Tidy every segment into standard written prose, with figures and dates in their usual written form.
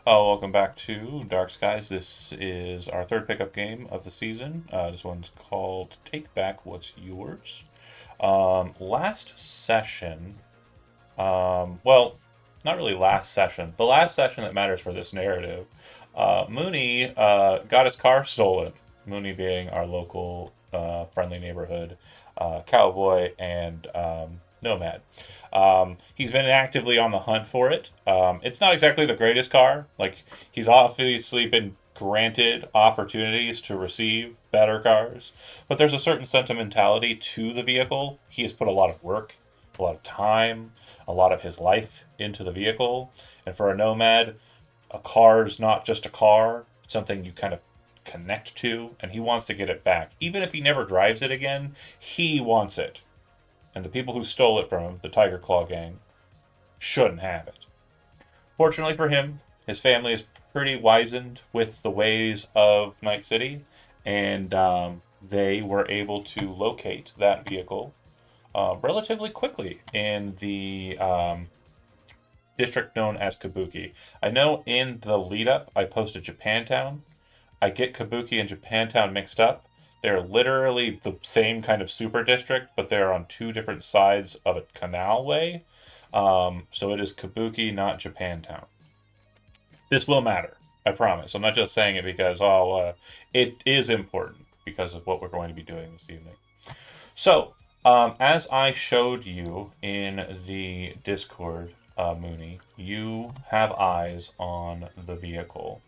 Oh, welcome back to Dark Skies. This is our third pickup game of the season. This one's called Take Back What's Yours. Last session, well, not really last session, the last session that matters for this narrative, Mooney got his car stolen. Mooney being our local friendly neighborhood cowboy and nomad. He's been actively on the hunt for it. It's not exactly the greatest car. Like, he's obviously been granted opportunities to receive better cars, but there's a certain sentimentality to the vehicle. He has put a lot of work, a lot of time, a lot of his life into the vehicle. And for a nomad, a car is not just a car, it's something you kind of connect to, and he wants to get it back. Even if he never drives it again, he wants it. And the people who stole it from him, the Tiger Claw gang, shouldn't have it. Fortunately for him, his family is pretty wizened with the ways of Night City, and they were able to locate that vehicle relatively quickly in the district known as Kabuki. I know in the lead up, I posted Japantown. I get Kabuki and Japantown mixed up. They're literally the same kind of super district, but they're on two different sides of a canalway. So it is Kabuki, not Japantown. This will matter. I promise. I'm not just saying it because, it is important because of what we're going to be doing this evening. So, as I showed you in the Discord, Mooney, you have eyes on the vehicle.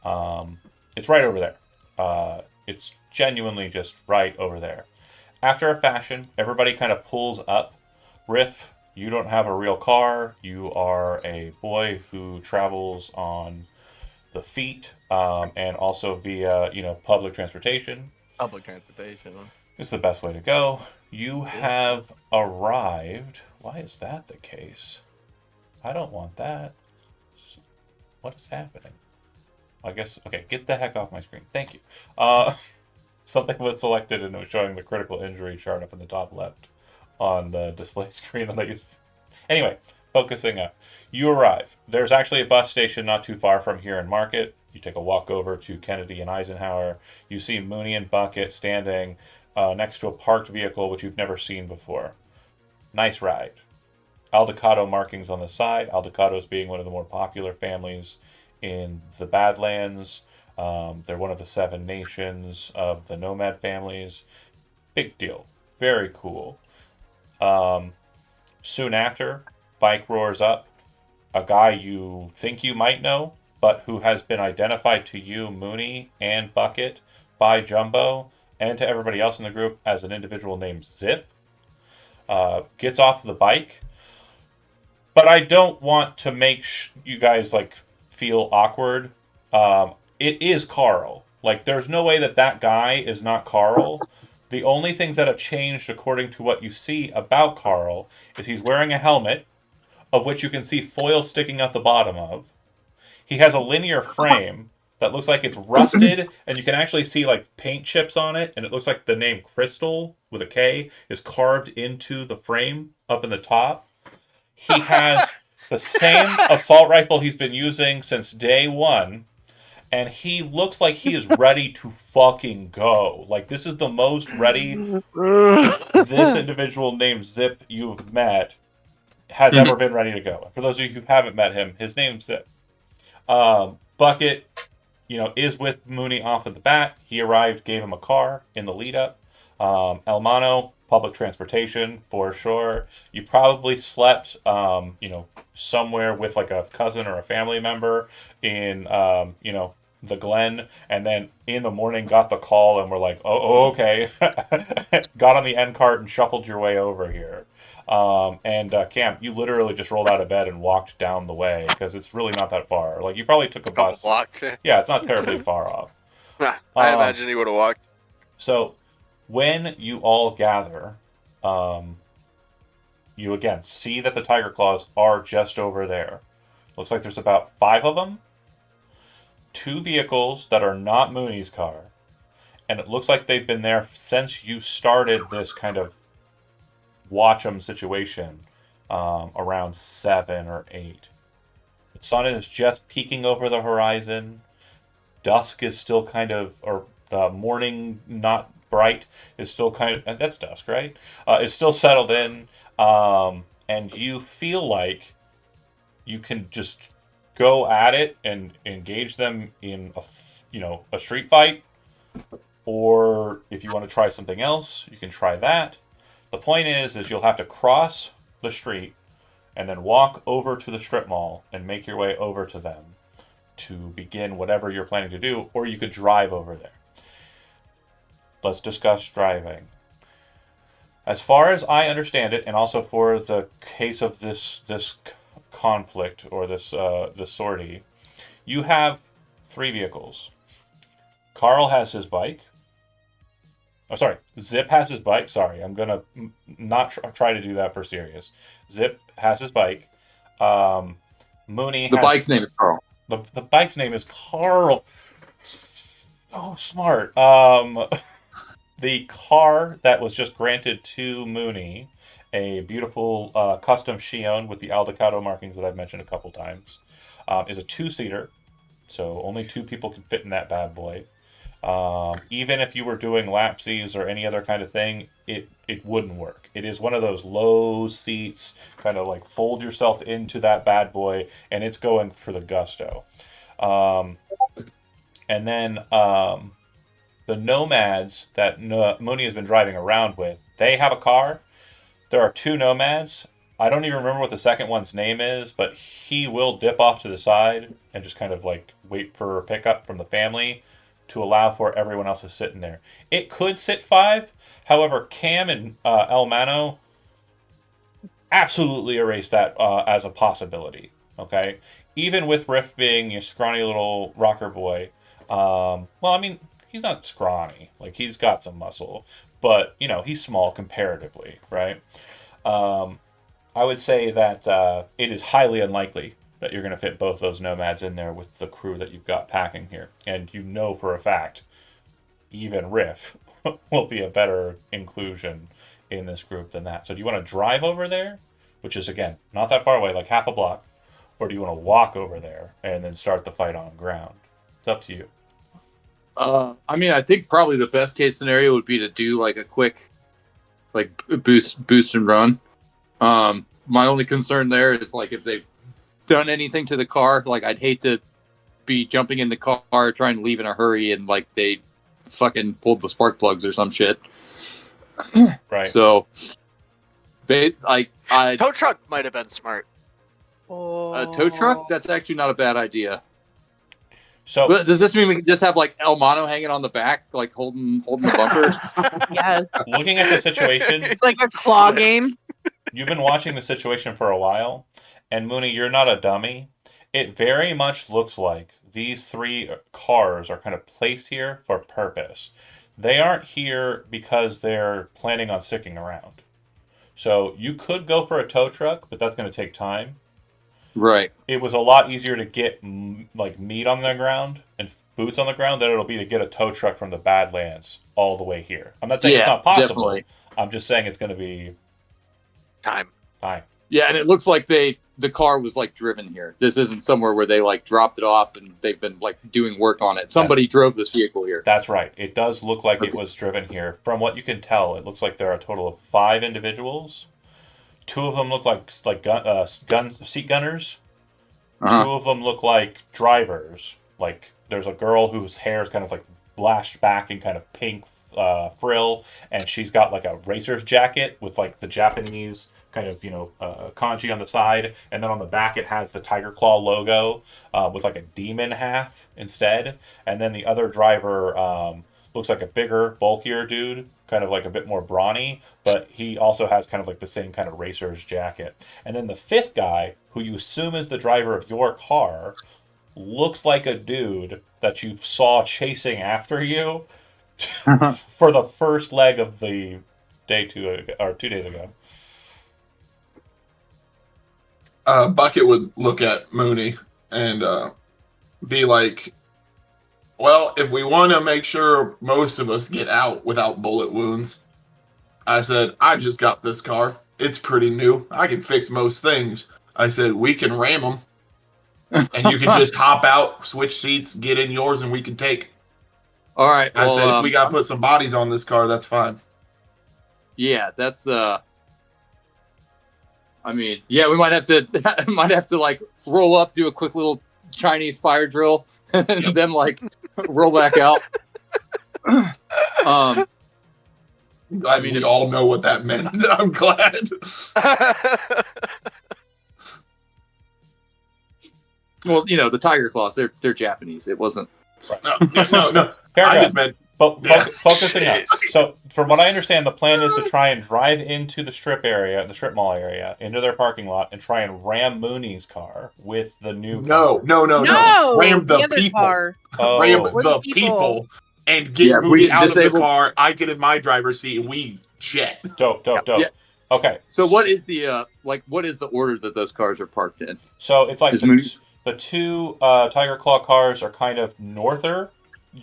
It's right over there. It's genuinely just right over there. After a fashion, everybody kind of pulls up. Riff, you don't have a real car. You are a boy who travels on the feet and also via, public transportation. Public transportation. It's the best way to go. You Yeah. have arrived. Why is that the case? I don't want that. What is happening? I guess, okay, get the heck off my screen. Thank you. Something was selected and it was showing the critical injury chart up in the top left on the display screen that I use. Anyway, focusing up. You arrive. There's actually a bus station not too far from here in Market. You take a walk over to Kennedy and Eisenhower. You see Mooney and Bucket standing next to a parked vehicle which you've never seen before. Nice ride. Aldecado markings on the side. Aldecados being one of the more popular families in the Badlands. They're one of the 7 nations of the nomad families. Big deal. Very cool. Soon after, bike roars up. A guy you think you might know, but who has been identified to you, Mooney, and Bucket, by Jumbo, and to everybody else in the group as an individual named Zip, gets off the bike. But I don't want to make you guys like feel awkward. It is Carl. Like, there's no way that that guy is not Carl. The only things that have changed according to what you see about Carl is he's wearing a helmet, of which you can see foil sticking out the bottom of. He has a linear frame that looks like it's rusted, and you can actually see like paint chips on it, and it looks like the name Crystal with a K is carved into the frame up in the top. He has the same assault rifle he's been using since day one, and he looks like he is ready to fucking go. Like, this is the most ready this individual named Zip you've met has ever been ready to go. For those of you who haven't met him, his name's Zip. Bucket, is with Mooney off of the bat. He arrived, gave him a car in the lead up. Elmano, public transportation for sure. You probably slept, somewhere with like a cousin or a family member in, the Glen, and then in the morning got the call and were like, oh okay. Got on the end cart and shuffled your way over here. And Cam, you literally just rolled out of bed and walked down the way because it's really not that far. Like, you probably took a Couple bus. blocks. Yeah, it's not terribly far off. I Um, imagine he would have walked. so when you all gather, um, you again see that the tiger claws are just over there. Looks like there's about 5 of them. 2 vehicles that are not Mooney's car, and it looks like they've been there since you started this kind of watch 'em situation around 7 or 8. The sun is just peeking over the horizon. Dusk is still kind of, or morning, not bright, is still kind of, that's dusk, right? It's still settled in, and you feel like you can just go at it and engage them in a street fight, or if you want to try something else, you can try that. The point is you'll have to cross the street and then walk over to the strip mall and make your way over to them to begin whatever you're planning to do, or you could drive over there. Let's discuss driving. As far as I understand it, and also for the case of this conflict or this sortie, you have three vehicles. Carl has his bike. Oh, sorry. Zip has his bike. Sorry, I'm gonna not try to do that for serious. Zip has his bike. Mooney The has bike's name is Carl. the bike's name is Carl. Oh, smart. The car that was just granted to Mooney, a beautiful custom she owned with the Aldecado markings that I've mentioned a couple times, is a two-seater, so only two people can fit in that bad boy. Even if you were doing lapsies or any other kind of thing, it wouldn't work. It is one of those low seats, kind of like fold yourself into that bad boy, and it's going for the gusto. And then the Nomads that Mooney has been driving around with, they have a car. There are two Nomads. I don't even remember what the second one's name is, but he will dip off to the side and just kind of like wait for a pickup from the family to allow for everyone else to sit in there. It could sit five. However, Cam and El Mano absolutely erase that as a possibility. Okay, even with Riff being a scrawny little rocker boy. Well, I mean, he's not scrawny. Like, he's got some muscle, but he's small comparatively, right? I would say that it is highly unlikely that you're going to fit both those Nomads in there with the crew that you've got packing here, and for a fact, even Riff will be a better inclusion in this group than that. So, do you want to drive over there, which is again not that far away, like half a block, or do you want to walk over there and then start the fight on ground? It's up to you. I mean, I think probably the best case scenario would be to do like a quick, like boost and run. My only concern there is like if they've done anything to the car, like I'd hate to be jumping in the car trying to leave in a hurry and like they fucking pulled the spark plugs or some shit. Right. So, I Tow truck might have been smart. a tow truck. That's actually not a bad idea. So But does this mean we can just have like El Mano hanging on the back, like holding the bumper? Yes. looking at the situation, It's like a claw game. you've been watching the situation for a while, and Mooney, you're not a dummy. It very much looks like these three cars are kind of placed here for purpose. They aren't here because they're planning on sticking around. So you could go for a tow truck, but that's going to take time. Right. It was a lot easier to get like meat on the ground and boots on the ground than it'll be to get a tow truck from the Badlands all the way here. I'm not saying it's not possible. Definitely. I'm just saying it's going to be Time. time. Yeah, and it looks like the car was like driven here. This isn't somewhere where they like dropped it off and they've been like doing work on it. Somebody drove this vehicle here. That's right. It does look like it was driven here. From what you can tell, it looks like there are a total of 5 individuals. 2 of them look like seat gunners. Uh-huh. 2 of them look like drivers. Like there's a girl whose hair is kind of like lashed back in kind of pink frill, and she's got like a racer's jacket with like the Japanese kind of kanji on the side, and then on the back it has the Tiger Claw logo with like a demon half instead. And then the other driver looks like a bigger, bulkier dude, kind of like a bit more brawny, but he also has kind of like the same kind of racer's jacket. And then the 5th guy, who you assume is the driver of your car, looks like a dude that you saw chasing after you for the first leg of the day 2 or 2 days ago. Bucket would look at Mooney and be like, well, if we want to make sure most of us get out without bullet wounds, I said, I just got this car. It's pretty new. I can fix most things. I said, we can ram them. and you can just hop out, switch seats, get in yours, and we can take. All right. I Well, said if we got to put some bodies on this car, that's fine. yeah, that's I mean, yeah, we might have to like roll up, do a quick little Chinese fire drill, and then like roll back out. I mean, we all know what that meant. I'm glad. Well, you know, the Tiger Claws, they're Japanese. It wasn't. No. Fair I enough. just meant. Focusing up. So, from what I understand, the plan is to try and drive into the strip mall area, into their parking lot, and try and ram Mooney's car with the new car. No, Ram the other people. car. Ram Oh, the people and get Mooney out of the car. I get in my driver's seat and we jet. dope. Yeah. Okay. So what is the what is the order that those cars are parked in? So it's like the two Tiger Claw cars are kind of norther.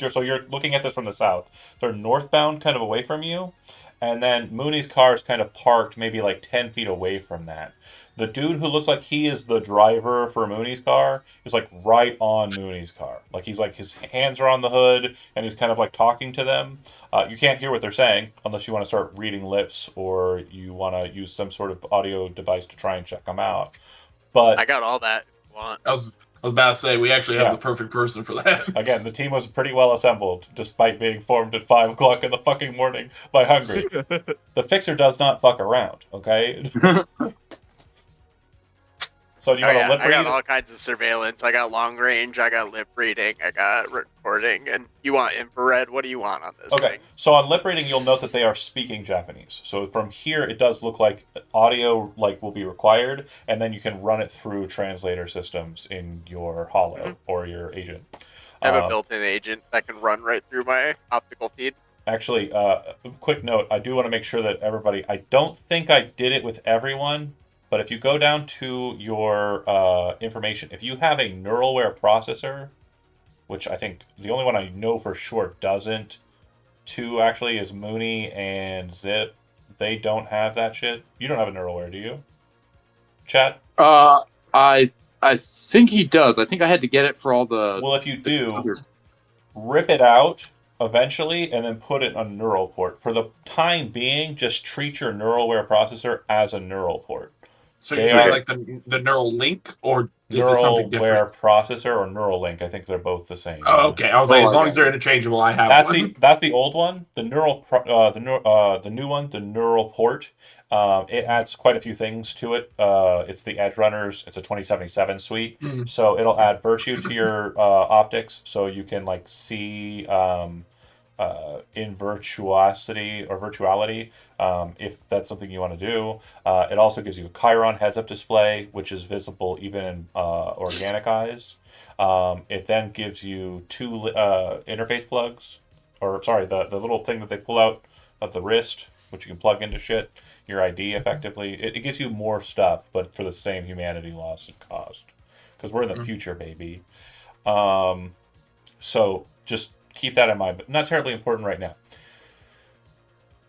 So you're looking at this from the south. They're northbound, kind of away from you, and then Mooney's car is kind of parked maybe like 10 feet away from that. The dude who looks like he is the driver for Mooney's car is like right on Mooney's car. Like he's like his hands are on the hood and he's kind of like talking to them. You can't hear what they're saying unless you want to start reading lips or you want to use some sort of audio device to try and check them out. But I got all that. I was about to say we actually have the perfect person for that. Again, the team was pretty well assembled, despite being formed at 5 o'clock in the fucking morning by Hungry. The fixer does not fuck around, okay? So do you want to lip read? I got all kinds of surveillance. I got long range. I got lip reading. I got recording. And you want infrared? What do you want on this thing? So on lip reading, you'll note that they are speaking Japanese. So from here, it does look like audio will be required, and then you can run it through translator systems in your Holo or your agent. I have a built-in agent that can run right through my optical feed. Actually, quick note, I do want to make sure that everybody, I don't think I did it with everyone, but if you go down to your information, if you have a Neuralware processor, which I think the only one I know for sure doesn't, 2 actually is Mooney and Zip. They don't have that shit. You don't have a Neuralware, do you? Chat? I think he does. I think I had to get it for all the... Well, if you do, rip it out eventually and then put it on neural port. For the time being, just treat your Neuralware processor as a neural port. So you say like the neural link, or is it something different? Neuralware processor or Neuralink? I think they're both the same. Oh, okay. I was like, as long as they're interchangeable, I have one. That's the old one. The new one, the neural port. It adds quite a few things to it. It's the Edge Runners. It's a 2077 suite, so it'll add virtue to your optics, so you can like see in virtuality, if that's something you want to do. It also gives you a Chiron heads-up display, which is visible even in organic eyes. It then gives you 2 interface plugs, the little thing that they pull out of the wrist, which you can plug into shit, your ID effectively. It gives you more stuff, but for the same humanity loss and cost. Because we're in the future, baby. So just keep that in mind, but not terribly important right now.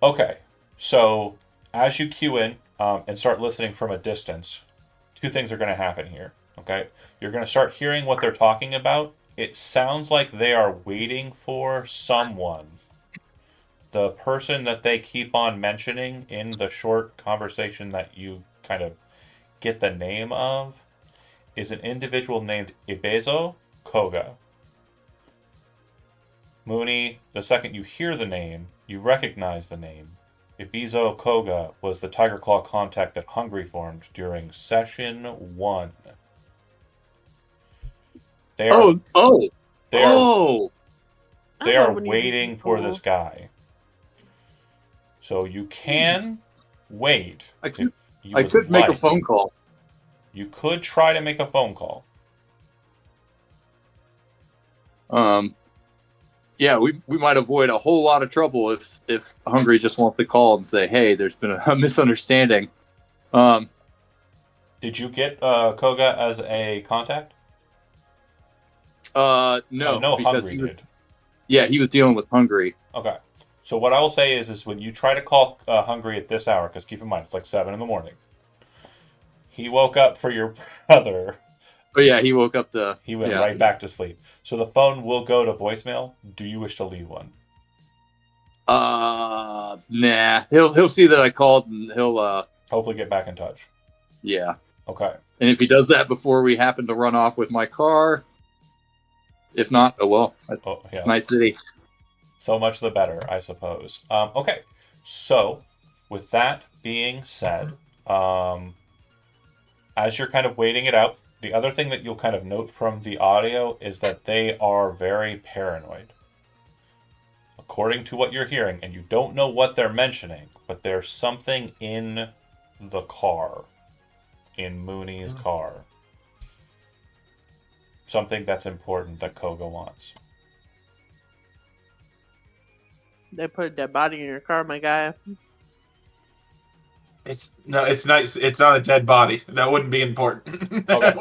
Okay, so as you queue in and start listening from a distance, 2 things are going to happen here. Okay, you're going to start hearing what they're talking about. It sounds like they are waiting for someone. The person that they keep on mentioning in the short conversation that you kind of get the name of is an individual named Ibezo Koga. Mooney, the second you hear the name, you recognize the name. Ibizo Koga was the Tiger Claw contact that Hungry formed during Session 1. They are waiting for this guy. So you can wait. I could make a phone call. You could try to make a phone call. Yeah, we might avoid a whole lot of trouble if Hungry just wants to call and say, "Hey, there's been a misunderstanding." Did you get Koga as a contact? No, because Hungry did. Yeah, he was dealing with Hungry. Okay, so what I will say is when you try to call Hungry at this hour, because keep in mind it's like 7 in the morning. He woke up for your brother Oh yeah, he woke up He went right back to sleep. So the phone will go to voicemail. Do you wish to leave one? Nah. He'll see that I called and he'll Hopefully get back in touch. yeah. Okay. And if he does that before we happen to run off with my car, if not, oh well. Oh, yeah. It's a nice city. So much the better, I suppose. Okay. So, with that being said, as you're kind of waiting it out, the other thing that you'll kind of note from the audio is that they are very paranoid. According to what you're hearing, and you don't know what they're mentioning, but there's something in the car, in Mooney's car. Something that's important that Koga wants. They put a dead body in your car, my guy. It's nice. It's not a dead body. That wouldn't be important. Okay.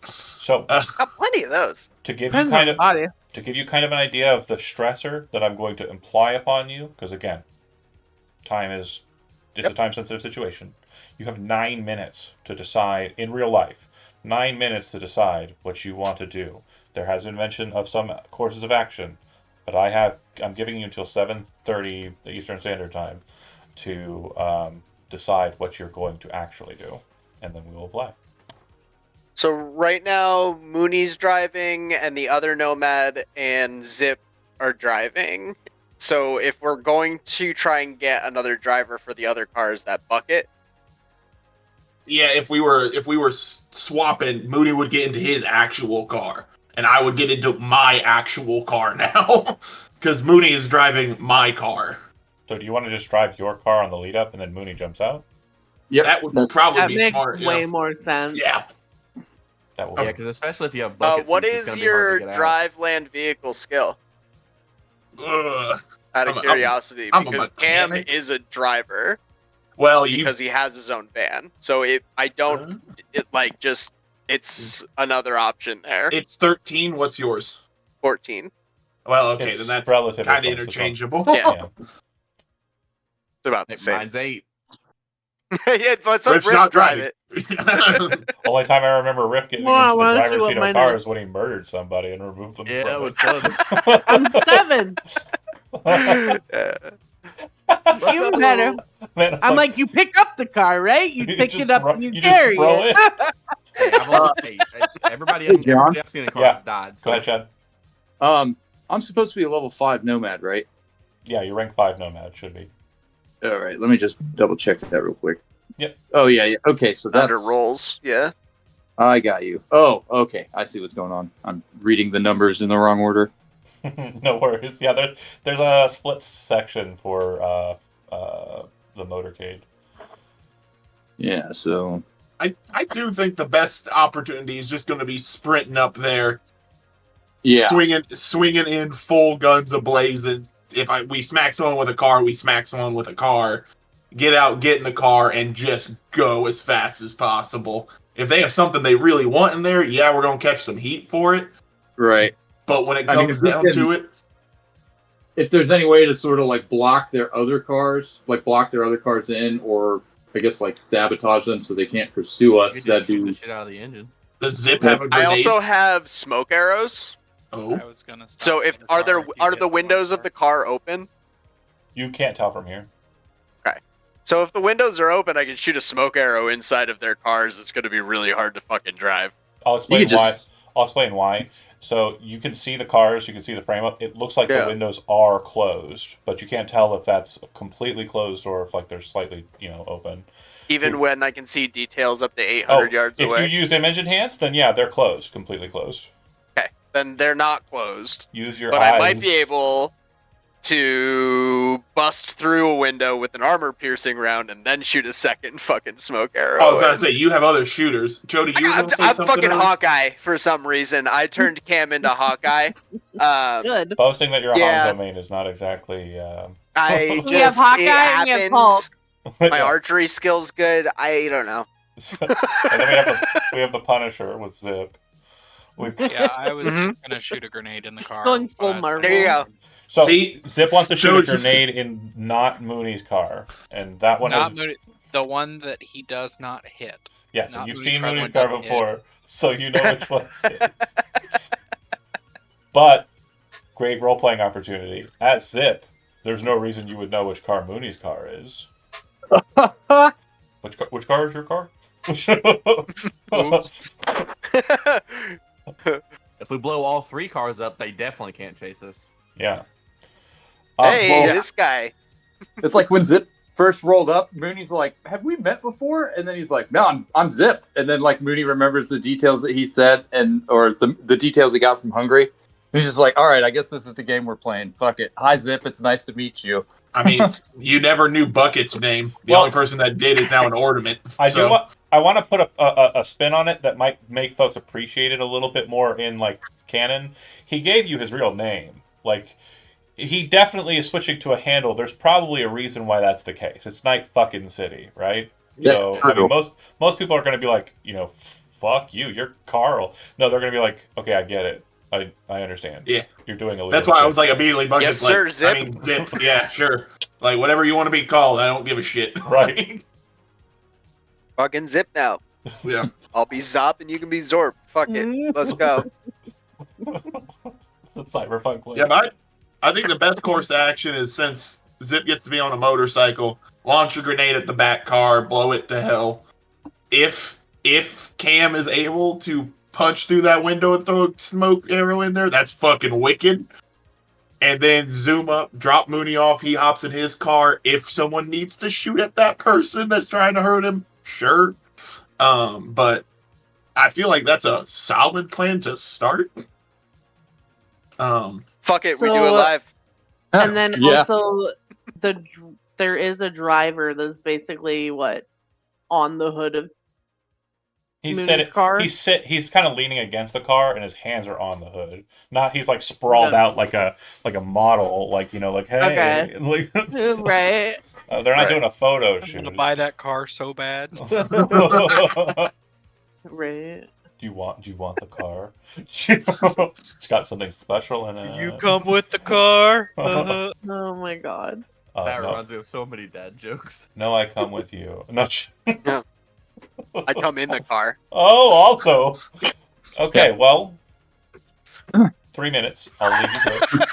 So Got plenty of those. to give you Depends kind on of the body. to give you kind of an idea of the stressor that I'm going to imply upon you, because again, it's a time sensitive situation. You have 9 minutes to decide in real life. 9 minutes to decide what you want to do. There has been mention of some courses of action, but I'm giving you until 7:30 Eastern Standard Time to decide what you're going to actually do, and then we will play. So right now, Mooney's driving, and the other Nomad and Zip are driving. So if we're going to try and get another driver for the other cars, that bucket. Yeah, if we were swapping, Mooney would get into his actual car, and I would get into my actual car now, because Mooney is driving my car. So do you want to just drive your car on the lead up, and then Mooney jumps out? Yep. That would probably That be makes smart. way Yeah. more sense. Yeah. That will Yeah, be. because especially if you have bucket What seats, it's is gonna be hard your to get out. drive land vehicle skill? Ugh. Out of I'm curiosity, I'm a because Cam mechanic. is a driver Well, because he has his own van. So it's another option there. It's 13. What's yours? 14. Well, okay, It's then that's relatively kind of close. It's interchangeable. Yeah. Yeah. It's about the same. Mine's 8. Yeah, but let Riff's Riff not drive driving. it. Only time I remember Riff getting Well, I into the wanna see driver's what seat of a mine car is. is when he murdered somebody and removed them Yeah, from it was it. I'm 7. Yeah. Even better. Man, it's I'm like, you pick up the car, right? You pick just it up throw- and you you just carry throw it. Hey, I've only, everybody, Hey, John. everybody else in the car Yeah. has died. Go So ahead, Chad. I'm supposed to be a level 5 Nomad, right? Yeah, your rank 5 Nomad should be. All right, let me just double check that real quick. Yep. Oh yeah. Okay, so that's Under rolls. Yeah. I got you. Oh, okay. I see what's going on. I'm reading the numbers in the wrong order. No worries. Yeah, there's a split section for the motorcade. Yeah. So I do think the best opportunity is just going to be sprinting up there, yeah. swinging in full guns ablazing. If we smack someone with a car, we smack someone with a car. Get out, get in the car, and just go as fast as possible. If they have something they really want in there, yeah, we're going to catch some heat for it. Right. But when it I mean, comes if we down can- to it, If there's any way to sort of like block their other cars in, or I guess like sabotage them so they can't pursue you us, could that'd just shoot be the shit out of the engine. does Zip have a I grenade? also have smoke arrows. Oh, I was gonna stop So in if the are car there if you are hit the one windows of car. the car open? You can't tell from here. So if the windows are open, I can shoot a smoke arrow inside of their cars. It's going to be really hard to fucking drive. I'll explain could why. just- I'll explain why. So you can see the cars, you can see the frame up. It looks like Yeah. the windows are closed, but you can't tell if that's completely closed or if like they're slightly, open. Even when I can see details up to 800 yards if away. you use image enhanced, then yeah, they're closed, completely closed. Okay, then they're not closed. Use your But eyes. I might be able to bust through a window with an armor-piercing round and then shoot a second fucking smoke arrow. I was about to in. say you have other shooters. Jody, you were I'm, going to say I'm something fucking earlier? Hawkeye for some reason. I turned Cam into Hawkeye. Good. Boasting that you're a Yeah. Hanzo main is not exactly. I We have just Hawkeye it and we have happens. Hulk. My archery skill's good. I don't know. And then we have the Punisher with Zip. Yeah, I was Mhm. just gonna shoot a grenade in the car. Going full but- Marvel. There you go. So See? Zip wants to shoot a Jody- grenade in not Mooney's car, and that one Not is Mooney, the one that he does not hit. yeah. So not you've Mooney's seen car, Mooney's one car doesn't hit. before. so you know which one's his. But great role-playing opportunity. At Zip, there's no reason you would know which car Mooney's car is. Which car is your car? Oops. If we blow all 3 cars up, they definitely can't chase us. Yeah. Hey, well- this guy. It's like when Zip first rolled up, Mooney's like, "Have we met before?" And then he's like, "No, I'm Zip." And then like Mooney remembers the details that he said or the details he got from Hungary. He's just like, "All right, I guess this is the game we're playing. Fuck it. Hi Zip, it's nice to meet you." I mean, you never knew Bucket's name. The Well- only person that did is now an ornament. I want to put a spin on it that might make folks appreciate it a little bit more in like canon. He gave you his real name. Like, he definitely is switching to a handle. There's probably a reason why that's the case. It's Night fucking City, right? Yeah, So I true. mean, most people are going to be like, fuck you, you're Carl. No, they're going to be like, okay, I get it. I understand. Yeah. You're doing a little. That's why I was like immediately Bucket's Yes, sir, like, Zip. I mean, Zip. Yeah, sure. Like, whatever you want to be called, I don't give a shit. Right. Fucking Zip now. Yeah. I'll be Zop and you can be Zorp. Fuck it. Let's go. the Cyberpunk way. Yeah, but I think the best course of action is since Zip gets to be on a motorcycle, launch a grenade at the back car, blow it to hell. If Cam is able to punch through that window and throw a smoke arrow in there, that's fucking wicked. And then zoom up, drop Mooney off, he hops in his car. If someone needs to shoot at that person that's trying to hurt him, sure. But I feel like that's a solid plan to start. Fuck it. We do So- it live. And then Yeah. also, there is a driver that's basically on the hood of He Mooney's said it. car? He's kind of leaning against the car, and his hands are on the hood. Not he's like sprawled Yeah. out like a model, like like hey, like, right. they're not Right. doing a photo I'm shoot. gonna buy that car so bad. do Right. you want the car? It's got something special in it. You come with the car. Uh-huh. Oh my god. That no, reminds me of so many dad jokes. no, I come with you. No. I come in the car. Oh, also. Okay, well, 3 minutes. I'll leave you to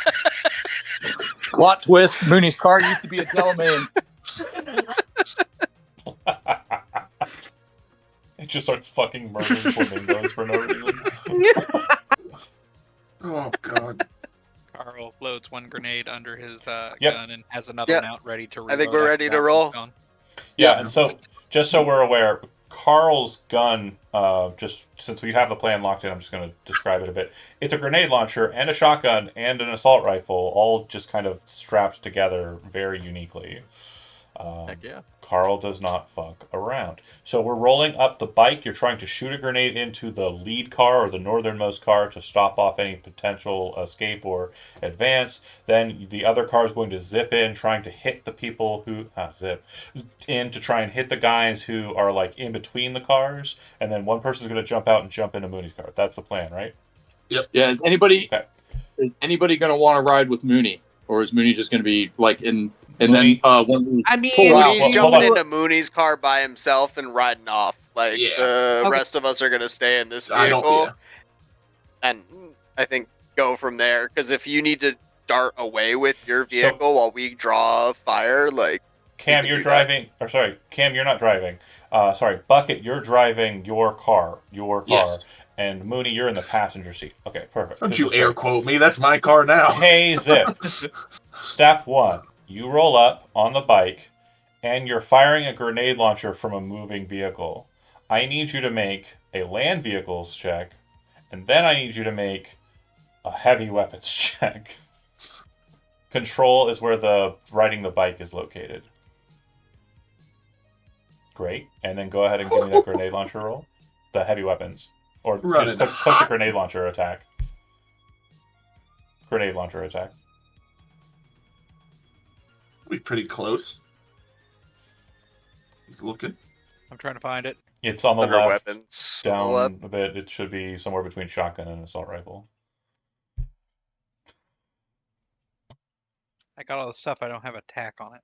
Plot twist: Mooney's car used to be a Delamain. it. It just starts fucking murdering flamingos for no reason. Oh god. Carl loads one grenade under his Yep. gun and has another Yep. one out ready to reload. I think we're after ready to that roll. one's gone. Yeah, and so just so we're aware, Carl's gun, just since we have the plan locked in, I'm just going to describe it a bit. It's a grenade launcher and a shotgun and an assault rifle, all just kind of strapped together very uniquely. Heck yeah. Carl does not fuck around. So we're rolling up the bike. You're trying to shoot a grenade into the lead car or the northernmost car to stop off any potential escape or advance. Then the other car is going to zip in, trying to hit the people who to try and hit the guys who are like in between the cars. And then one person's going to jump out and jump into Mooney's car. That's the plan, right? Yeah, is anybody Okay. going to want to ride with Mooney, or is Mooney just going to be like in? And Mooney- then when we I mean, pull out, Mooney's hold jumping on. into Mooney's car by himself and riding off. Like, Yeah. the Okay. rest of us are going to stay in this I don't. vehicle Yeah. and I think go from there. Because if you need to dart away with your vehicle while we draw fire, like, Cam, can you're do that. driving. Or sorry, Cam, you're not driving. Sorry, Bucket, you're driving your car. Yes. And Mooney, you're in the passenger seat. Okay, perfect. Don't This you is air great. quote me? That's my car now. Hey, Zip. Step 1. You roll up on the bike, and you're firing a grenade launcher from a moving vehicle. I need you to make a land vehicles check, and then I need you to make a heavy weapons check. Control is where the riding the bike is located. Great. And then go ahead and give me that grenade launcher roll. The heavy weapons. Or Running just click the hot. grenade launcher attack. Grenade launcher attack. Be pretty close. He's looking. I'm trying to find it. It's on the under left, weapons. down Left. a bit. It should be somewhere between shotgun and assault rifle. I got all the stuff. I don't have a tack on it.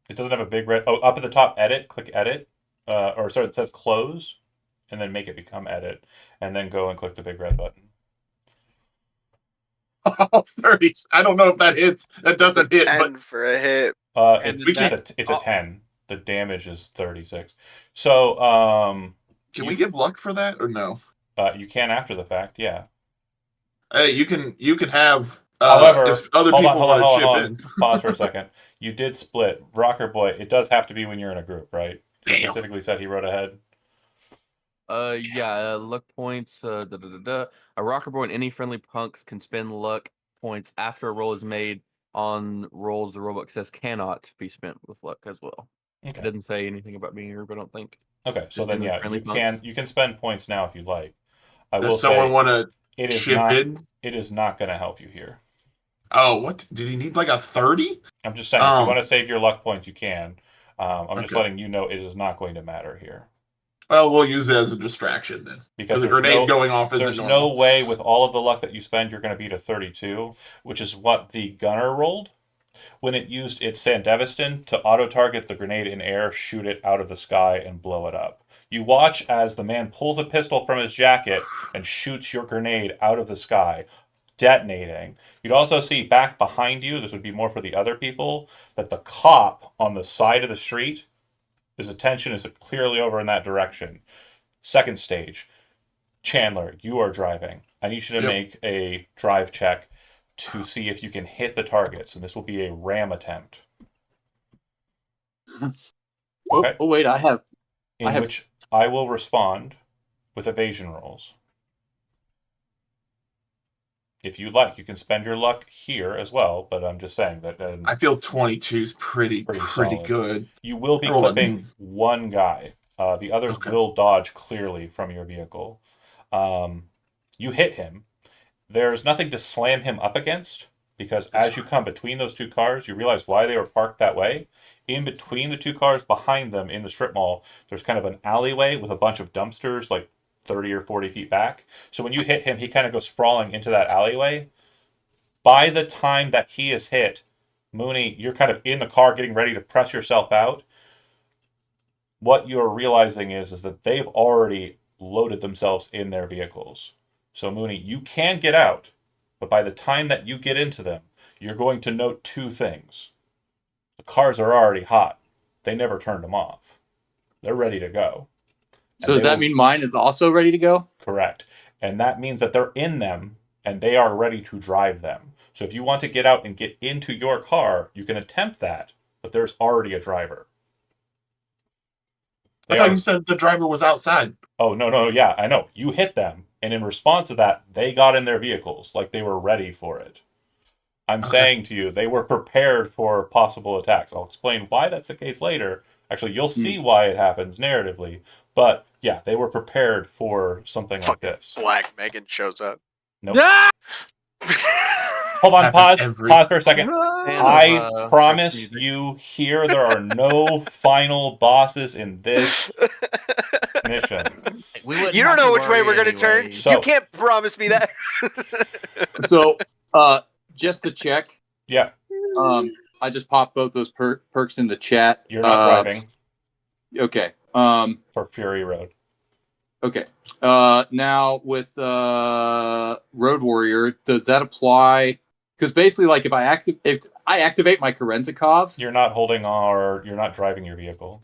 It doesn't have a big red. Oh, up at the top, edit. Click edit. Or sorry, it says close and then make it become edit, and then go and click the big red button. Oh, 30. I don't know if that hits. That doesn't hit, 10 but for a hit. And It's we it's can't- a 10. The damage is 36. So can we give luck for that or no? you can after the fact, yeah. Hey, you can have. However, if other hold on, people want to chip in. Pause for a second. You did split. Rocker Boy, it does have to be when you're in a group, right? He Damn. specifically said he wrote ahead. Yeah, luck points. A rocker boy and any friendly punks can spend luck points after a roll is made. On rolls, the rulebook says cannot be spent with luck as well. It Okay. didn't say anything about being here, but I don't think. Okay, so Just then in the yeah, friendly you can spend points now if you like. I will Does someone say want to it is chip not in? it is not going to help you here. Oh, what did he need? Like a 30? I'm just saying, if you want to save your luck points, you can. I'm just Okay. letting you know it is not going to matter here. Well, we'll use it as a distraction then. Because a grenade going off isn't there's normal. no way with all of the luck that you spend you're going to beat a 32, which is what the gunner rolled when it used its Sandevistan to auto-target the grenade in air, shoot it out of the sky, and blow it up. You watch as the man pulls a pistol from his jacket and shoots your grenade out of the sky, detonating. You'd also see back behind you, this would be more for the other people, that the cop on the side of the street, his attention is clearly over in that direction. Second stage. Chandler, you are driving. I need you to make a drive check to see if you can hit the targets, and this will be a ram attempt. Okay. Oh wait, I have. Which I will respond with evasion rolls. If you like, you can spend your luck here as well, but I'm just saying that I feel 22 is pretty solid. good. You will be clipping one guy. The others will dodge clearly from your vehicle. You hit him. There's nothing to slam him up against, because as you come between those two cars, you realize why they were parked that way. In between the two cars behind them in the strip mall, there's kind of an alleyway with a bunch of dumpsters, like 30 or 40 feet back. So when you hit him, he kind of goes sprawling into that alleyway. By the time that he is hit, Mooney, you're kind of in the car getting ready to press yourself out. What you're realizing is that they've already loaded themselves in their vehicles. So Mooney, you can get out, but by the time that you get into them, you're going to note two things. The cars are already hot. They never turned them off. They're ready to go. So does that mean mine is also ready to go? Correct. And that means that they're in them and they are ready to drive them. So if you want to get out and get into your car, you can attempt that, but there's already a driver. I thought you said the driver was outside. Oh, no, yeah, I know. You hit them, and in response to that, they got in their vehicles, like they were ready for it. I'm saying to you, they were prepared for possible attacks. I'll explain why that's the case later. Actually, you'll see why it happens narratively. But, yeah, they were prepared for something like this. Black Megan shows up. Nope. Ah! Hold on, pause for a second. I of, promise music. you here there are no final bosses in this mission. You don't know which way we're going to turn. So- You can't promise me that. So, just to check, Yeah, I just popped both those perks in the chat. you're not driving Okay. for Fury Road. Okay. Now with Road Warrior, does that apply? Because basically, like if I activate my Kerenzikov, You're not you're not driving your vehicle.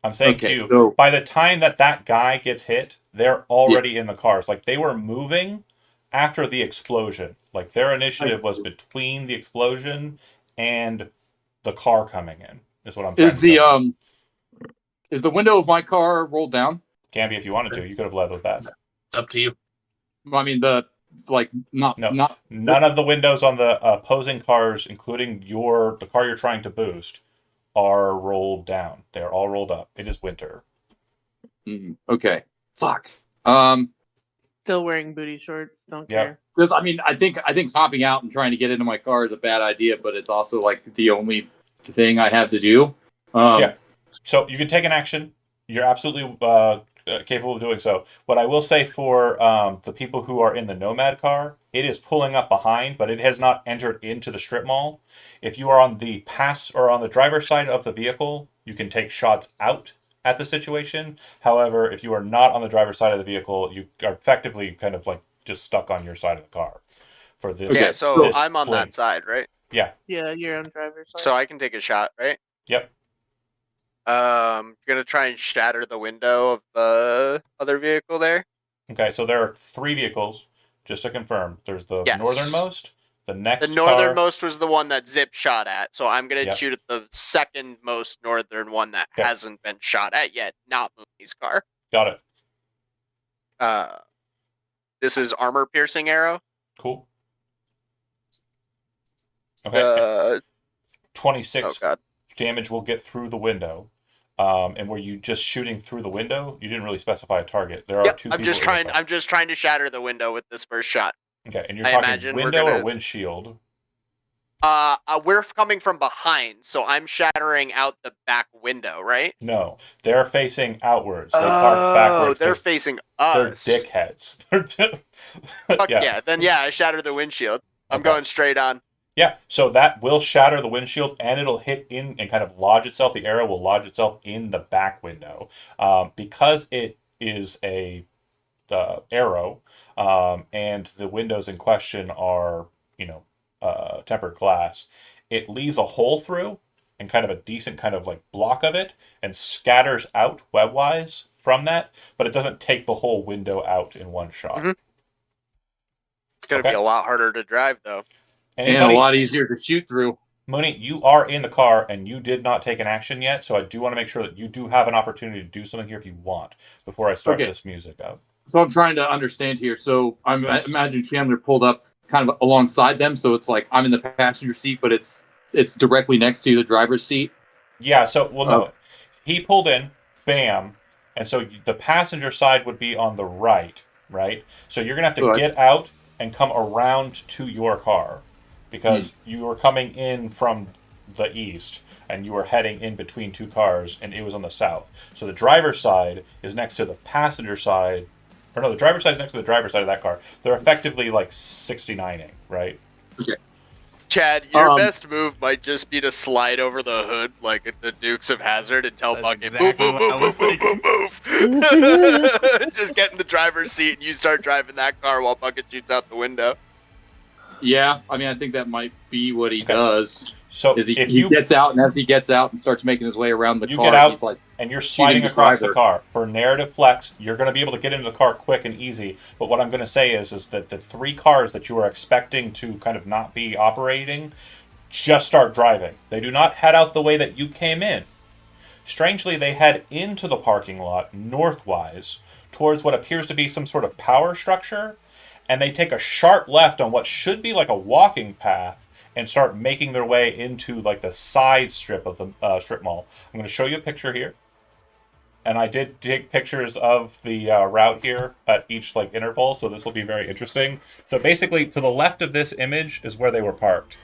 I'm saying to you, so by the time that guy gets hit, they're already in the cars. Like they were moving after the explosion. Like their initiative was between the explosion and the car coming in. Is what I'm trying to say. Is the window of my car rolled down? Can be if you wanted to. You could have led with that. It's up to you. I mean, None of the windows on the opposing cars, including the car you're trying to boost, are rolled down. They're all rolled up. It is winter. Okay. Fuck. Still wearing booty shorts. Don't Yep. care. Because I mean, I think hopping out and trying to get into my car is a bad idea, but it's also like the only thing I have to do. Yeah. So you can take an action. You're absolutely capable of doing so. What I will say for the people who are in the Nomad car, it is pulling up behind, but it has not entered into the strip mall. If you are on the driver's side of the vehicle, you can take shots out at the situation. However, if you are not on the driver's side of the vehicle, you are effectively kind of like just stuck on your side of the car for this. Okay, Yeah, so this I'm on play. that side, right? Yeah. Yeah, you're on driver's side. So I can take a shot, right? Yep. Gonna try and shatter the window of the other vehicle there. Okay. So there are 3 vehicles. Just to confirm, there's the Yes. northernmost, the The next car. northernmost was the one that Zip shot at, so I'm gonna Yep. shoot at the second most northern one that Okay. hasn't been shot at yet, not Mooney's car. Got it. This is armor piercing arrow. Cool. Okay. 26 Oh god. damage will get through the window. And were you just shooting through the window? You didn't really specify a target. There are Yep, 2 I'm people just in the trying. car. I'm just trying to shatter the window with this first shot. Okay, and you're I talking imagine we're window or gonna- windshield? We're coming from behind, so I'm shattering out the back window, right? No, they're facing outwards. They parked backwards. They're 'cause facing they're us. dickheads. Fuck yeah. Then yeah, I shattered the windshield. I'm Okay. going straight on. Yeah, so that will shatter the windshield, and it'll hit in and kind of lodge itself. The arrow will lodge itself in the back window. Because it is a arrow, and the windows in question are, tempered glass, it leaves a hole through and kind of a decent kind of like block of it and scatters out webwise from that, but it doesn't take the whole window out in one shot. Mhm. It's gonna Okay. be a lot harder to drive though. And a Anybody, lot easier to shoot through. Mooney, you are in the car and you did not take an action yet, so I do want to make sure that you do have an opportunity to do something here if you want before I start Okay. this music up. So I'm trying to understand here. So I imagine Chandler pulled up kind of alongside them, so it's like I'm in the passenger seat, but it's directly next to the driver's seat. Yeah, so, no. He pulled in, bam, and so the passenger side would be on the right, right? So you're going to have to Right. get out and come around to your car because you were coming in from the east and you were heading in between 2 cars and it was on the south. So the driver's side is next to the passenger side. Or no, the driver's side is next to the driver's side of that car. They're effectively like 69ing, right? Chad, your Um, best move might just be to slide over the hood like at the Dukes of Hazzard and tell That's Bucket, exactly move, what I was move, move, move, move. Just get in the driver's seat and you start driving that car while Bucket shoots out the window. Yeah, I mean, I think that might be what he Okay. does. So Is he if you gets out, and as he gets out and starts making his way around the You car, get out, he's like, and you're shooting sliding the across the driver. car. For narrative flex, you're going to be able to get into the car quick and easy. But what I'm going to say is that the 3 cars that you are expecting to kind of not be operating just start driving. They do not head out the way that you came in. Strangely, they head into the parking lot northwise towards what appears to be some sort of power structure, and they take a sharp left on what should be like a walking path and start making their way into like the side strip of the strip mall. I'm going to show you a picture here, and I did take pictures of the route here at each like interval, so this will be very interesting. So basically, to the left of this image is where they were parked.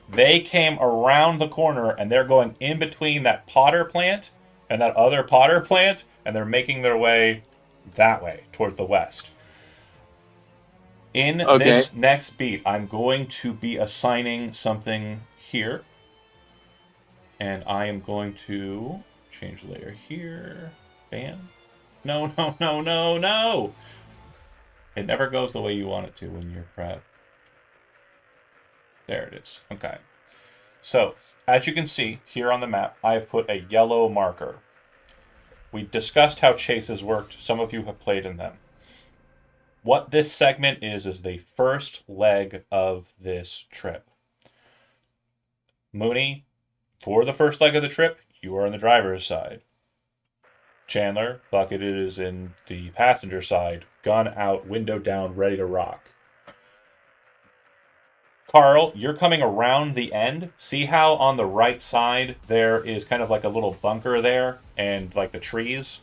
They came around the corner and they're going in between that Potter plant and that other Potter plant, and they're making their way that way towards the west. In Okay. this next beat, I'm going to be assigning something here. And I am going to change layer here. Bam. No, no, no, no, no! It never goes the way you want it to when you're prep. There it is. Okay. So, as you can see here on the map, I have put a yellow marker. We discussed how chases worked. Some of you have played in them. What this segment is the first leg of this trip. Mooney, for the first leg of the trip, you are on the driver's side. Chandler, Bucket is in the passenger side, gun out, window down, ready to rock. Carl, you're coming around the end. See how on the right side there is kind of like a little bunker there and like the trees?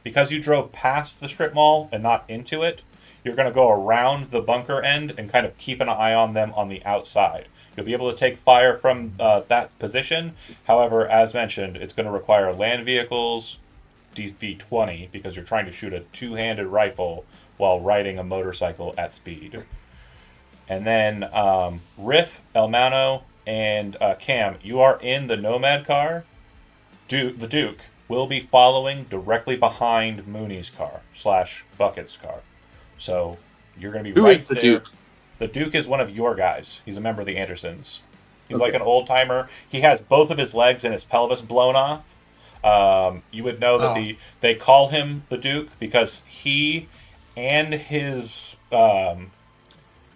Because you drove past the strip mall and not into it, you're going to go around the bunker end and kind of keep an eye on them on the outside. You'll be able to take fire from that position. However, as mentioned, it's going to require land vehicles, DV-20, because you're trying to shoot a 2-handed rifle while riding a motorcycle at speed. And then Riff, Elmano, and Cam, you are in the Nomad car, the Duke, will be following directly behind Mooney's car / Bucket's car. So you're going to be Who right is the there. Duke? The Duke is one of your guys. He's a member of the Andersons. He's Okay. like an old timer. He has both of his legs and his pelvis blown off. You would know that Oh. they call him the Duke because he and his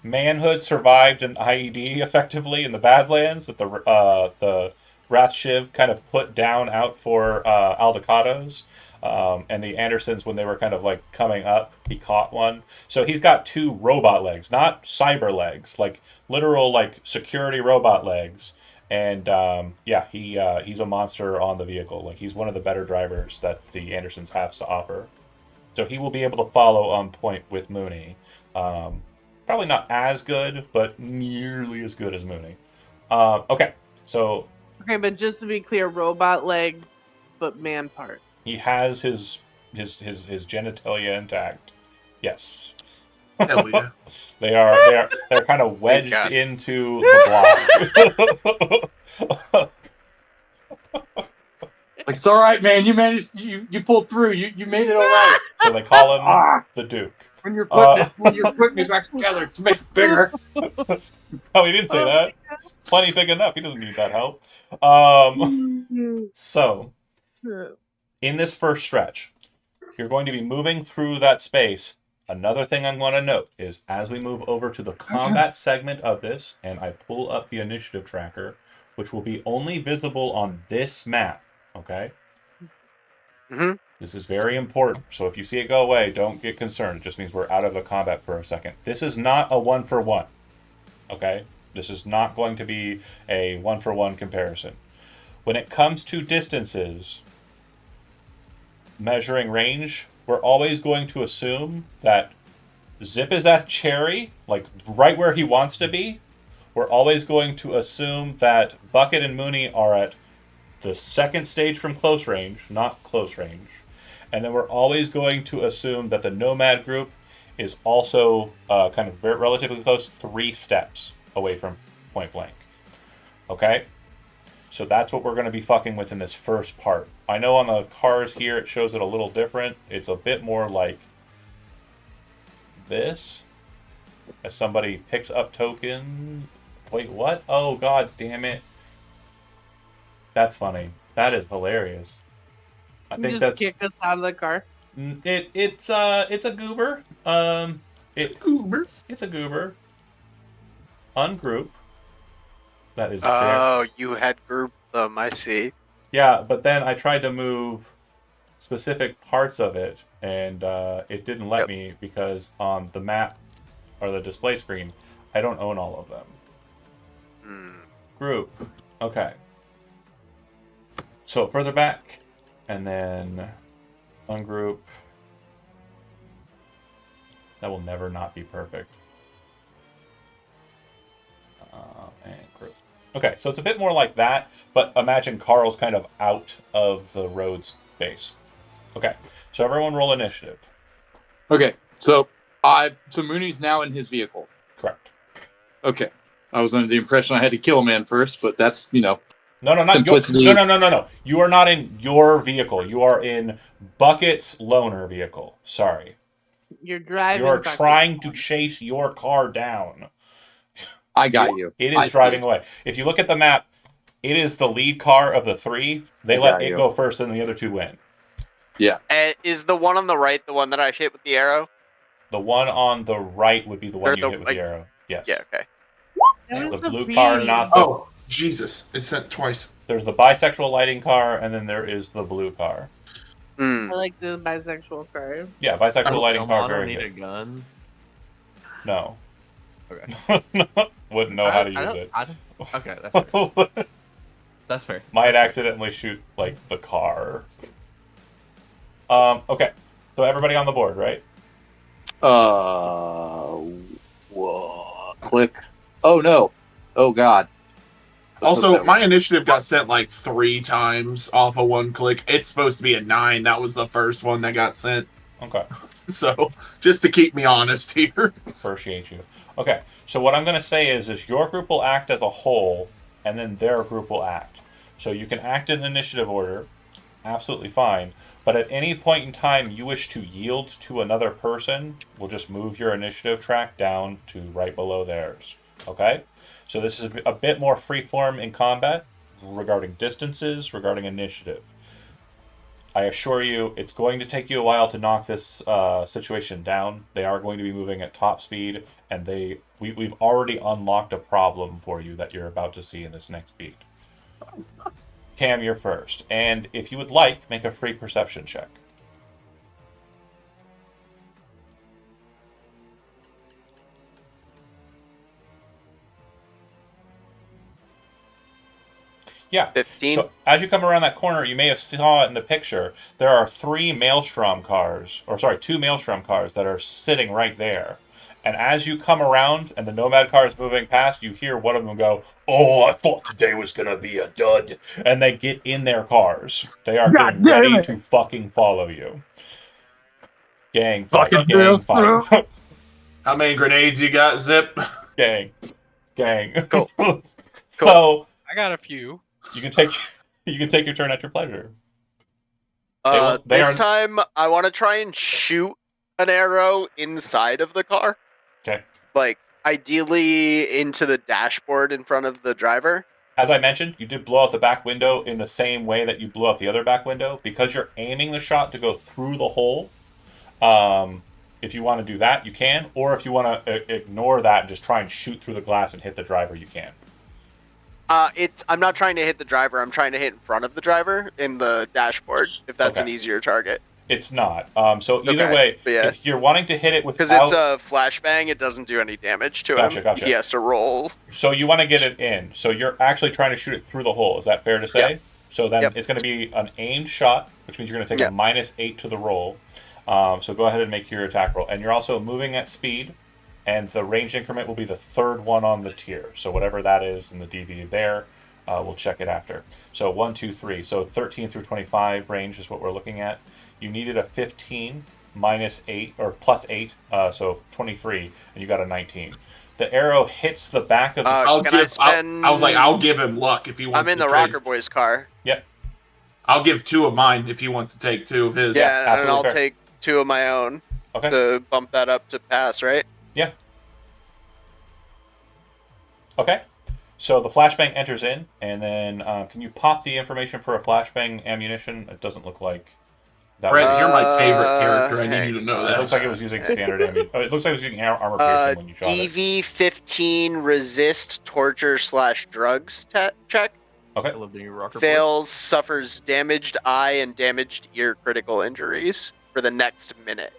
manhood survived an IED effectively in the Badlands that the Wrath Shiv kind of put down out for Aldecados. And the Andersons, when they were kind of like coming up, he caught one. So he's got 2 robot legs, not cyber legs, like literal like security robot legs. And yeah, he's a monster on the vehicle. Like he's one of the better drivers that the Andersons have to offer. So he will be able to follow on point with Mooney. Probably not as good, but nearly as good as Mooney. Okay, so Okay, but just to be clear, robot leg, but man part. he has his genitalia intact. Yes. Hell yeah. They're kind of wedged God. into the block. Like, it's all right, man. You managed. You pulled through. You made it all right. So they call him the Duke. When you're putting it back together to make it bigger. Oh, he didn't say that. It's plenty big enough. He doesn't need that help. So in this first stretch, you're going to be moving through that space. Another thing I'm going to note is as we move over to the combat segment of this, and I pull up the initiative tracker, which will be only visible on this map, okay? Mm-hmm. This is very important. So if you see it go away, don't get concerned. It just means we're out of the combat for a second. This is not a 1-for-1, okay? This is not going to be a 1-for-1 comparison. When it comes to distances, measuring range, we're always going to assume that Zip is at Cherry, like right where he wants to be. We're always going to assume that Bucket and Mooney are at the second stage from close range, not close range. And then we're always going to assume that the Nomad group is also kind of very relatively close, 3 steps away from point blank. Okay? So that's what we're going to be fucking with in this first part. I know on the cars here it shows it a little different. It's a bit more like this. As somebody picks up token. Wait, what? Oh, god damn it. That's funny. That is hilarious. I You think just that's kick us out of the car. it's a goober. Goober. It's a goober. Ungroup. That is Oh, you had grouped them. I see. yeah, but then I tried to move specific parts of it, and it didn't let Yep. me because on the map or the display screen, I don't own all of them. Hmm. Group. Okay. So further back, and then ungroup. That will never not be perfect. And group. Okay, so it's a bit more like that, but imagine Carl's kind of out of the road space. Okay, so everyone roll initiative. Okay, so Mooney's now in his vehicle. Correct. Okay, I was under the impression I had to kill a man first, but that's No, not simplicity. your, no. You are not in your vehicle. You are in Bucket's loaner vehicle. Sorry. You're driving. You are Bucket. trying to chase your car down. I got you. It I is see driving it. away. If you look at the map, it is the lead car of the 3. They I let got it you. go first, and the other 2 win. Is the one on the right the one that I hit with the arrow? The one on the right would be the one Or you the- hit with like- the arrow. Yes. Yeah. Okay. That was The a blue bee. car, not the. Oh, Jesus. It's sent twice. There's the bisexual lighting car, and then there is the blue car. Hmm. I like the bisexual car. Yeah, bisexual Does lighting car, Elmono very need a good. gun? No. Okay. Wouldn't know how to use it. Okay, that's fair. That's fair. Might That's fair. accidentally shoot, like, the car. Okay. So everybody on the board, right? Whoa. Click. Oh no. Oh god. Also, my initiative got sent like 3 times off of 1 click. It's supposed to be a 9. That was the first one that got sent. Okay. So, just to keep me honest here. Appreciate you. Okay. So what I'm going to say is your group will act as a whole, and then their group will act. So you can act in initiative order. absolutely fine. But at any point in time you wish to yield to another person, we'll just move your initiative track down to right below theirs. Okay? So this is a bit more freeform in combat regarding distances, regarding initiative. I assure you, it's going to take you a while to knock this situation down. They are going to be moving at top speed, and we've already unlocked a problem for you that you're about to see in this next beat. Cam, you're first, and if you would like, make a free perception check. Yeah. 15. So as you come around that corner, you may have saw it in the picture. There are two Maelstrom cars that are sitting right there. And as you come around and the Nomad car is moving past, you hear one of them go, "Oh, I thought today was gonna be a dud." And they get in their cars. They are getting ready to fucking follow you. Gang fight. Gang fight. How many grenades you got, Zip? Gang. Cool. So I got a few. you can take your turn at your pleasure. They This are- time, I want to try and shoot an arrow inside of the car. Okay. Like, ideally into the dashboard in front of the driver. As I mentioned, you did blow out the back window in the same way that you blew out the other back window. Because you're aiming the shot to go through the hole, if you want to do that, you can. Or if you want to ignore that and just try and shoot through the glass and hit the driver, you can. I'm not trying to hit the driver. I'm trying to hit in front of the driver in the dashboard, if that's an easier target. It's not. So either Okay, way, but yeah. if you're wanting to hit it without... Because it's a flashbang, it doesn't do any damage to him. Gotcha. He has to roll. So you want to get it in. So you're actually trying to shoot it through the hole. Is that fair to say? Yep. So then Yep. it's going to be an aimed shot, which means you're going to take Yep. a -8 to the roll. So go ahead and make your attack roll. And you're also moving at speed, and the range increment will be the third one on the tier. So whatever that is in the DV there, we'll check it after. So 1, 2, 3. So 13 through 25 range is what we're looking at. You needed a 15 -8 or +8, so 23, and you got a 19. The arrow hits the back of the. I was like, I'll give him luck if he wants. I'm in to the trade. Rocker Boys car. Yep. I'll give 2 of mine if he wants to take 2 of his. Yeah, and absolutely I'll fair. take 2 of my own Okay. to bump that up to pass, right? Yeah. Okay. So the flashbang enters in, and then can you pop the information for a flashbang ammunition? It doesn't look like that. Brett, you're my favorite character. I hang need you to know It that. looks like it was using standard ammunition. It looks like it was using armor piercing when you shot it. DV-15 resist torture/drugs check. Okay. I love the new rocker. Fails, suffers damaged eye and damaged ear critical injuries for the next minute.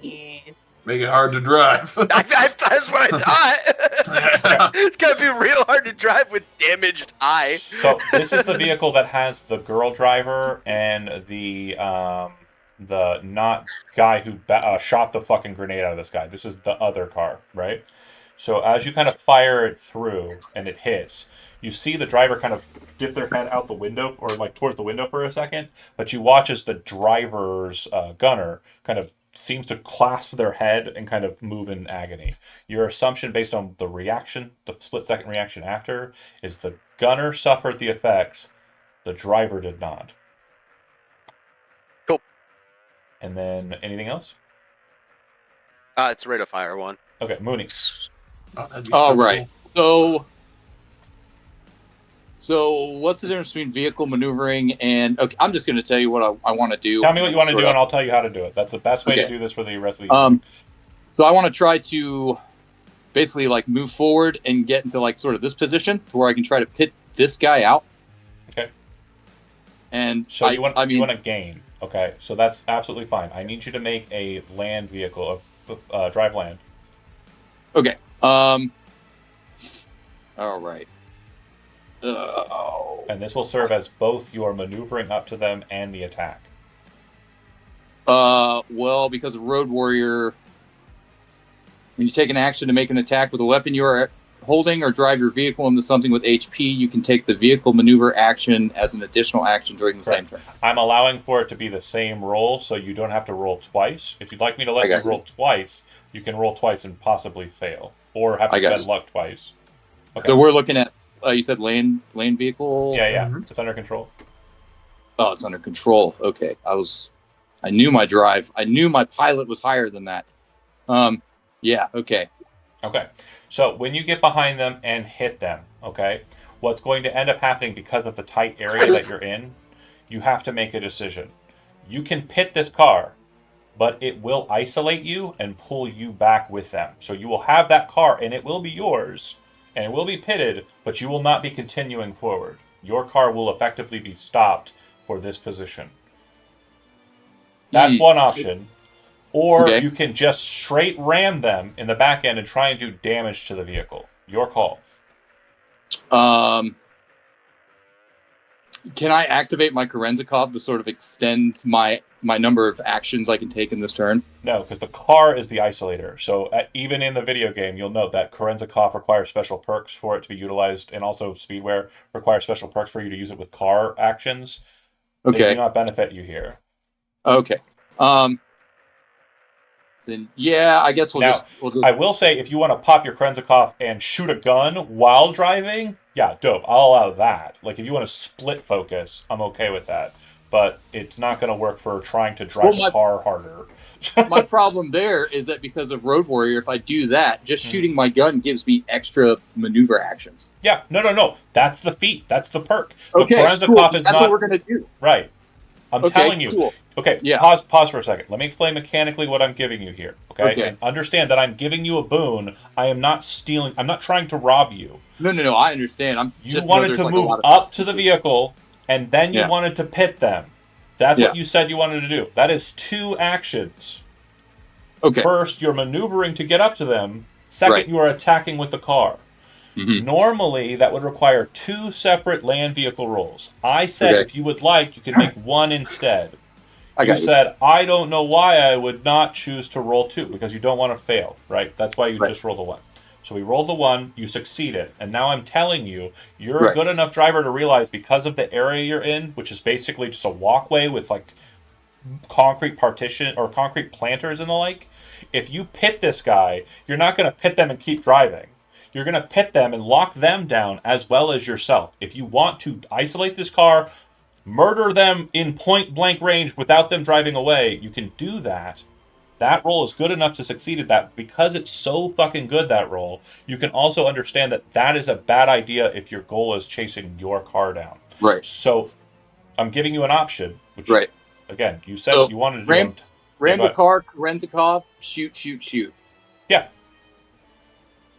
Yeah. Make it hard to drive. That's what I thought. It's gonna be real hard to drive with damaged eye. So this is the vehicle that has the girl driver and the not guy who shot the fucking grenade out of this guy. This is the other car, right? So as you kind of fire it through and it hits, you see the driver kind of dip their head out the window or like towards the window for a second, but you watch as the driver's gunner kind of seems to clasp their head and kind of move in agony. Your assumption based on the reaction, the split-second reaction after, is the gunner suffered the effects, the driver did not. Cool. And then anything else? It's a rate of fire one. Okay, Mooney. Oh, that'd be All so right. cool. So what's the difference between vehicle maneuvering and? Okay, I'm just going to tell you what I want to do. Tell me what you want to Sort do, of. and I'll tell you how to do it. That's the best way to Okay. do this for the rest of the So I want to try to basically like move forward and get into like sort of this position to where I can try to pit this guy out. Okay. And So you want I to gain. Okay, so that's absolutely fine. I need you to make a land vehicle, drive land. okay. All right. And this will serve as both your maneuvering up to them and the attack. Well, because of Road Warrior, when you take an action to make an attack with a weapon you are holding or drive your vehicle into something with HP, you can take the vehicle maneuver action as an additional action during the same turn. I'm allowing for it to be the same roll, so you don't have to roll twice. If you'd like me to let I got you roll twice, you can roll twice and possibly fail. Or have to I got spend you. luck twice. Okay. So we're looking at, you said lane vehicle? Yeah. Mhm. It's under control. Oh, it's under control. Okay, I knew my drive. I knew my pilot was higher than that. Yeah. Okay. Okay. So when you get behind them and hit them, okay, what's going to end up happening because of the tight area that you're in, you have to make a decision. You can pit this car, but it will isolate you and pull you back with them. So you will have that car and it will be yours and it will be pitted, but you will not be continuing forward. Your car will effectively be stopped for this position. That's one option. Or Okay. you can just straight ram them in the back end and try and do damage to the vehicle. Your call. Can I activate my Kerenzikov to sort of extend my number of actions I can take in this turn? No, because the car is the isolator. So even in the video game, you'll note that Kerenzikov requires special perks for it to be utilized, and also Speedwear requires special perks for you to use it with car actions. Okay. They do not benefit you here. Okay. Then yeah, I guess we'll Now, just. I will say, if you want to pop your Kerenzikov and shoot a gun while driving, yeah, dope. I'll allow that. Like, if you want to split focus, I'm okay with that. But it's not going to work for trying to drive the car harder. My problem there is that because of Road Warrior, if I do that, just shooting my gun gives me extra maneuver actions. Yeah, no. That's the feat. That's the perk. Okay, the Kerenzikov cool. is That's not what we're gonna do. Right. I'm telling you. Cool. Okay, yeah. Pause for a second. Let me explain mechanically what I'm giving you here. Okay? And understand that I'm giving you a boon. I am not stealing. I'm not trying to rob you. No. I understand. You wanted to move up to the vehicle, and then you wanted to pit them. That's what you said you wanted to do. That is 2 actions. Okay. First, you're maneuvering to get up to them. Second, you are attacking with the car. Normally, that would require 2 separate land vehicle rolls. I said if you would like, you can make 1 instead. You said, I don't know why I would not choose to roll 2, because you don't want to fail, right? That's why you just roll the 1. So we rolled the 1, you succeeded, and now I'm telling you, you're a good enough driver to realize because of the area you're in, which is basically just a walkway with like concrete partition or concrete planters and the like, if you pit this guy, you're not going to pit them and keep driving. You're going to pit them and lock them down as well as yourself. If you want to isolate this car, murder them in point blank range without them driving away, you can do that. That roll is good enough to succeed at that. Because it's so fucking good, that roll, you can also understand that that is a bad idea if your goal is chasing your car down. Right. So I'm giving you an option. Which, again, you said you wanted to do ram the car, Kerenzikov, shoot. Yeah.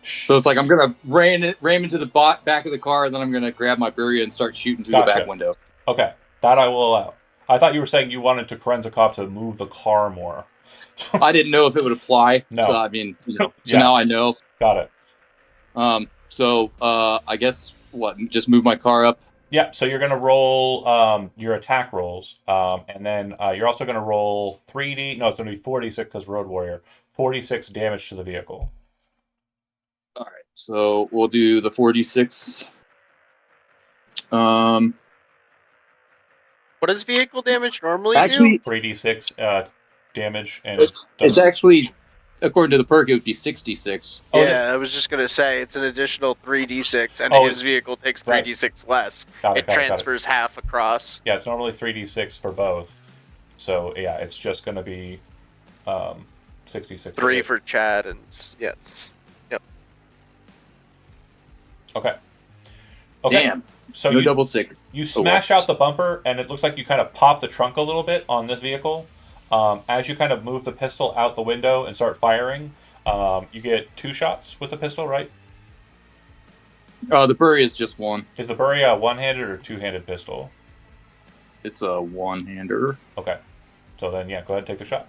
So it's like I'm gonna ram into the back of the car, and then I'm gonna grab my Buria and start shooting through the back window. Okay, that I will allow. I thought you were saying you wanted to Kerenzikov to move the car more. I didn't know if it would apply. No. So I mean, so now I know. Got it. So I guess just move my car up. Yeah, so you're going to roll your attack rolls, and then you're also going to roll 3D. No, it's going to be 4d6 because Road Warrior. 46 damage to the vehicle. All right, so we'll do the 4d6. What does vehicle damage normally do? 3d6 damage, and it's actually, according to the perk, it would be 66. Yeah, I was just gonna say it's an additional 3d6, and his vehicle takes 3d6 less. It transfers half across. Yeah, it's normally 3d6 for both. So yeah, it's just gonna be 66. 3 for Chad, and yes, yep. Okay. Damn. So no double sick. You smash out the bumper, and it looks like you kind of pop the trunk a little bit on this vehicle. As you kind of move the pistol out the window and start firing, you get 2 shots with the pistol, right? The Buria is just 1. Is the Buria a one-handed or 2-handed pistol? It's a one-hander. Okay. So then, yeah, go ahead and take the shot.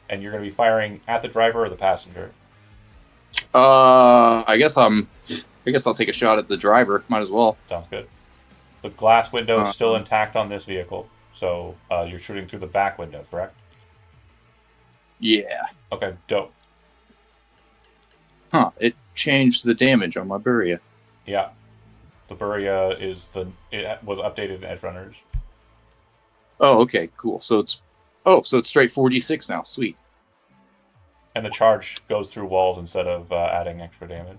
And you're going to be firing at the driver or the passenger? I guess I'll take a shot at the driver. Might as well. Sounds good. The glass window is still intact on this vehicle, so you're shooting through the back window, correct? Yeah. Okay, dope. Huh, it changed the damage on my Buria. Yeah. The Buria it was updated in Edge Runners. Oh, okay, cool. So it's straight 4d6 now. Sweet. And the charge goes through walls instead of adding extra damage.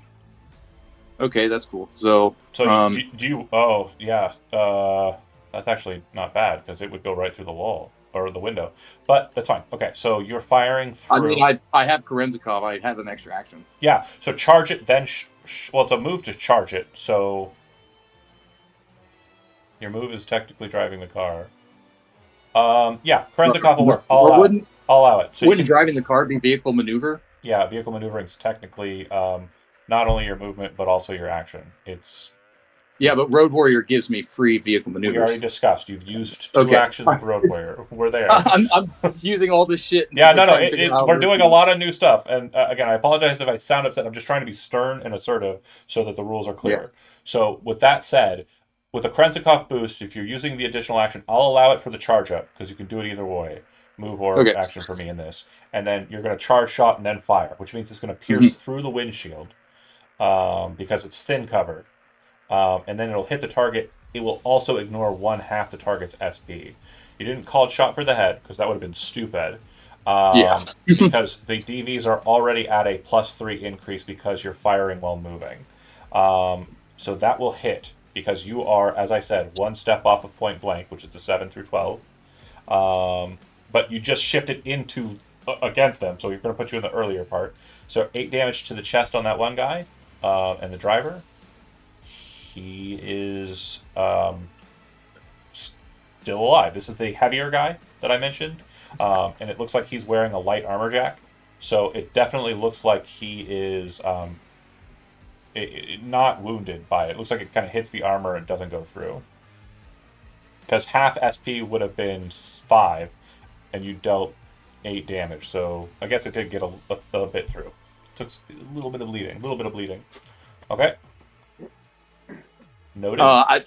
Okay, that's cool. So do you? Oh, yeah. That's actually not bad because it would go right through the wall or the window. But that's fine. Okay, so you're firing through. I mean, I have Kerenzikov. I have an extra action. Yeah, so charge it, then... well, it's a move to charge it, so... Your move is technically driving the car. Yeah, Krenzikov will work. I'll allow it. I'll allow it. So Wouldn't driving the car be vehicle maneuver? Yeah, vehicle maneuvering is technically not only your movement, but also your action. It's... Yeah, but Road Warrior gives me free vehicle We maneuvers. already discussed. You've used 2 actions with Road Warrior. We're there. I'm using all this shit. Yeah, no. We're doing a lot of new stuff. And again, I apologize if I sound upset. I'm just trying to be stern and assertive so that the rules are clear. Yeah. So with that said, with the Krenzikov boost, if you're using the additional action, I'll allow it for the charge up because you can do it either way. Move or action for me in this. And then you're going to charge shot and then fire, which means it's going to pierce through the windshield because it's thin covered. And then it'll hit the target. It will also ignore 1/2 the target's SP. You didn't call shot for the head because that would have been stupid. Because the DVs are already at a +3 increase because you're firing while moving. So that will hit because you are, as I said, 1 step off of point blank, which is the 7 through 12. But you just shifted into against them, so you're going to put you in the earlier part. So 8 damage to the chest on that one guy and the driver. He is still alive. This is the heavier guy that I mentioned, and it looks like he's wearing a light armor jack. So it definitely looks like he is not wounded by it. It looks like it kind of hits the armor and doesn't go through. Because half SP would have been 5, and you dealt 8 damage. So I guess it did get a bit through. Took a little bit of bleeding. Okay. Noted. I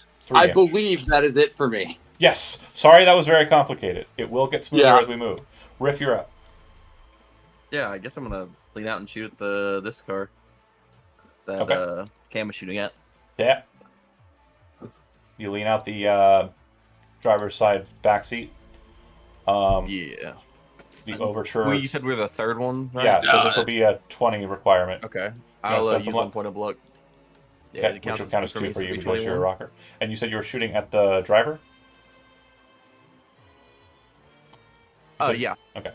believe that is it for me. Yes. Sorry that was very complicated. It will get smoother as we move. Riff, you're up. Yeah, I guess I'm gonna lean out and shoot at this car that Cam was shooting at. Yeah. You lean out the driver's side back seat. Yeah. The overture. Well, you said we're the third one, right? Yeah, so this will be a 20 requirement. Okay. I'll use 1 point of luck. Yeah, Okay, which will count as 2 for you because you're a rocker. And you said you were shooting at the driver? Yeah. Okay.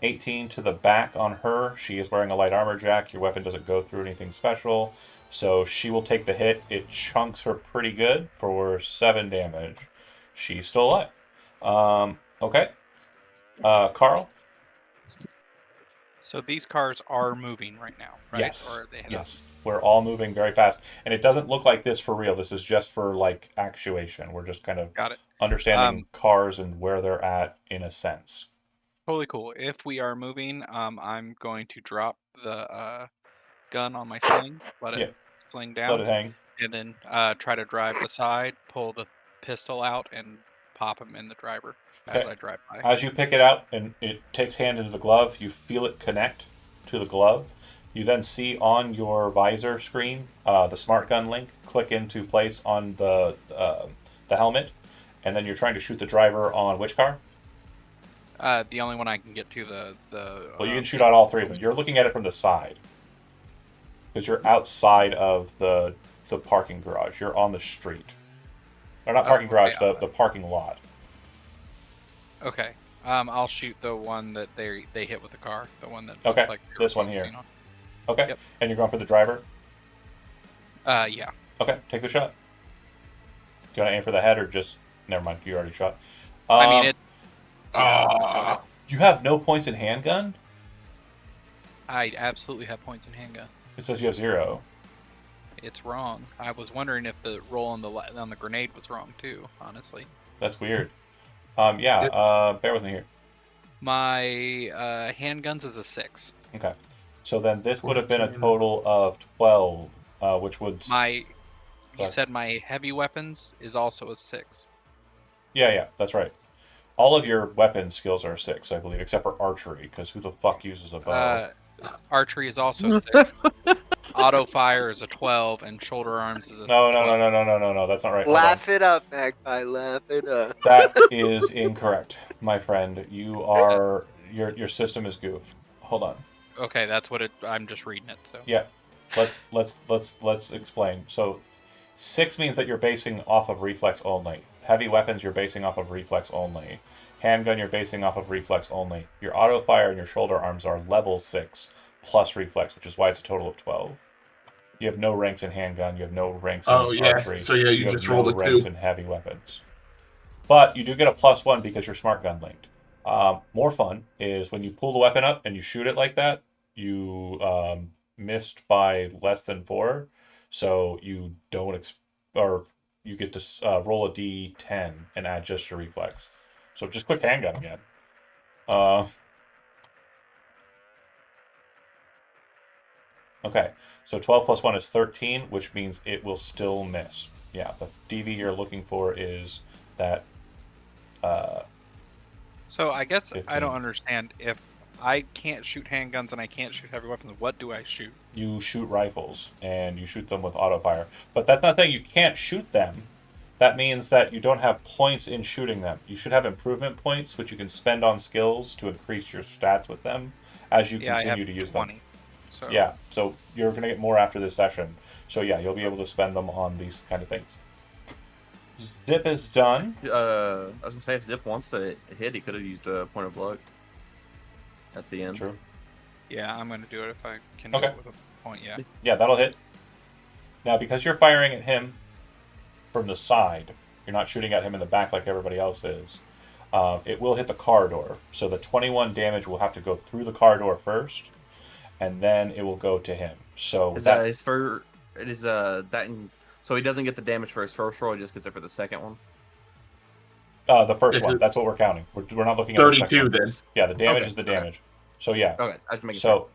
18 to the back on her. She is wearing a light armor jack. Your weapon doesn't go through anything special. So she will take the hit. It chunks her pretty good for 7 damage. She's still alive. Okay. Carl? So these cars are moving right now, right? Yes. Or they Yes. We're all moving very fast. And it doesn't look like this for real. This is just for, like, actuation. We're just kind of Got it. understanding cars and where they're at in a sense. Totally cool. If we are moving, I'm going to drop the gun on my sling, let it sling down, Let it hang. and then try to drive beside, pull the pistol out, and pop him in the driver as I drive by. As you pick it out and it takes hand into the glove, you feel it connect to the glove. You then see on your visor screen the smart gun link click into place on the helmet, and then you're trying to shoot the driver on which car? The only one I can get to the. Well, you can shoot out all 3 of them. You're looking at it from the side because you're outside of the parking garage. You're on the street, or not parking garage, the parking lot. Okay. I'll shoot the one that they hit with the car. The one that looks like this one here. On. Okay. Yep. And you're going for the driver? Yeah. Okay, take the shot. Do you want to aim for the head or just... Never mind, you already shot. I mean, it's... You have no points in handgun? I absolutely have points in handgun. It says you have 0. It's wrong. I was wondering if the roll on the grenade was wrong too, honestly. That's weird. Bear with me here. My handguns is a 6. Okay. So then this would have been a total of 12, which would... You said my heavy weapons is also a 6. Yeah, that's right. All of your weapon skills are 6, I believe, except for archery, because who the fuck uses a bow? Archery is also 6. Auto fire is a 12, and shoulder arms is a 12. No, that's not right. Laugh it up, Magpie, laugh it up. That is incorrect, my friend. You are... Your system is goofed. Hold on. Okay, that's what I'm just reading it, so. Yeah. Let's explain. So 6 means that you're basing off of reflex only. Heavy weapons, you're basing off of reflex only. Handgun, you're basing off of reflex only. Your auto fire and your shoulder arms are level 6 plus reflex, which is why it's a total of 12. You have no ranks in handgun. You have no ranks in Oh yeah. archery. So yeah, you have just no rolled a ranks 2. in heavy weapons. But you do get a +1 because you're smart gun linked. More fun is when you pull the weapon up and you shoot it like that. You missed by less than 4, so you don't or you get to roll a d10 and add just your reflex. So just click handgun again. Okay, so 12 plus 1 is 13, which means it will still miss. Yeah, the DV you're looking for is that. So I guess I 15. don't understand. If I can't shoot handguns and I can't shoot heavy weapons, what do I shoot? You shoot rifles, and you shoot them with auto fire. But that's not saying you can't shoot them. That means that you don't have points in shooting them. You should have improvement points, which you can spend on skills to increase your stats with them as you Yeah, I have continue to use 20. them. So Yeah, so you're going to get more after this session. So yeah, you'll be able to spend them on these kind of things. Zip is done. I was gonna say if Zip wants to hit, he could have used a point of luck at the end. True. yeah, I'm gonna do it if I can do Okay. it with a point. Yeah. Yeah, that'll hit. Now, because you're firing at him from the side, you're not shooting at him in the back like everybody else is. It will hit the car door. So the 21 damage will have to go through the car door first, and then it will go to him. So Is that his first? It is that. So he doesn't get the damage for his first roll. He just gets it for the second one. The first one. That's what we're counting. We're not looking at the 32 second one. then. Yeah, the damage Okay, is the okay. damage. So yeah. Okay, I just make So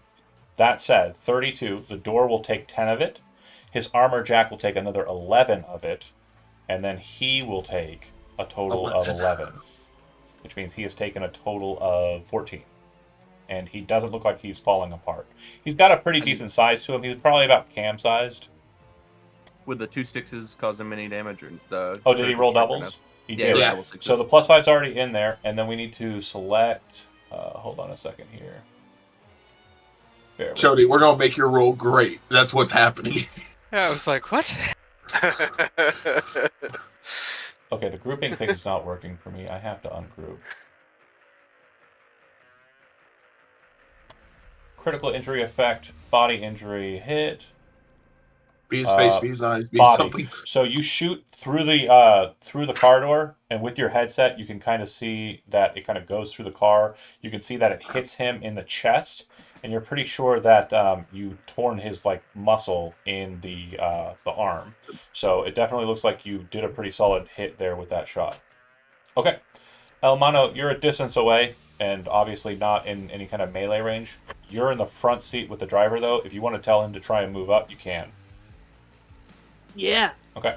that said, 32. The door will take 10 of it. His armor jack will take another 11 of it, and then he will take a total of 11, which means he has taken a total of 14. And he doesn't look like he's falling apart. He's got a pretty decent size to him. He's probably about cam sized. Would the 2 sixes cause him any damage? Or the Oh, did he roll critical strike or doubles? no? He Yeah, did. he rolled Yeah. double sixes. So the +5's already in there, and then we need to select. Hold on a second here. Bear with Jody, we're gonna make your roll great. That's what's happening. Yeah, I was like, what? Okay, the grouping thing is not working for me. I have to ungroup. Critical injury effect, body injury hit, Be his face, be his eyes, be body. something. So you shoot through the car door, and with your headset, you can kind of see that it kind of goes through the car. You can see that it hits him in the chest, and you're pretty sure that you torn his like muscle in the arm. So it definitely looks like you did a pretty solid hit there with that shot. Okay, Elmano, you're a distance away, and obviously not in any kind of melee range. You're in the front seat with the driver, though. If you want to tell him to try and move up, you can. Yeah. Okay.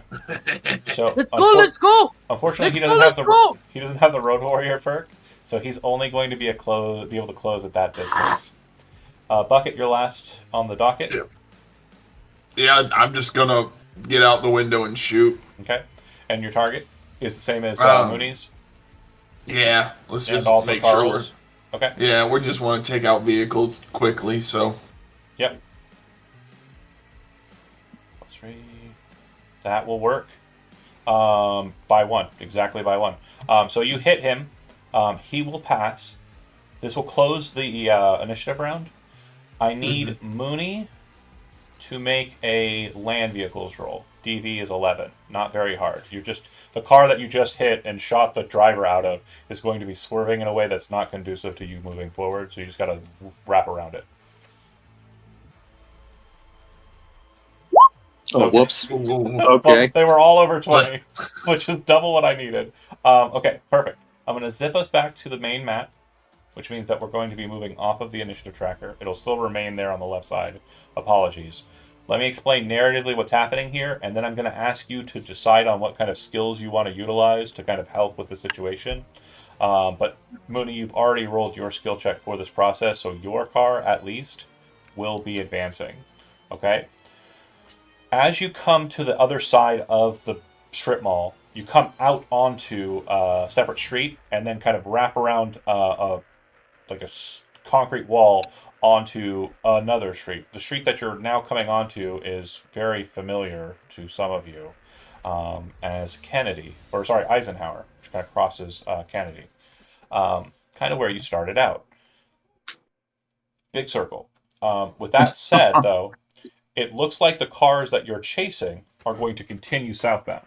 So Let's go. Let's go. unfortunately, Let's go. he doesn't have the Road Warrior perk, so he's only going to be able to close at that distance. Bucket, you're last on the docket. Yeah, I'm just gonna get out the window and shoot. Okay. And your target is the same as Mooney's Yeah, let's and just also make sure. Carl's. Okay. Yeah, we just want to take out vehicles quickly. So Yep. +3. That will work. By 1. Exactly by 1. So you hit him. He will pass. This will close the initiative round. I need Mooney to make a land vehicles roll. DV is 11. Not very hard. The car that you just hit and shot the driver out of is going to be swerving in a way that's not conducive to you moving forward. So you just got to wrap around it. Oh, Okay. whoops. okay. Okay. Well, they were all over 20, which is double what I needed. Okay, perfect. I'm going to zip us back to the main map, which means that we're going to be moving off of the initiative tracker. It'll still remain there on the left side. Apologies. Let me explain narratively what's happening here, and then I'm going to ask you to decide on what kind of skills you want to utilize to kind of help with the situation. But Mooney, you've already rolled your skill check for this process, so your car, at least, will be advancing. Okay? As you come to the other side of the strip mall, you come out onto a separate street and then kind of wrap around like a concrete wall onto another street. The street that you're now coming onto is very familiar to some of you as Eisenhower, which kind of crosses Kennedy. Kind of where you started out. Big circle. With that said, though, it looks like the cars that you're chasing are going to continue southbound.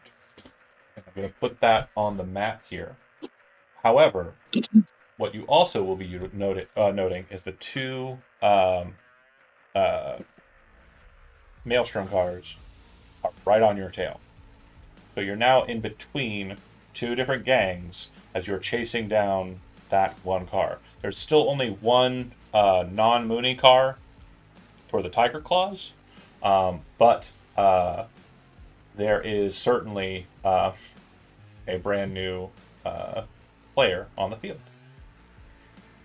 I'm going to put that on the map here. However, what you also will be noting is the two Maelstrom cars are right on your tail. So you're now in between two different gangs as you're chasing down that one car. There's still only one non-Mooney car for the Tiger Claws, but there is certainly a brand new player on the field.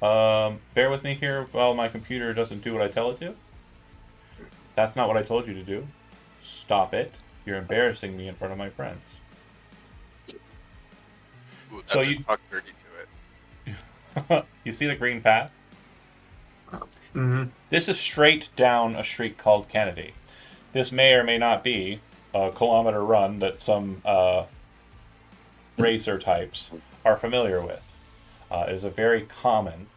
Bear with me here while my computer doesn't do what I tell it to. That's not what I told you to do. Stop it. You're embarrassing me in front of my friends. Ooh, So that's you- a buck 30 to it. You see the green path? Mm-hmm. This is straight down a street called Kennedy. This may or may not be a kilometer run that some racer types are familiar with. It is a very common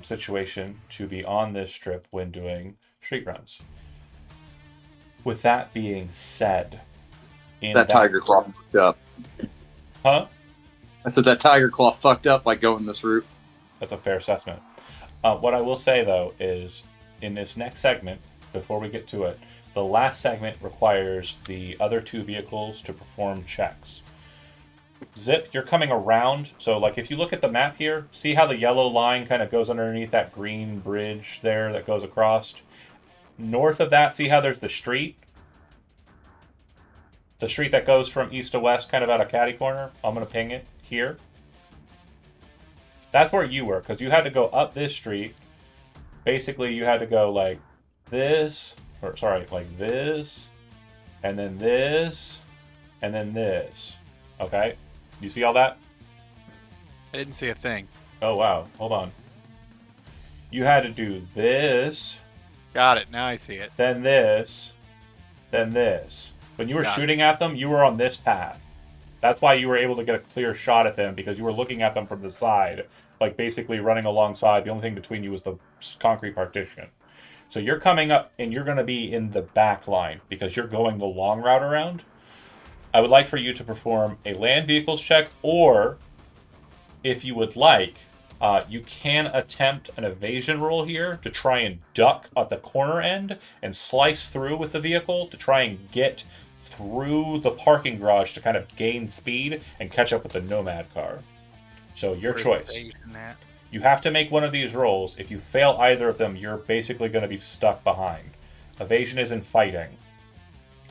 situation to be on this strip when doing street runs. With that being said, That Tiger Claw fucked up. Huh? I said that Tiger Claw fucked up by going this route. That's a fair assessment. What I will say, though, is in this next segment, before we get to it, the last segment requires the other two vehicles to perform checks. Zip, you're coming around. So, like, if you look at the map here, see how the yellow line kind of goes underneath that green bridge there that goes across? North of that, see how there's the street? The street that goes from east to west, kind of out of catty corner. I'm going to ping it here. That's where you were, because you had to go up this street. Basically, you had to go like this, like this, and then this, and then this. Okay? You see all that? I didn't see a thing. Oh, wow. Hold on. You had to do this, Got it. Now I see it. then this, then this. When you were Got it. shooting at them, you were on this path. That's why you were able to get a clear shot at them, because you were looking at them from the side, like basically running alongside. The only thing between you was the concrete partition. So you're coming up and you're going to be in the back line because you're going the long route around. I would like for you to perform a land vehicles check, or if you would like, you can attempt an evasion roll here to try and duck at the corner end and slice through with the vehicle to try and get through the parking garage to kind of gain speed and catch up with the Nomad car. So your Where's choice. the in that? You have to make one of these rolls. If you fail either of them, you're basically going to be stuck behind. Evasion isn't fighting.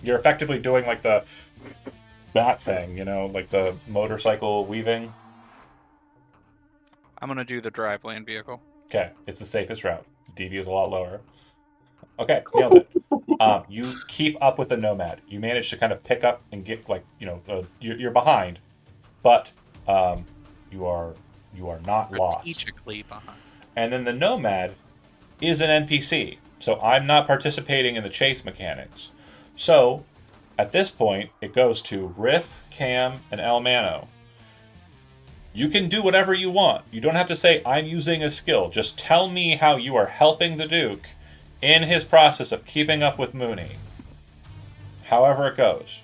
You're effectively doing like the bat thing, you know, like the motorcycle weaving. I'm gonna do the drive land vehicle. Okay, it's the safest route. DV is a lot lower. Okay, nailed it. You keep up with the Nomad. You manage to kind of pick up and get like, you know, you're behind, but you are not lost. Strategically behind. And then the Nomad is an NPC, so I'm not participating in the chase mechanics. So at this point, it goes to Riff, Cam, and El Mano. You can do whatever you want. You don't have to say, I'm using a skill. Just tell me how you are helping the Duke in his process of keeping up with Mooney. However it goes.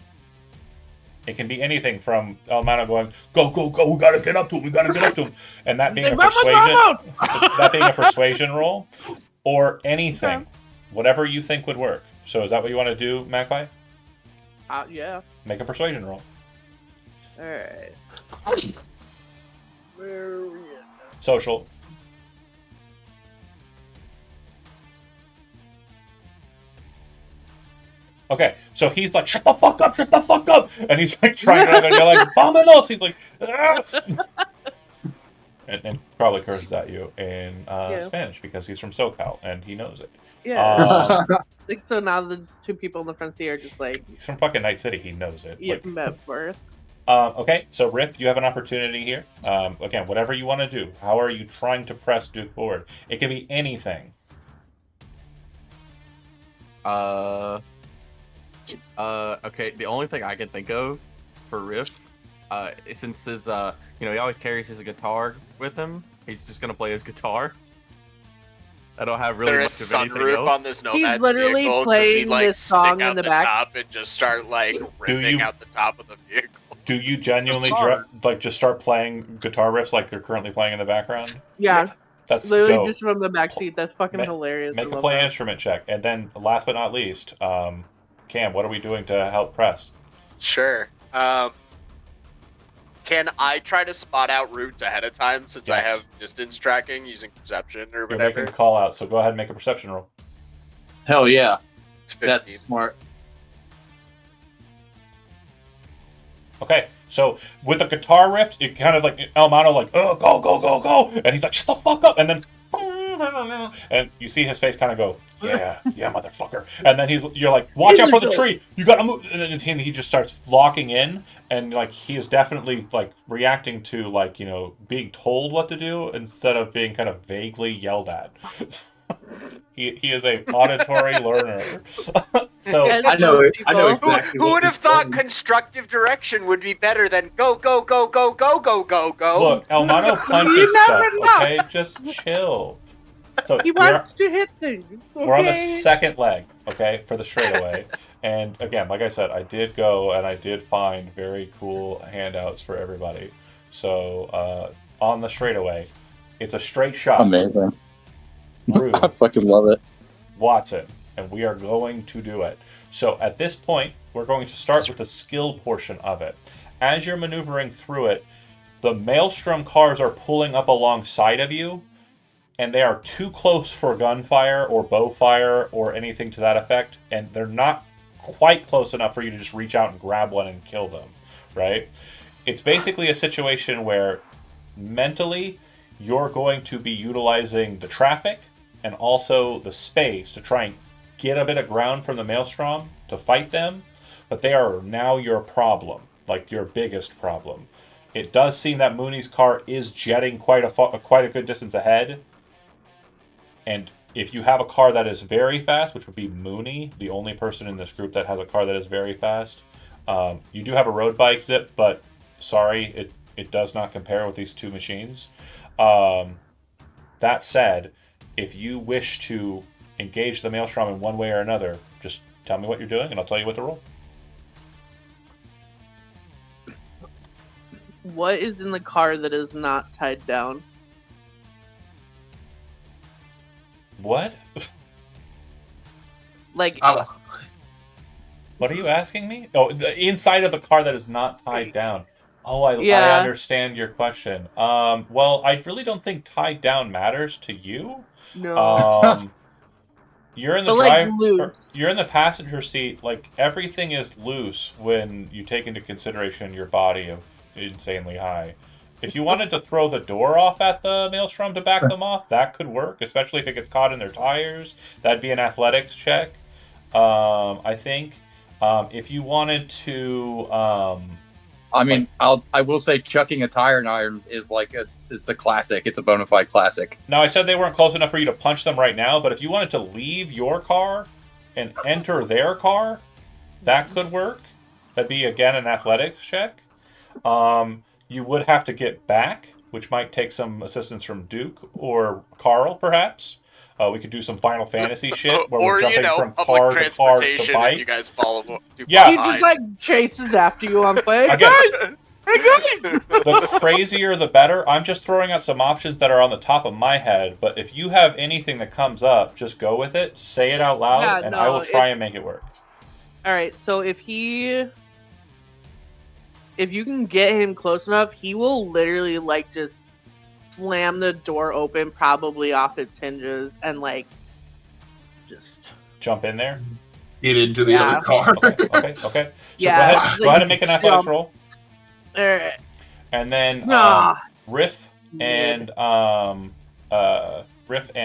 It can be anything from El Mano going, go, go, go, we gotta get up to him, we gotta get up to him. And that being a persuasion roll, or anything. Okay. Whatever you think would work. So is that what you want to do, Magpie? Yeah. Make a persuasion roll. Alright. Where are we at? Social. Okay, so he's like, shut the fuck up, and he's like trying to, and you're like, vámonos, he's like, and probably curses at you in Spanish because he's from SoCal and he knows it. Yeah. Like, so now the two people in the front seat are just like, He's from fucking Night City, he knows it. yeah, Like, met birth. Okay, so Rip, you have an opportunity here. Again, whatever you want to do. How are you trying to press Duke forward? It can be anything. Okay. The only thing I can think of for Riff, since his, he always carries his guitar with him. He's just gonna play his guitar. I don't have Is really there a much of anything sunroof else. on this Nomad's literally vehicle? Does he playing like this stick song out in the the back. top and just start like ripping you- out the top of the vehicle? Do you genuinely Guitar. just start playing guitar riffs like you're currently playing in the background? Yeah, That's literally dope. just from the back seat. That's fucking hilarious. Make I a love play that. instrument check, and then last but not least, Cam, what are we doing to help press? Sure. Can I try to spot out routes ahead of time since I Yes. have distance tracking using perception or You're whatever? making call out, so go ahead and make a perception roll. Hell yeah, It's 15. that's smart. Okay, so with the guitar riff, it kind of like Elmano like, oh, go, go, go, go, and he's like, shut the fuck up, and then, and you see his face kind of go, yeah, motherfucker, and then you're like, watch out for the tree, you gotta move, and then he just starts locking in, and like he is definitely like reacting to like being told what to do instead of being kind of vaguely yelled at. He is a auditory learner. So Yes, I know people. exactly. Who what would have he's thought doing. constructive direction would be better than go, go, go, go, go, go, go, go? look, Elmano punches You stuff. never know. Okay, just chill. So He wants to hit things. we're on the okay? second leg, okay, for the straightaway. And again, like I said, I did go and I did find very cool handouts for everybody. So on the straightaway, it's a straight shot. Amazing. Rude. I fucking love it. Watson, and we are going to do it. So at this point, we're going to start with the skill portion of it. As you're maneuvering through it, the Maelstrom cars are pulling up alongside of you, and they are too close for gunfire or bow fire or anything to that effect, and they're not quite close enough for you to just reach out and grab one and kill them, right? It's basically a situation where mentally you're going to be utilizing the traffic and also the space to try and get a bit of ground from the Maelstrom to fight them, but they are now your problem, like your biggest problem. It does seem that Mooney's car is jetting quite a good distance ahead, and if you have a car that is very fast, which would be Mooney, the only person in this group that has a car that is very fast, you do have a road bike, Zip, but sorry, it does not compare with these two machines. That said, if you wish to engage the Maelstrom in one way or another, just tell me what you're doing and I'll tell you what to roll. What is in the car that is not tied down? What? Like, What are you asking me? Oh, the inside of the car that is not tied down. Oh, I Yeah. understand your question. Well, I really don't think tied down matters to you. no. You're in the But, like, drive. loose. You're in the passenger seat. Like everything is loose when you take into consideration your body of insanely high. If you wanted to throw the door off at the Maelstrom to back them off, that could work. Especially if it gets caught in their tires, that'd be an athletics check. I think. If you wanted to, I mean, I will say chucking a tire iron is is the classic. It's a bona fide classic. now I said they weren't close enough for you to punch them right now, but if you wanted to leave your car and enter their car, that could work. That'd be again an athletics check. You would have to get back, which might take some assistance from Duke or Carl, perhaps. We could do some Final Fantasy shit where we're Or jumping from public car to car to transportation. And bike. you guys follow. Yeah. He just, like, chases after you on foot. Again, Hey, guys! the crazier the better. I'm just throwing out some options that are on the top of my head, but if you have anything that comes up, just go with it, say it out loud, Yeah, and no, I will try and make it work. Alright, so if you can get him close enough, he will literally, like, just slam the door open, probably off its hinges, and, like, just... Jump in there. Get into the Yeah. other car. Okay. So Yeah, go just, ahead and make an athletics jump. roll, Alright. and then Nah. Riff and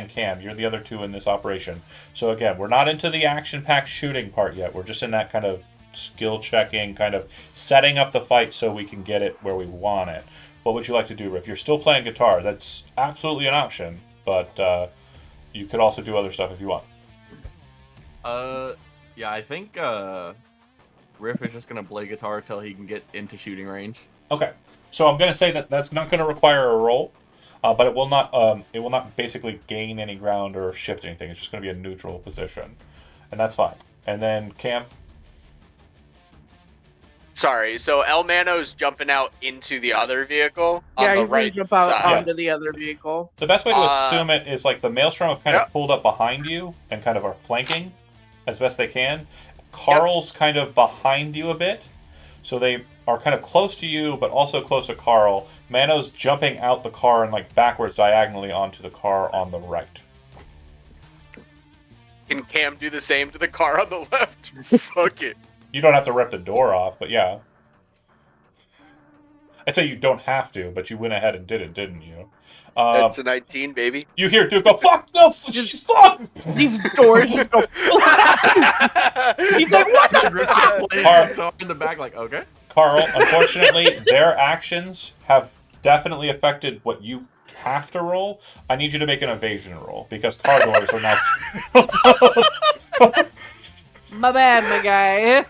Cam, you're the other two in this operation. So again, we're not into the action-packed shooting part yet. We're just in that kind of skill checking, kind of setting up the fight so we can get it where we want it. What would you like to do, Riff? You're still playing guitar. That's absolutely an option, but you could also do other stuff if you want. Yeah, I think Riff is just gonna play guitar until he can get into shooting range. Okay, so I'm gonna say that that's not gonna require a roll, but it will not basically gain any ground or shift anything. It's just gonna be a neutral position, and that's fine. And then Cam. Sorry, so El Mano's jumping out into the other vehicle on Yeah, the he's gonna right jump out side. onto the other vehicle. The best way to assume it is like the Maelstrom have kind Yep. of pulled up behind you and kind of are flanking as best they can. Carl's kind of behind you a bit, so they are kind of close to you, but also close to Carl. Mano's jumping out the car and like backwards diagonally onto the car on the right. Can Cam do the same to the car on the left? Fuck it. You don't have to rip the door off, but yeah. I say you don't have to, but you went ahead and did it, didn't you? That's a 19, baby. You hear Duke go, fuck, no, fuck! These doors just go. He's like, what the Riff fuck? just plays guitar in the back, like, okay. Carl, unfortunately, their actions have definitely affected what you have to roll. I need you to make an evasion roll, because car doors are now... My bad, my guy.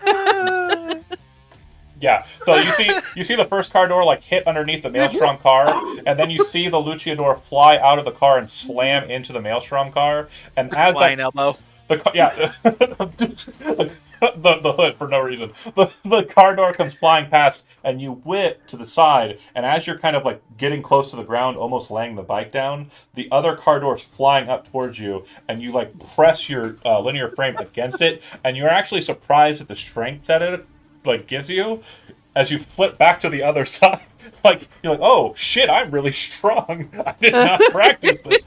Yeah, so you see the first car door like hit underneath the Maelstrom car, and then you see the Luchador fly out of the car and slam into the Maelstrom car, and as Flying elbow. the hood for no reason, the car door comes flying past, and you whip to the side, and as you're kind of like getting close to the ground, almost laying the bike down, the other car door's flying up towards you, and you like press your linear frame against it, and you're actually surprised at the strength that it like gives you as you flip back to the other side. Like you're like, oh shit, I'm really strong. I did not practice this.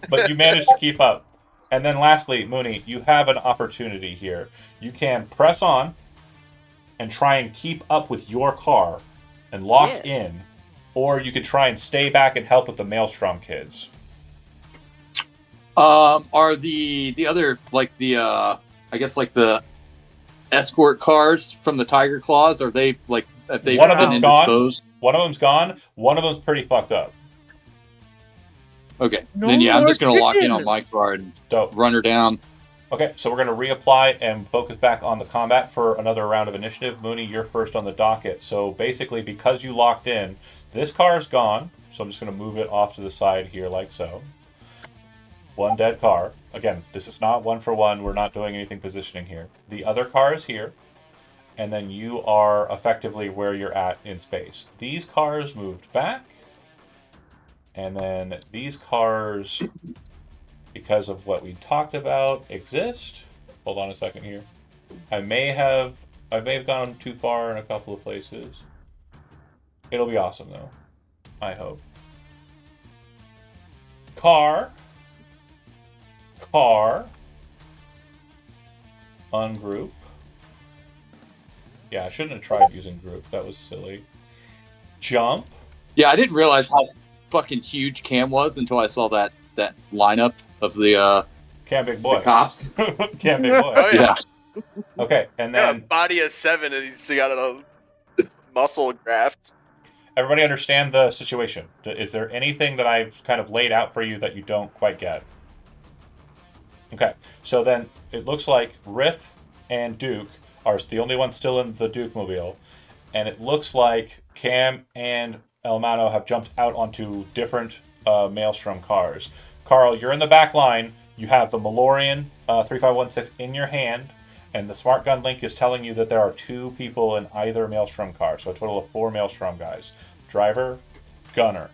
But you managed to keep up. And then lastly, Mooney, you have an opportunity here. You can press on and try and keep up with your car and lock in, or you could try and stay back and help with the Maelstrom kids. Are the other like the I guess like the escort cars from the Tiger Claws, are they like have they One of been them's gone. indisposed? One of them's gone. One of them's pretty fucked up. Okay, No then yeah, I'm more just gonna lock in chicken. on my car and Dope. run her down. Okay, so we're going to reapply and focus back on the combat for another round of initiative. Mooney, you're first on the docket. So basically, because you locked in, this car is gone. So I'm just going to move it off to the side here like so. One dead car. Again, this is not one for one. We're not doing anything positioning here. The other car is here. And then you are effectively where you're at in space. These cars moved back. And then these cars, because of what we talked about, exist. Hold on a second here. I may have gone too far in a couple of places. It'll be awesome though. I hope. Car. Ungroup. Yeah, I shouldn't have tried using group. That was silly. Jump. Yeah, I didn't realize how fucking huge Cam was until I saw that lineup of the Cam Big Boy. cops. Cam Big Boy. Oh, yeah. Okay, and Got a then body of 7 and he's got a muscle graft. everybody understand the situation. Is there anything that I've kind of laid out for you that you don't quite get? Okay, so then it looks like Riff and Duke are the only ones still in the Duke mobile, and it looks like Cam and Elmano have jumped out onto different Maelstrom cars. Carl, you're in the back line. You have the Malorian 3516 in your hand, and the smart gun link is telling you that there are 2 people in either Maelstrom car, so a total of 4 Maelstrom guys. Driver, gunner.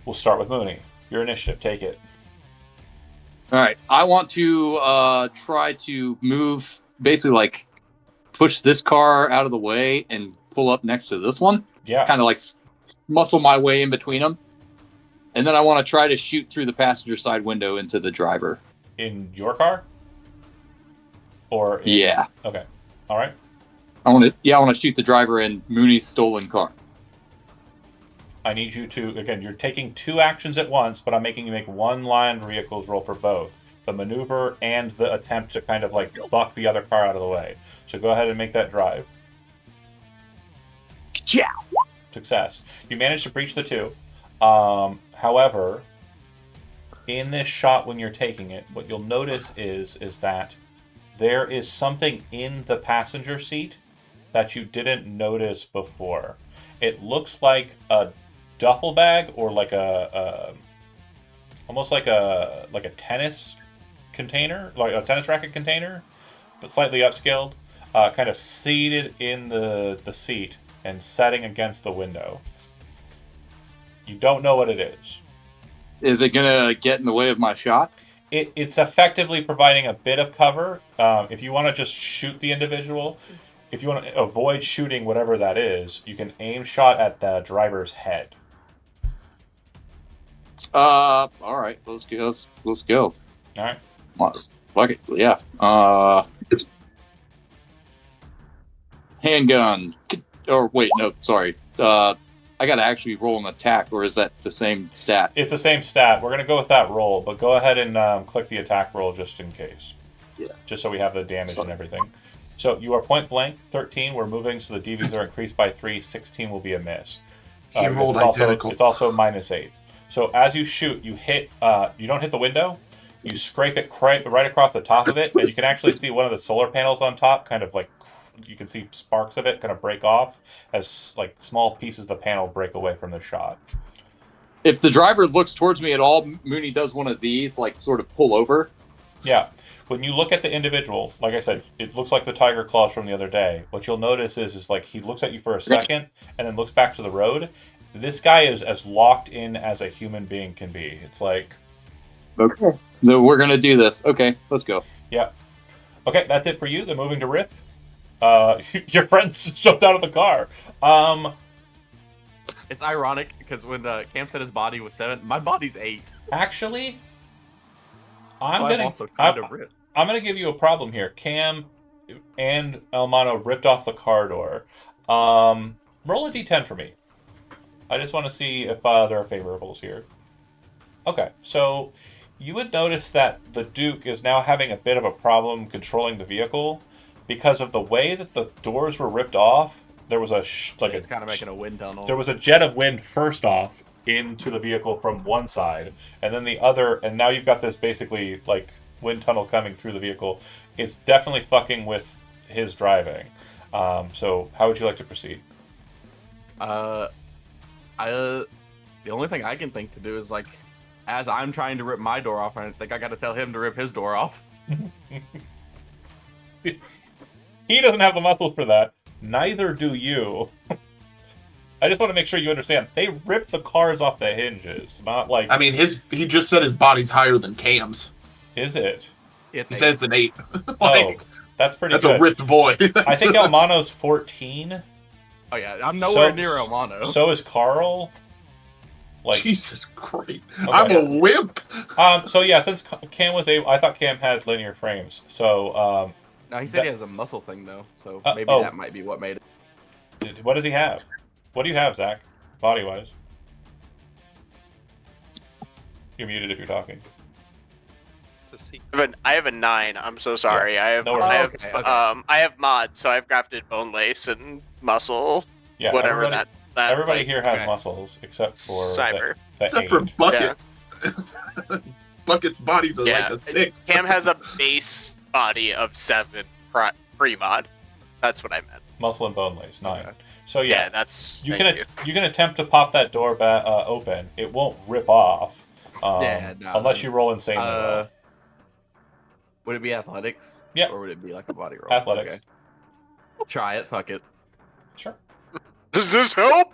We'll start with Mooney. Your initiative, take it. All right, I want to try to move, basically like push this car out of the way and pull up next to this one. Yeah. Kind of like muscle my way in between them. And then I want to try to shoot through the passenger side window into the driver. In your car? Or in... Yeah. Okay. All right. I want to shoot the driver in Mooney's stolen car. I need you to, again, you're taking 2 actions at once, but I'm making you make 1 land vehicles roll for both. the maneuver and the attempt to kind of like buck the other car out of the way. So go ahead and make that drive. Yeah. Success. You managed to breach the 2. However, in this shot when you're taking it, what you'll notice is that there is something in the passenger seat that you didn't notice before. It looks like a duffel bag or like almost like a tennis container, like a tennis racket container, but slightly upscaled, kind of seated in the seat and setting against the window. You don't know what it is. Is it gonna get in the way of my shot? It's effectively providing a bit of cover. If you want to just shoot the individual, if you want to avoid shooting whatever that is, you can aim shot at the driver's head. All right, let's go. Let's go. All right. Fuck it, yeah. Handgun. Or wait, no, sorry. I gotta actually roll an attack, or is that the same stat? It's the same stat. We're gonna go with that roll, but go ahead and click the attack roll just in case. Yeah. Just so we have the damage and everything. So you are point blank. 13. We're moving, so the DVs are increased by 3. 16 will be a miss. He rolled identical. It's also -8. So as you shoot, you hit. You don't hit the window. You scrape it right across the top of it, and you can actually see one of the solar panels on top, kind of like. You can see sparks of it kind of break off as like small pieces of the panel break away from the shot. If the driver looks towards me at all, Mooney does one of these, like sort of pull over. Yeah. When you look at the individual, like I said, it looks like the tiger claws from the other day. What you'll notice is like he looks at you for a second and then looks back to the road. This guy is as locked in as a human being can be. It's like... Okay. So we're going to do this. Okay, let's go. Yeah. Okay, that's it for you. They're moving to Rip. Your friends just jumped out of the car. It's ironic because when Cam said his body was 7, my body's 8. Actually, I'm gonna give you a problem here. Cam and Elmano ripped off the car door. Roll a d10 for me. I just want to see if there are favorables here. Okay, so you would notice that the Duke is now having a bit of a problem controlling the vehicle. Because of the way that the doors were ripped off, there was it's kind of making a wind tunnel. There was a jet of wind first off into the vehicle from one side, and then the other, and now you've got this basically like wind tunnel coming through the vehicle. It's definitely fucking with his driving. So how would you like to proceed? The only thing I can think to do is like, as I'm trying to rip my door off, I think I got to tell him to rip his door off. He doesn't have the muscles for that. Neither do you. I just want to make sure you understand. They ripped the cars off the hinges, not like... I mean, he just said his body's higher than Cam's. Is it? He said it's an 8. That's pretty that's good. A ripped boy. I think Elmano's 14. Oh, yeah. I'm nowhere near Elmano. So is Carl. Like, Jesus Christ. Okay. I'm a wimp. So, yeah, since Cam was able... I thought Cam had linear frames. So, no, he said he has a muscle thing, though. So maybe that might be what made it. What does he have? What do you have, Zach? Body-wise. You're muted if you're talking. I have a 9. I'm so sorry. Yeah. I have mod, so I've grafted bone lace and muscle. Yeah, whatever everybody here has muscles except for Cyber. Except for Bucket. Yeah. Bucket's body's like a 6. Cam has a base body of 7 pre-mod. That's what I meant. Muscle and bone lace, 9. Okay. So yeah, that's you can attempt to pop that door open. It won't rip off. Unless you roll insanely well. Would it be athletics? Yeah. Or would it be like a body roll? Athletics. Okay. Try it. Fuck it. Sure. Does this help?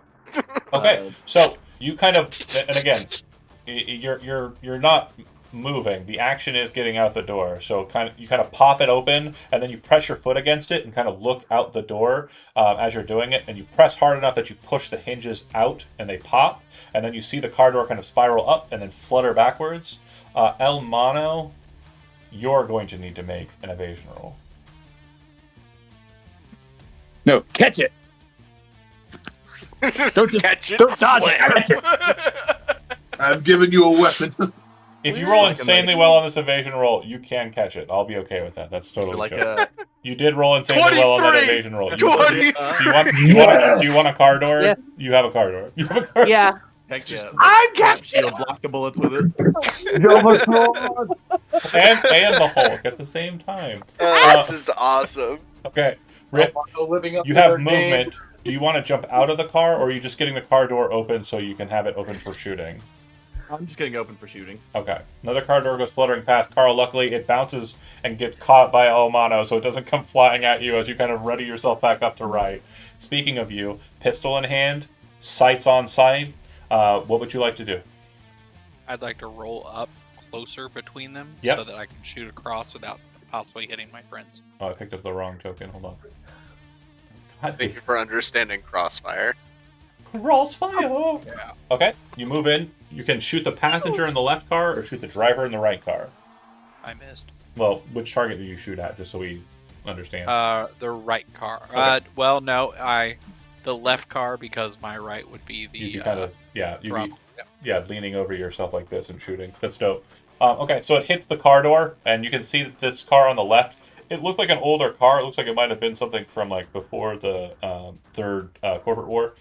Okay. So you kind of, and again, you're not moving. The action is getting out the door. So you kind of pop it open, and then you press your foot against it and kind of look out the door as you're doing it, and you press hard enough that you push the hinges out and they pop, and then you see the car door kind of spiral up and then flutter backwards. Elmano, you're going to need to make an evasion roll. No, catch it. Don't catch it. Don't dodge it. I'm giving you a weapon. If you Where- roll Like a insanely maybe. well on this evasion roll, you can catch it. I'll be okay with that. That's totally Like chill. a. You did roll insanely well on that 23! evasion roll. You, 20! do you want a car door? Yeah. You have a car door. You have a car Yeah. Heck yeah. I'm Cap catching. shield, block the bullets with it. and the Hulk at the same time. This is awesome. Okay, Rick, living up you to have their name. movement. Do you want to jump out of the car, or are you just getting the car door open so you can have it open for shooting? I'm just getting open for shooting. Okay. Another car door goes fluttering past Carl. Luckily, it bounces and gets caught by Almano, so it doesn't come flying at you as you kind of ready yourself back up to ride. Speaking of you, pistol in hand, sights on sight. What would you like to do? I'd like to roll up closer between them Yep. so that I can shoot across without possibly hitting my friends. Oh, I picked up the wrong token. Hold on. God, Thank you for understanding Crossfire. Crossfire. Yeah. Okay, you move in. You can shoot the passenger in the left car or shoot the driver in the right car. I missed. Well, which target do you shoot at, just so we understand? The right car. Okay. Well, no, the left car because my right would be the You'd be kind of, you'd drop. be, Yeah. leaning over yourself like this and shooting. That's dope. Okay, so it hits the car door, and you can see that this car on the left, it looks like an older car. It looks like it might have been something from like before the third corporate war.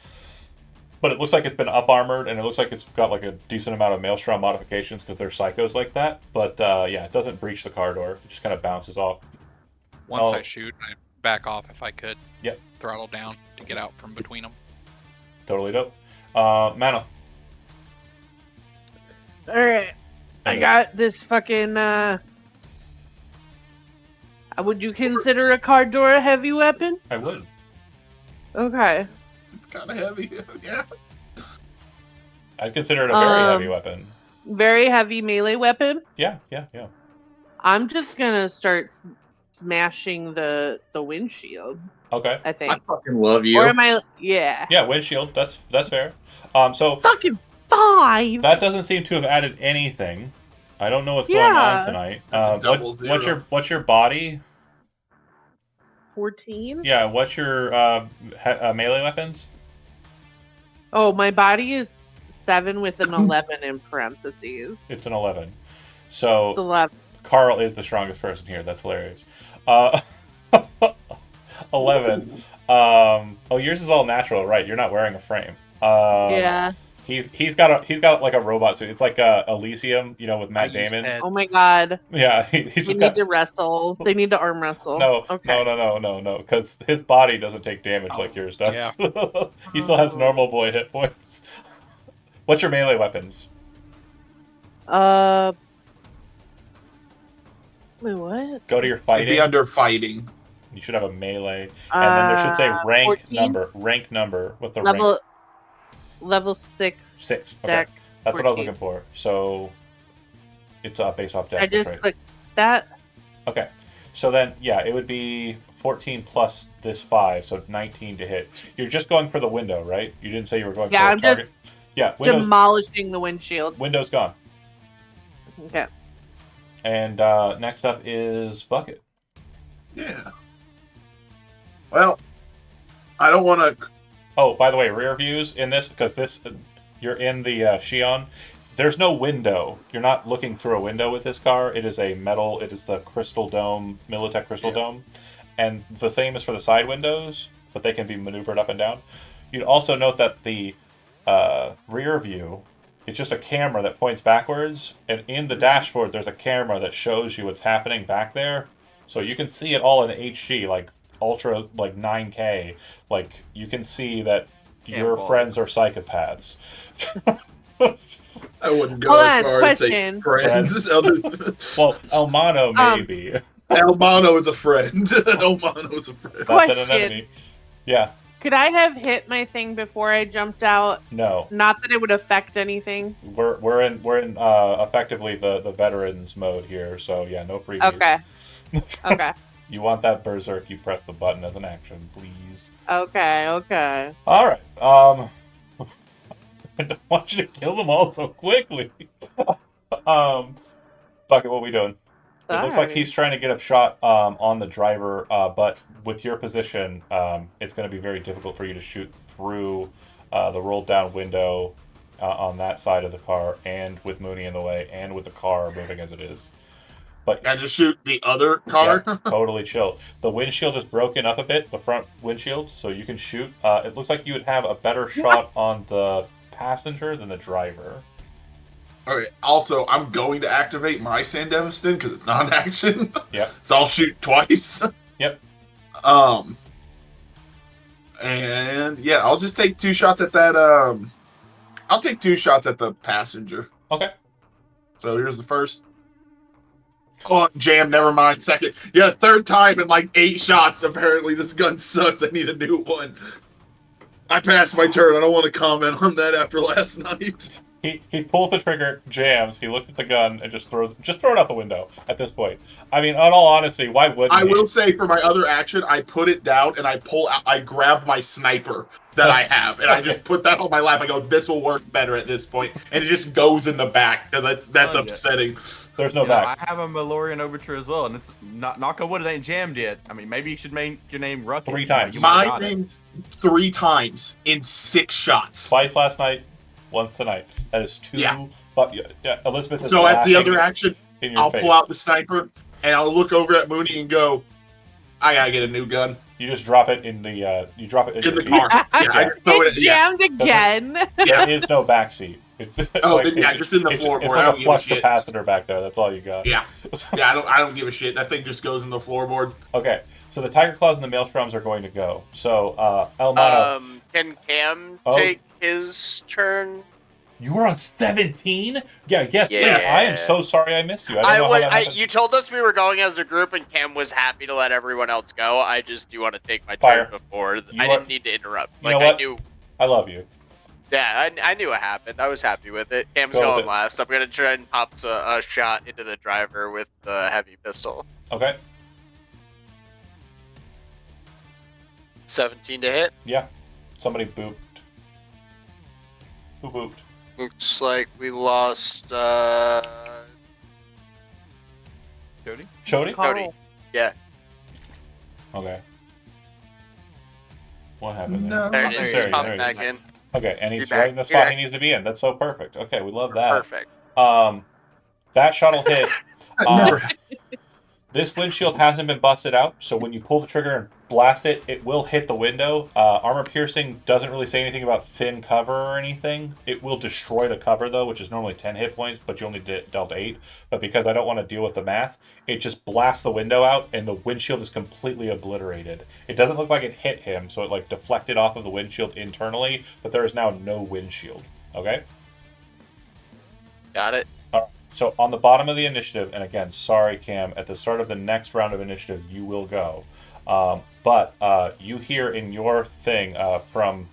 But it looks like it's been up armored, and it looks like it's got like a decent amount of Maelstrom modifications because they're psychos like that. But yeah, it doesn't breach the car door. It just kind of bounces off. Once Oh. I shoot, I back off if I could. Yep. Throttle down to get out from between them. Totally dope. Mano. All right. I got this fucking. Would you consider a car door a heavy weapon? I would. Okay. It's kind of heavy. Yeah. I'd consider it a very Um, heavy weapon. Very heavy melee weapon. Yeah. I'm just gonna start smashing the windshield. Okay. I I think. fucking love you. Or am I? Yeah. Yeah, windshield. That's fair. So Fucking 5. that doesn't seem to have added anything. I don't know what's going on Yeah. tonight. That's double zero. What's your body? 14. Yeah. What's your melee weapons? Oh, my body is 7 with an 11 in parentheses. It's an 11. So 11. Carl is the strongest person here. That's hilarious. 11. Oh, yours is all natural, right? You're not wearing a frame. Yeah. He's got like a robot suit. It's like Elysium, with Matt I use Damon. head. Oh my god. Yeah, he's They just need got to wrestle. They need to arm wrestle. no, Okay. no, because his body doesn't take damage like yours does. He still has normal boy hit points. What's your melee weapons? Wait, what? Go to your It'd fighting. be under fighting. You should have a melee, and then there should say rank 14? number. Rank number with the Level rank level 6. 6. Okay, Dex that's what I was 14. looking for. So it's based off I dex. just That's right. clicked that. Okay, so then yeah, it would be 14 plus this 5, so 19 to hit. You're just going for the window, right? You didn't say you were going Yeah, for a I'm just target. Yeah, Demolishing the windshield. window's gone. Okay. And next up is Bucket. Yeah. Well, I don't want to. Oh, by the way, rear views in this, because you're in the Xion. There's no window. You're not looking through a window with this car. It is a metal. It is the Crystal Dome, Militech Crystal Dome, and the same is for the side windows, but they can be maneuvered up and down. You'd also note that the rear view, it's just a camera that points backwards, and in the dashboard there's a camera that shows you what's happening back there, so you can see it all in HD, like ultra, like 9K. Like you can see that your quality. friends are psychopaths. I wouldn't go Hold as on, far as say question. friends. Well, Elmano maybe. Albano is a friend. Albano is a friend. Not that an Question. enemy. Yeah. Could I have hit my thing before I jumped out? No. Not that it would affect anything. We're in effectively the veterans mode here, so yeah, no freebies. Okay. Okay. You want that berserk, you press the button as an action, please. Okay. Okay. All right. I don't want you to kill them all so quickly. Bucket, what are we doing? It looks like he's trying to get a shot on the driver, but with your position, it's going to be very difficult for you to shoot through the rolled down window on that side of the car, and with Mooney in the way, and with the car moving as it is. But I just shoot the other car. yeah, totally chill. The windshield is broken up a bit, the front windshield, so you can shoot. It looks like you would have a better shot on the passenger than the driver. Okay. Also, I'm going to activate my Sandevistan because it's not in action. Yep. So I'll shoot twice. Yep. And yeah, I'll just take 2 shots at that. I'll take 2 shots at the passenger. Okay. So here's the first. Oh, jam. Never mind. Second. Yeah, third time in like 8 shots. Apparently, this gun sucks. I need a new one. I passed my turn. I don't want to comment on that after last night. He pulls the trigger, jams. He looks at the gun and just throw it out the window. At this point, I mean, in all honesty, why wouldn't I he? will say for my other action, I put it down and I grab my sniper that I have and I just put that on my lap. I go, this will work better at this point, and it just goes in the back because that's upsetting. There's no You know, back. I have a Malorian Overture as well, and it's not knock on wood, it ain't jammed yet. I mean, maybe you should make your name Ruckus. 3 times. You might My got it. name's 3 times in 6 shots. Twice last night, once tonight. That is 2. Yeah. But yeah, Elizabeth is So at the laughing other action, in your I'll face. pull out the sniper and I'll look over at Mooney and go, I gotta get a new gun You just drop it in the in your the seat. car. Yeah, I just throw It it. Yeah, jammed again. There is no back seat. It's Oh, like, then, yeah, it's just in the it's- floorboard. It's I like don't a give a flush shit. capacitor back there. That's all you got. yeah. I don't give a shit. That thing just goes in the floorboard. Okay, so the Tiger Claws and the Maelstroms are going to go. So, Elmana, Can Cam Oh. take his turn? you were on 17? Yeah, yes, please. Yeah. I am so sorry I missed you. I don't know how that happened. You told us we were going as a group, and Cam was happy to let everyone else go. I just do want to take my Fire. turn before. You I are- didn't need to interrupt. You know Like I what? knew. I love you. Yeah, I knew it happened. I was happy with it. Cam's Go with going it. last. I'm gonna try and pop a shot into the driver with the heavy pistol. Okay? 17 to hit. Yeah. Somebody booped. Who booped? Looks like we lost Jody? Chody? Cody. Yeah, Okay. What happened No. there? there it is. There He's you go, popping there back you go. in. Okay, and he's You're right back. in the You're spot back. he needs to be in. That's so perfect. Okay, we love that. Perfect. That shuttle hit. Never. This windshield hasn't been busted out, so when you pull the trigger and blast it, it will hit the window. Armor piercing doesn't really say anything about thin cover or anything. It will destroy the cover, though, which is normally 10 hit points, but you only dealt 8. But because I don't want to deal with the math, it just blasts the window out, and the windshield is completely obliterated. It doesn't look like it hit him, so it like deflected off of the windshield internally, but there is now no windshield. Okay? Got it. So on the bottom of the initiative, and again, sorry, Cam, at the start of the next round of initiative, you will go. But you hear in your thing from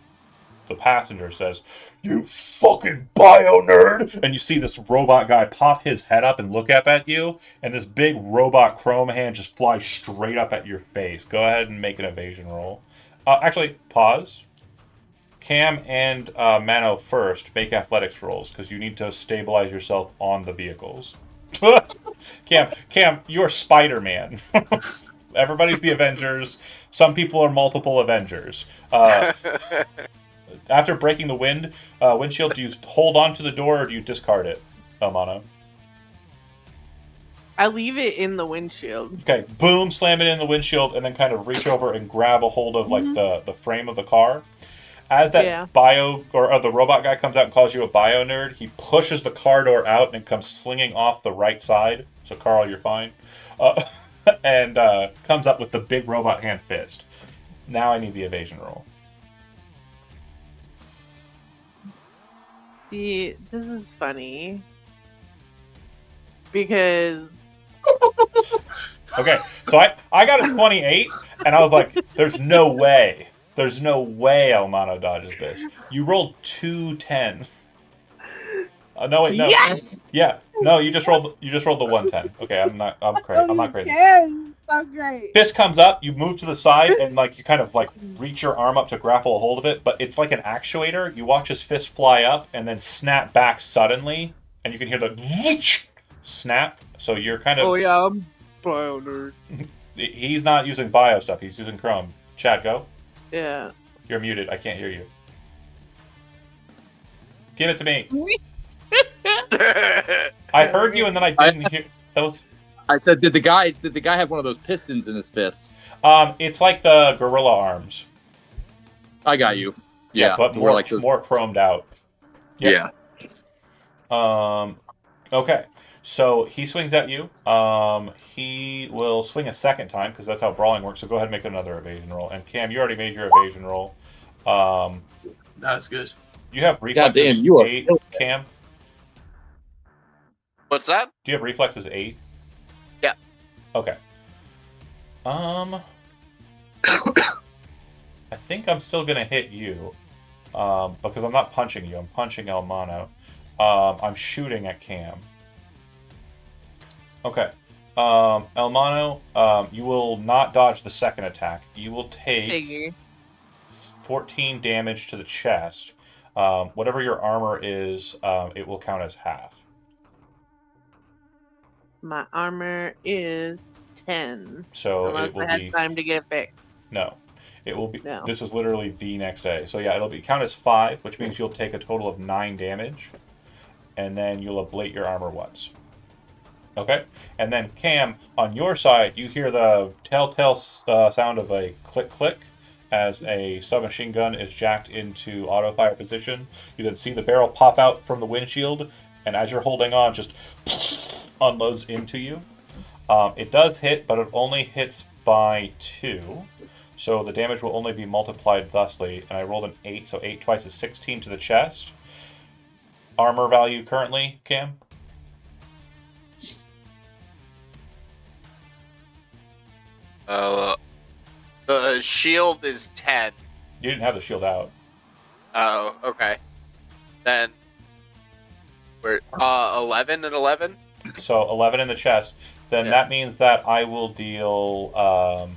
the passenger says, "You fucking bio nerd!" And you see this robot guy pop his head up and look up at you, and this big robot chrome hand just flies straight up at your face. Go ahead and make an evasion roll. Actually, pause. Cam and Mano first make athletics rolls because you need to stabilize yourself on the vehicles. Cam, you're Spider-Man. Everybody's the Avengers. Some people are multiple Avengers. After breaking the windshield, do you hold on to the door or do you discard it, Elmano? I leave it in the windshield. Okay, boom, slam it in the windshield, and then kind of reach over and grab a hold of like the frame of the car. As that bio or the robot guy comes out and calls you a bio nerd, he pushes the car door out and it comes slinging off the right side. So Carl, you're fine. And comes up with the big robot hand fist. Now I need the evasion roll. See, this is funny. Because Okay, so I got a 28, and I was like, there's no way. There's no way Elmano dodges this. You rolled 2 10s. No wait, no. Yes! Yeah. No, you just rolled the 110. Okay, I'm not crazy. Yes, so great. Fist comes up, you move to the side, and like you kind of like reach your arm up to grapple a hold of it, but it's like an actuator. You watch his fist fly up and then snap back suddenly, and you can hear the snap. So you're kind of. Oh yeah, I'm bio nerd. He's not using bio stuff. He's using Chrome. Chad, go. Yeah. You're muted. I can't hear you. Give it to me. I heard you, and then I didn't hear. That was. I said, did the guy have one of those pistons in his fist? It's like the gorilla arms. I got you. Yeah, but more like those. more chromed out. Yep. Yeah. Okay. So he swings at you. He will swing a second time because that's how brawling works. So go ahead and make another evasion roll. And Cam, you already made your evasion roll. That's good. You have reflexes Goddamn, you are 8, Cam. What's that? Do you have reflexes 8? Yeah. Okay. I think I'm still gonna hit you, because I'm not punching you. I'm punching El Mono. I'm shooting at Cam. Okay. El Mono, you will not dodge the second attack. You will take 14 damage to the chest. Whatever your armor is, it will count as half. My armor is 10. So Unless it will I had be time to get fixed. no. It will be. No. This is literally the next day. So yeah, it'll be count as 5, which means you'll take a total of 9 damage, and then you'll ablate your armor once. Okay, and then Cam, on your side, you hear the telltale sound of a click click as a submachine gun is jacked into auto fire position. You then see the barrel pop out from the windshield, and as you're holding on, just unloads into you. It does hit, but it only hits by 2. So the damage will only be multiplied thusly. And I rolled an 8, so 8 twice is 16 to the chest. Armor value currently, Cam? The shield is 10. You didn't have the shield out. Oh, okay. Then we're 11 and 11. So 11 in the chest. Then Yeah. that means that I will deal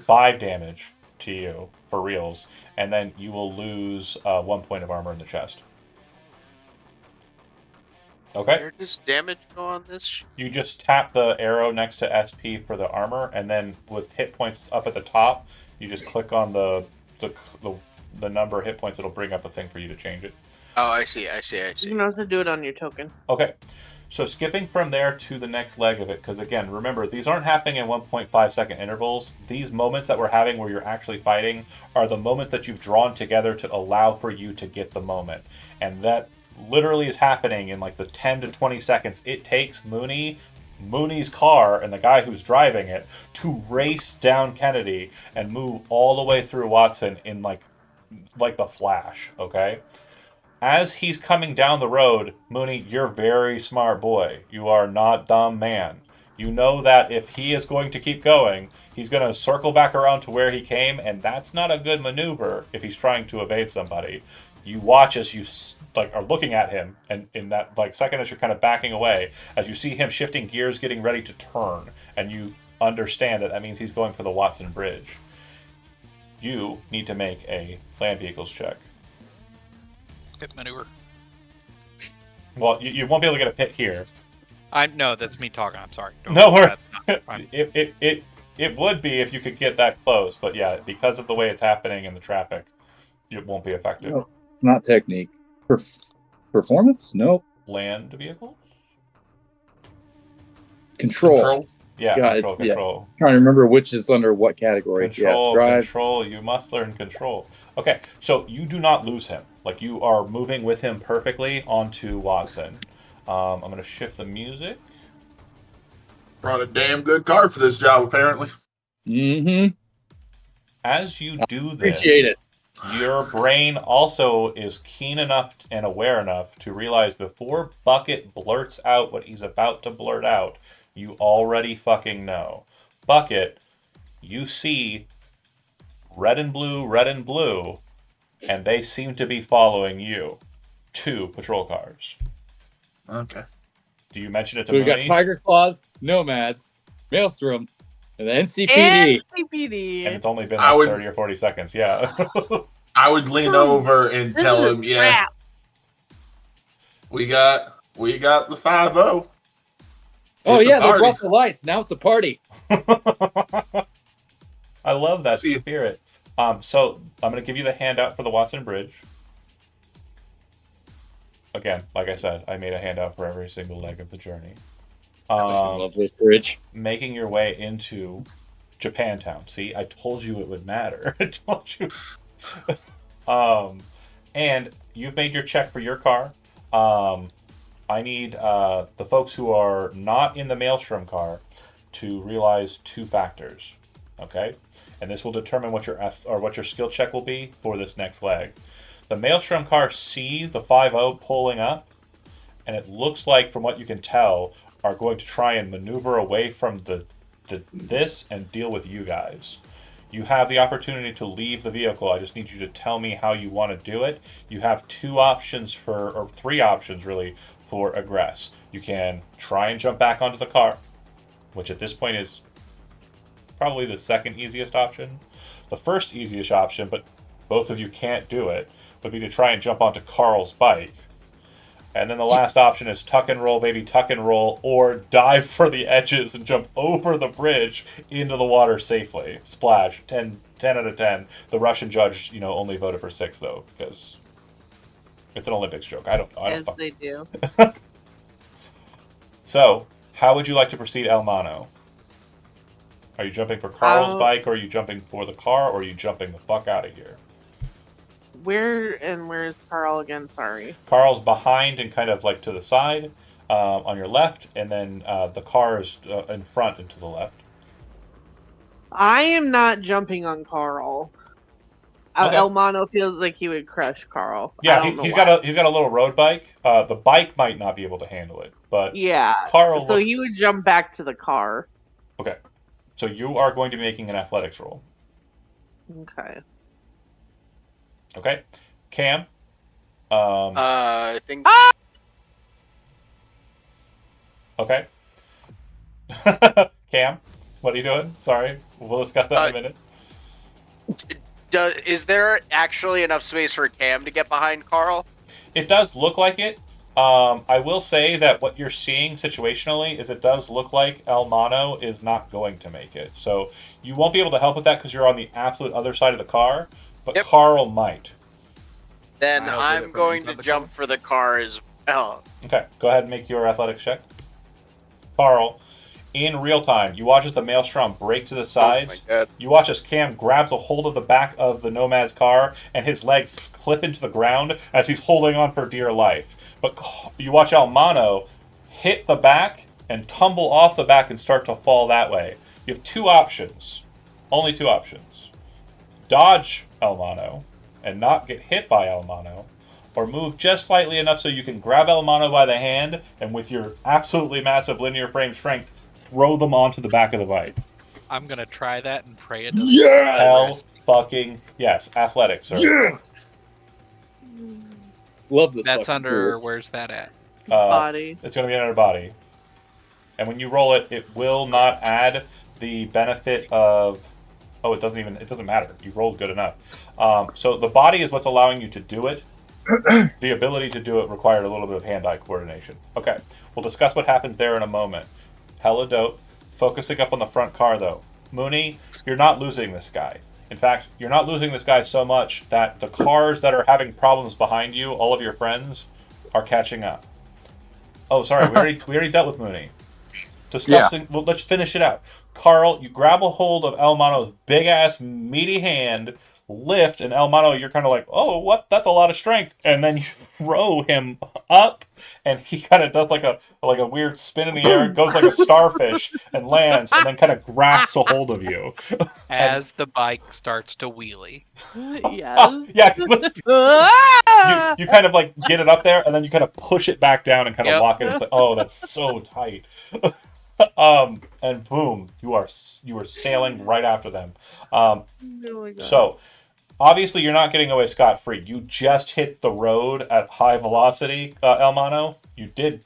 5 damage to you for reals, and then you will lose 1 point of armor in the chest. Okay? Where does damage go on this? You just tap the arrow next to SP for the armor, and then with hit points up at the top, you just click on the number of hit points. It'll bring up a thing for you to change it. Oh, I see. You can also do it on your token. Okay. So skipping from there to the next leg of it, because again, remember, these aren't happening in 1.5 second intervals. These moments that we're having where you're actually fighting are the moments that you've drawn together to allow for you to get the moment. And that literally is happening in like the 10 to 20 seconds it takes Mooney's car and the guy who's driving it to race down Kennedy and move all the way through Watson in like the Flash, okay? As he's coming down the road, Mooney, you're a very smart boy. You are not dumb man. You know that if he is going to keep going, he's going to circle back around to where he came, and that's not a good maneuver if he's trying to evade somebody. You watch as you are looking at him, and in that second as you're kind of backing away, as you see him shifting gears, getting ready to turn, and you understand that means he's going for the Watson Bridge. You need to make a land vehicles check. Pit maneuver. Well, you won't be able to get a pit here. No, that's me talking. I'm sorry. It would be if you could get that close, but yeah, because of the way it's happening in the traffic, it won't be effective. No, not technique. Performance? No. Land vehicle? Control. Yeah, God, control. Trying to remember which is under what category. Control. You must learn control. Okay, so you do not lose him. You are moving with him perfectly onto Watson. I'm going to shift the music. Brought a damn good card for this job, apparently. Mm-hmm. As you do this, Appreciate it. Your brain also is keen enough and aware enough to realize before Bucket blurts out what he's about to blurt out, you already fucking know. Bucket, you see red and blue, and they seem to be following you. 2 patrol cars. Okay. Do you mention it to So we've got Mooney? Tiger Claws, Nomads, Maelstrom, and the NCPD. And it's only been 30 or 40 seconds, yeah. I would lean over and tell him, yeah, crap. we got the 5-0. Oh It's a yeah, they party. brought the lights. Now it's a party. I love that See. spirit. So I'm going to give you the handout for the Watson Bridge. Again, like I said, I made a handout for every single leg of the journey. I love this bridge. Making your way into Japantown. See, I told you it would matter. I told you. And you've made your check for your car. I need the folks who are not in the Maelstrom car to realize two factors. Okay, and this will determine what your skill check will be for this next leg. The Maelstrom car see the 5-0 pulling up, and it looks like, from what you can tell, are going to try and maneuver away from this and deal with you guys. You have the opportunity to leave the vehicle. I just need you to tell me how you want to do it. You have three options really, for egress. You can try and jump back onto the car, which at this point is probably the second easiest option. The first easiest option, but both of you can't do it, would be to try and jump onto Carl's bike. And then the last option is tuck and roll, baby, tuck and roll, or dive for the edges and jump over the bridge into the water safely. Splash. 10 out of 10. The Russian judge, only voted for 6, though, because it's an Olympics joke. I don't Yes, they do. So, how would you like to proceed, El Mano? Are you jumping for Carl's bike, or are you jumping for the car, or are you jumping the fuck out of here? Where's Carl again? Sorry. Carl's behind and kind of like to the side on your left, and then the car is in front and to the left. I am not jumping on Carl. Okay. El Mano feels like he would crush Carl. Yeah, he's got a little road bike. The bike might not be able to handle it, but yeah, Carl. So he would jump back to the car. Okay, so you are going to be making an athletics roll. Okay. Okay, Cam. I think. Okay. Cam, what are you doing? Sorry, we'll discuss that in a minute. Is there actually enough space for Cam to get behind Carl? It does look like it. I will say that what you're seeing situationally is it does look like El Mano is not going to make it. So you won't be able to help with that because you're on the absolute other side of the car, but Yep. Carl might. Then I'm going to jump for the car as well. Okay, go ahead and make your athletics check. Carl, in real time, you watch as the Maelstrom break to the sides. Oh my God. You watch as Cam grabs a hold of the back of the Nomad's car, and his legs clip into the ground as he's holding on for dear life. But you watch El Mano hit the back and tumble off the back and start to fall that way. You have two options. Only two options. Dodge El Mano and not get hit by El Mano, or move just slightly enough so you can grab El Mano by the hand and with your absolutely massive linear frame strength, throw them onto the back of the bike. I'm going to try that and pray it doesn't. Yes! Hell fucking yes. Athletics, sir. Yes! Love this. That's under, where's that at? Body. It's going to be under body. And when you roll it, it will not add the benefit of... Oh, it doesn't matter. You rolled good enough. So the body is what's allowing you to do it. The ability to do it required a little bit of hand-eye coordination. Okay, we'll discuss what happens there in a moment. Hella dope. Focusing up on the front car, though. Mooney, you're not losing this guy. In fact, you're not losing this guy so much that the cars that are having problems behind you, all of your friends, are catching up. Oh, sorry, we already dealt with Mooney. Discussing. Yeah. Well, let's finish it out. Carl, you grab a hold of El Mano's big-ass, meaty hand, lift, and El Mano, you're kind of like, oh, what? That's a lot of strength. And then you throw him up, and he kind of does like a weird spin in the air, goes like a starfish, and lands, and then kind of grabs a hold of you. As the bike starts to wheelie. Yes. You kind of like get it up there, and then you kind of push it back down and kind of lock it. Oh, that's so tight. And boom, you are sailing right after them. So obviously you're not getting away scot-free. You just hit the road at high velocity, El Mano. You did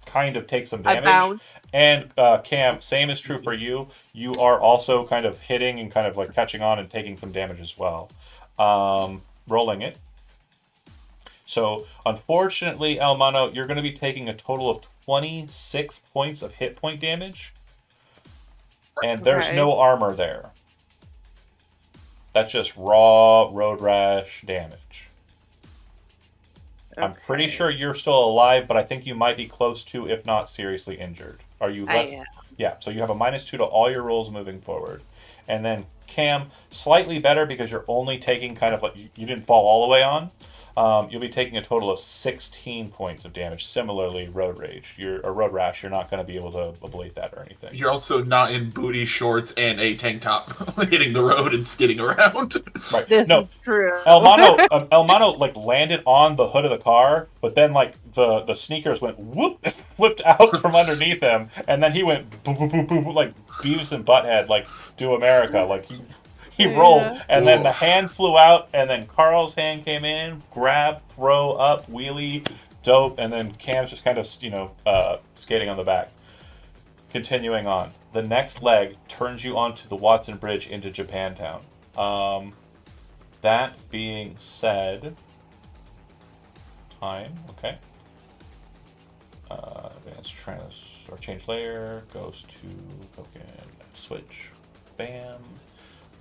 kind of take some damage. And Cam, same is true for you. You are also kind of hitting and kind of like catching on and taking some damage as well. Rolling it. So unfortunately, El Mano, you're going to be taking a total of 26 points of hit point damage. And there's no armor there. That's just raw road rash damage. I'm pretty Okay. sure you're still alive, but I think you might be close to, if not seriously injured. Are you I less? am. Yeah, so you have a -2 to all your rolls moving forward. And then Cam, slightly better because you're only taking kind of like you didn't fall all the way on. You'll be taking a total of 16 points of damage. Similarly, Road Rage, or Road Rash, you're not going to be able to ablate that or anything. You're also not in booty shorts and a tank top, hitting the road and skidding around. Right? This No, is true. Elmano like landed on the hood of the car, but then like the sneakers went whoop, flipped out from underneath him, and then he went boop, boop, boop, boop, like Beavis and Butthead, like to America, like he rolled, Yeah. and then the Oof. hand flew out, and then Carl's hand came in, grab, throw up, wheelie, dope, and then Cam's just kind of skating on the back. Continuing on, the next leg turns you onto the Watson Bridge into Japantown. That being said, time, okay. Advanced or change layer goes to token, switch, bam.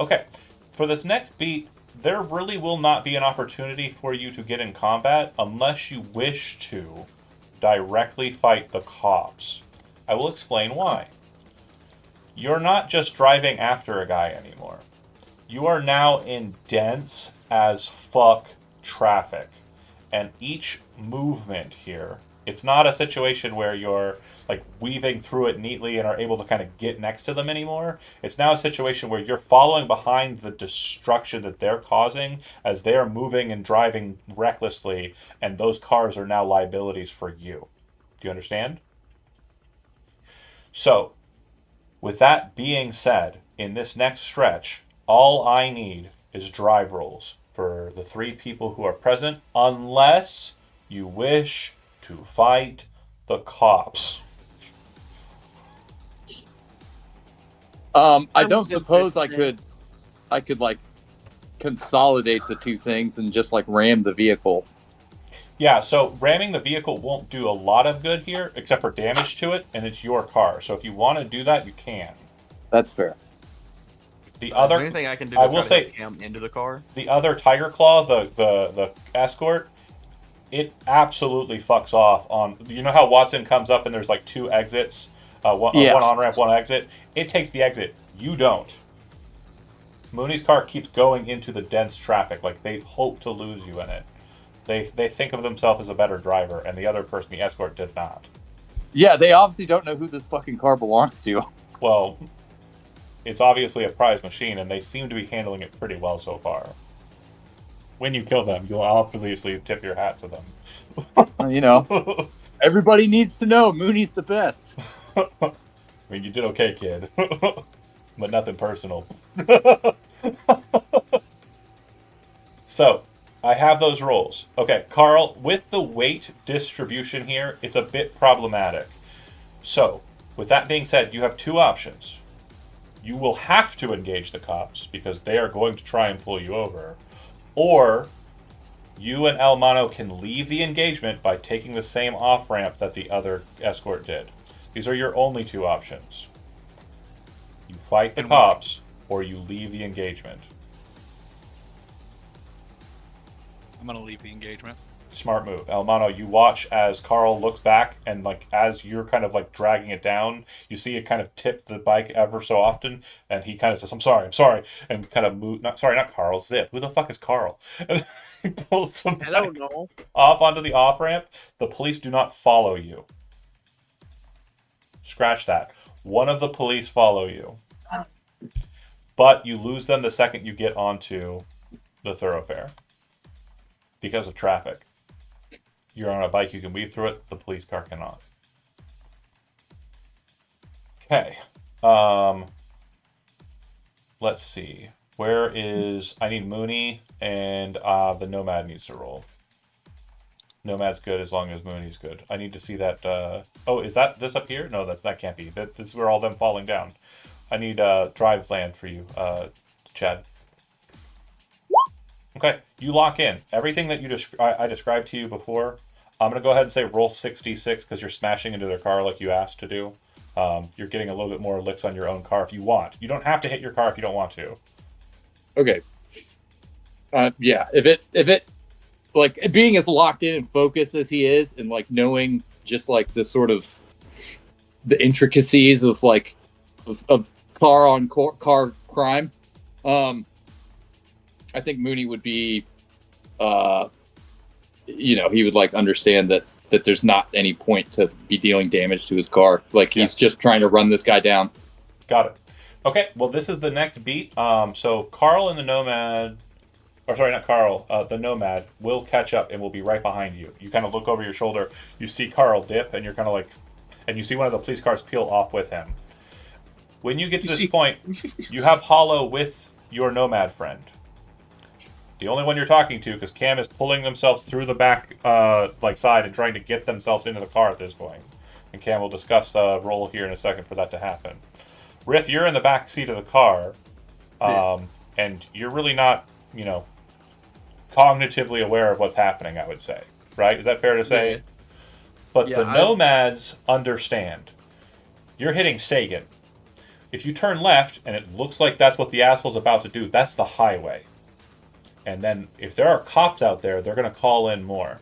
Okay, for this next beat, there really will not be an opportunity for you to get in combat unless you wish to directly fight the cops. I will explain why. You're not just driving after a guy anymore. You are now in dense as fuck traffic. And each movement here, it's not a situation where you're like weaving through it neatly and are able to kind of get next to them anymore. It's now a situation where you're following behind the destruction that they're causing as they are moving and driving recklessly, and those cars are now liabilities for you. Do you understand? So, with that being said, in this next stretch, all I need is drive rolls for the 3 people who are present, unless you wish to fight the cops. I I'm don't good suppose with I this. could like consolidate the two things and just like ram the vehicle. Yeah, so ramming the vehicle won't do a lot of good here, except for damage to it, and it's your car. So if you want to do that, you can. That's fair. The Is other, there anything I can do I to will try to help say, Cam into the car? the other Tiger Claw, the escort, it absolutely fucks off on. You know how Watson comes up and there's like 2 exits, one Yeah. on ramp, one exit. It takes the exit. You don't. Mooney's car keeps going into the dense traffic. Like they hope to lose you in it. They think of themselves as a better driver, and the other person, the escort, did not. Yeah, they obviously don't know who this fucking car belongs to. Well, it's obviously a prize machine, and they seem to be handling it pretty well so far. When you kill them, you'll obviously tip your hat to them. You know, everybody needs to know Mooney's the best. I mean, you did okay, kid. But nothing personal. So, I have those rolls. Okay, Carl, with the weight distribution here, it's a bit problematic. So, with that being said, you have 2 options. You will have to engage the cops because they are going to try and pull you over. Or you and El Mano can leave the engagement by taking the same off ramp that the other escort did. These are your only 2 options. You fight the And cops, or you leave the engagement. I'm gonna leave the engagement. Smart move. Elmano, you watch as Carl looks back, and like as you're kind of like dragging it down, you see it kind of tip the bike ever so often, and he kind of says, I'm sorry, and kind of move, not Carl, Zip. Who the fuck is Carl? And he pulls the I don't bike know. off onto the off ramp. The police do not follow you. Scratch that. One of the police follow you. But you lose them the second you get onto the thoroughfare. Because of traffic. You're on a bike, you can weave through it, the police car cannot. Okay. Let's see. Where is... I need Mooney, and the Nomad needs to roll. Nomad's good as long as Mooney's good. I need to see that... Oh, is that this up here? No, that can't be. This is where all them falling down. I need drive land for you, Chad. Okay, you lock in. Everything that I described to you before, I'm going to go ahead and say roll 66 because you're smashing into their car like you asked to do. You're getting a little bit more licks on your own car if you want. You don't have to hit your car if you don't want to. Okay. Yeah, if it like being as locked in and focused as he is, and like knowing just like the sort of the intricacies of like of car on car crime. I think Mooney would be, he would like understand that there's not any point to be dealing damage to his car. Like he's just trying to run this guy down. Got it. Okay, well, this is the next beat. So Carl and the Nomad, or sorry, not Carl, the Nomad will catch up and will be right behind you. You kind of look over your shoulder, you see Carl dip, and you're kind of like, and you see one of the police cars peel off with him. When you get to this point, you have Hollow with your Nomad friend. The only one you're talking to, because Cam is pulling themselves through the back side and trying to get themselves into the car at this point. And Cam will discuss a role here in a second for that to happen. Riff, you're in the back seat of the car, and you're really not, cognitively aware of what's happening, I would say. Right? Is that fair to say? Yeah. But the Nomads understand. You're hitting Sagan. If you turn left, and it looks like that's what the asshole's about to do, that's the highway. And then if there are cops out there, they're going to call in more.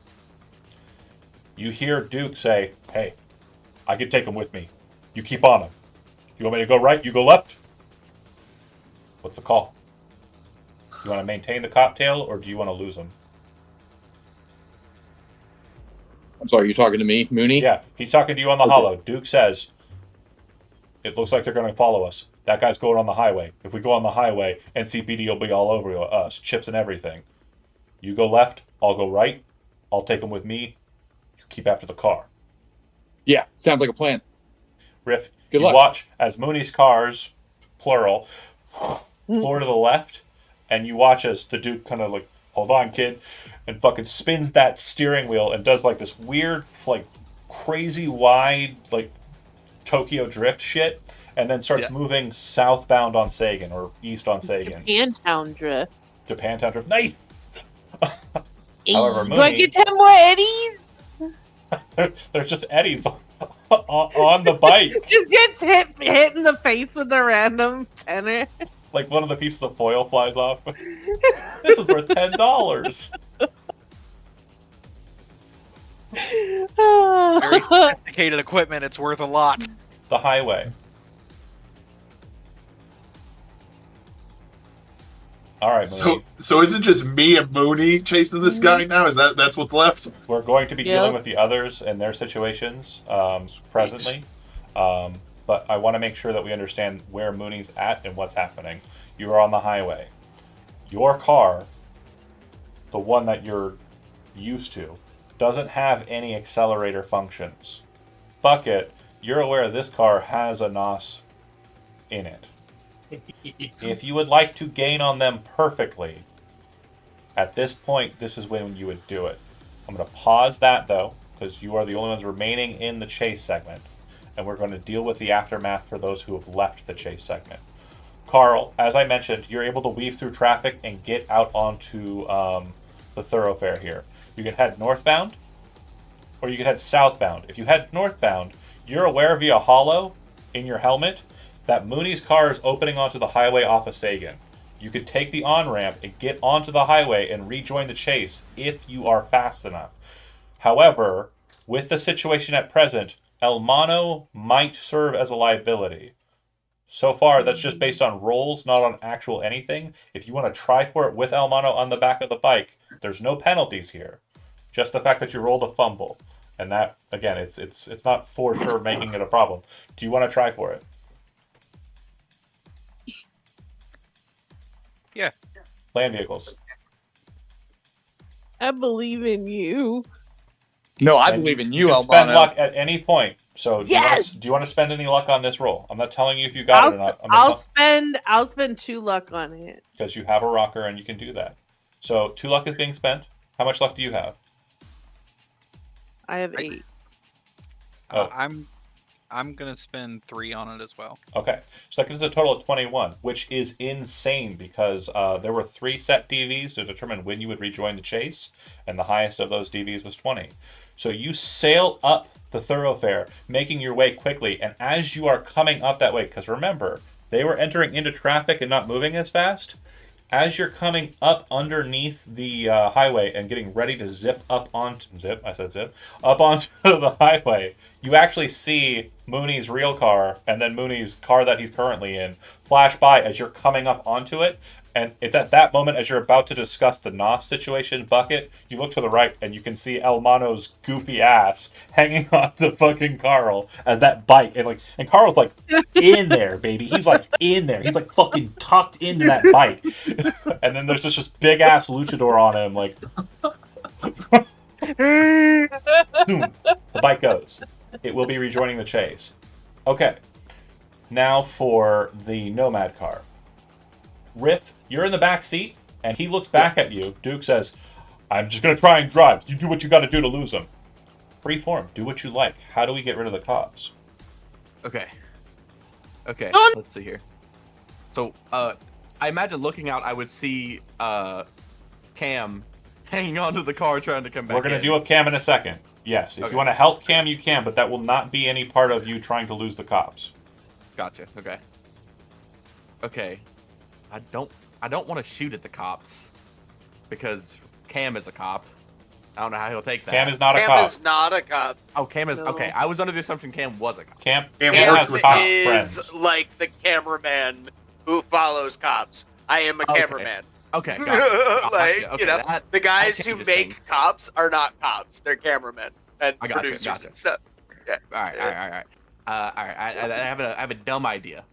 You hear Duke say, "Hey, I can take him with me. You keep on him. You want me to go right? You go left?" What's the call? You want to maintain the cocktail, or do you want to lose him? I'm sorry, you're talking to me, Mooney? Yeah, he's talking to you on the hollow. Duke says, "It looks like they're going to follow us. That guy's going on the highway. If we go on the highway, NCPD will be all over us, chips and everything. You go left, I'll go right. I'll take him with me. You keep after the car." Yeah, sounds like a plan. Riff, Good luck. Watch as Mooney's cars, plural, floor to the left, and you watch as the Duke kind of like, "Hold on, kid," and fucking spins that steering wheel and does like this weird, like crazy wide, like Tokyo drift shit, and then starts moving southbound on Sagan or east on Sagan. Japantown drift. Japantown drift. Nice. However, Mooney, do I get 10 more eddies? They're just eddies on the bike. Just gets hit in the face with a random tenner. Like one of the pieces of foil flies off. This is worth $10. Very sophisticated equipment. It's worth a lot. The highway. All right, Mooney. So is it just me and Mooney chasing this guy now? That's what's left? We're going to be dealing with the others and their situations presently. But I want to make sure that we understand where Mooney's at and what's happening. You are on the highway. Your car, the one that you're used to, doesn't have any accelerator functions. Bucket, you're aware this car has a NOS in it. If you would like to gain on them perfectly, at this point, this is when you would do it. I'm going to pause that, though, because you are the only ones remaining in the chase segment, and we're going to deal with the aftermath for those who have left the chase segment. Carl, as I mentioned, you're able to weave through traffic and get out onto the thoroughfare here. You can head northbound, or you can head southbound. If you head northbound, you're aware via hollow in your helmet that Mooney's car is opening onto the highway off of Sagan. You could take the on-ramp and get onto the highway and rejoin the chase if you are fast enough. However, with the situation at present, El Mono might serve as a liability. So far, that's just based on rolls, not on actual anything. If you want to try for it with El Mono on the back of the bike, there's no penalties here. Just the fact that you rolled a fumble. And that, again, it's not for sure making it a problem. Do you want to try for it? Yeah. Land vehicles. I believe in you. No, I believe in you, can spend luck at any point. So do you want to spend any luck on this roll? I'm not telling you if you got it or not. I'll spend 2 luck on it. Because you have a rocker and you can do that. So 2 luck is being spent. How much luck do you have? I have 8. I'm gonna spend 3 on it as well. Okay, so that gives us a total of 21, which is insane because there were 3 set DVs to determine when you would rejoin the chase, and the highest of those DVs was 20. So you sail up the thoroughfare, making your way quickly, and as you are coming up that way, because remember, they were entering into traffic and not moving as fast, as you're coming up underneath the highway and getting ready to zip up onto up onto the highway, you actually see Mooney's real car and then Mooney's car that he's currently in flash by as you're coming up onto it. And it's at that moment, as you're about to discuss the Nos situation, Bucket, you look to the right and you can see Elmano's goofy ass hanging on to fucking Carl as that bike. And Carl's like in there, baby. He's like in there. He's like fucking tucked into that bike. And then there's just this big ass luchador on him, like boom, the bike goes. It will be rejoining the chase. Okay. Now for the Nomad car. Riff, you're in the back seat, and he looks back at you. Duke says, I'm just going to try and drive. You do what you got to do to lose him. Free form. Do what you like. How do we get rid of the cops? Okay. Okay, let's see here. So, I imagine looking out, I would see Cam hanging onto the car trying to come back. We're going to deal with Cam in a second. Yes, if you want to help Cam, you can, but that will not be any part of you trying to lose the cops. Gotcha. Okay. Okay. I don't want to shoot at the cops because Cam is a cop. I don't know how he'll take that. Cam is not a cop. Cam is not a cop. Oh, Cam is okay. I was under the assumption Cam was a cop. Cam Cam has cop is friends. like the cameraman who follows cops. I am a cameraman. Okay. Gotcha. Like, Okay, you know, the guys who changes make things. cops are not cops. They're cameramen and I gotcha, producers gotcha. and stuff. Yeah. All right. All right. I have a dumb idea.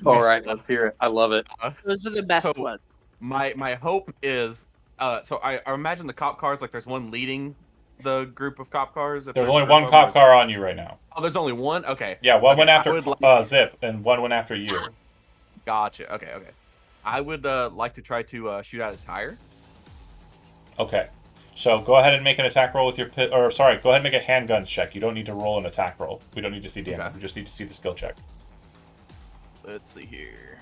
All right, let's hear it. I love it. Those are the best So- ones. My hope is so I imagine the cop cars, like there's one leading the group of cop cars. If There's a only group one of them, cop or is car on you right now. Oh, there's only one. Okay. Yeah, one Okay, went I after would like- Zip, and one went after you. Gotcha. Okay. I would like to try to shoot out his tire. Okay. So go ahead and make an attack roll with your go ahead and make a handgun check. You don't need to roll an attack roll. We don't need to see damage. Okay. We just need to see the skill check. Let's see here.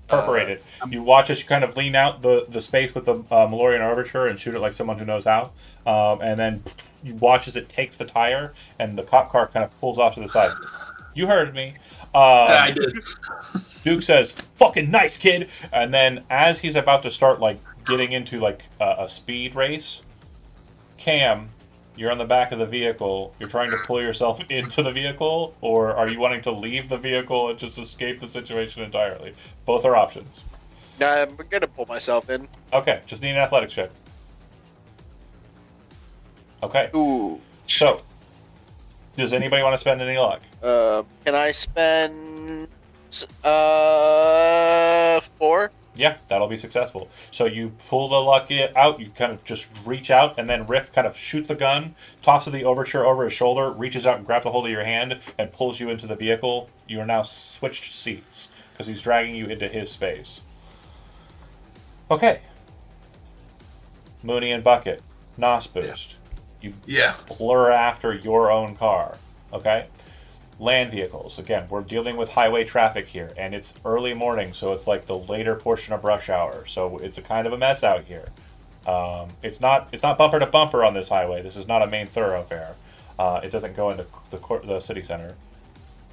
Perforated. You watch as you kind of lean out the space with the Malorian Overture and shoot it like someone who knows how. And then you watch as it takes the tire and the cop car kind of pulls off to the side. You heard me. I did. Duke says, "Fucking nice, kid." And then as he's about to start like getting into like a speed race, Cam, you're on the back of the vehicle. You're trying to pull yourself into the vehicle, or are you wanting to leave the vehicle and just escape the situation entirely? Both are options. I'm gonna pull myself in. Okay, just need an athletics check. Okay, Ooh. so does anybody want to spend any luck? Can I spend 4? Yeah, that'll be successful. So you pull the luck out, you kind of just reach out, and then Riff kind of shoots the gun, tosses the overture over his shoulder, reaches out and grabs a hold of your hand, and pulls you into the vehicle. You are now switched seats, because he's dragging you into his space. Okay. Mooney and Bucket. Nos boost. You Yeah. blur after your own car. Okay? Land vehicles. Again, we're dealing with highway traffic here, and it's early morning, so it's like the later portion of rush hour. So it's a kind of a mess out here. It's not bumper to bumper on this highway. This is not a main thoroughfare. It doesn't go into the city center,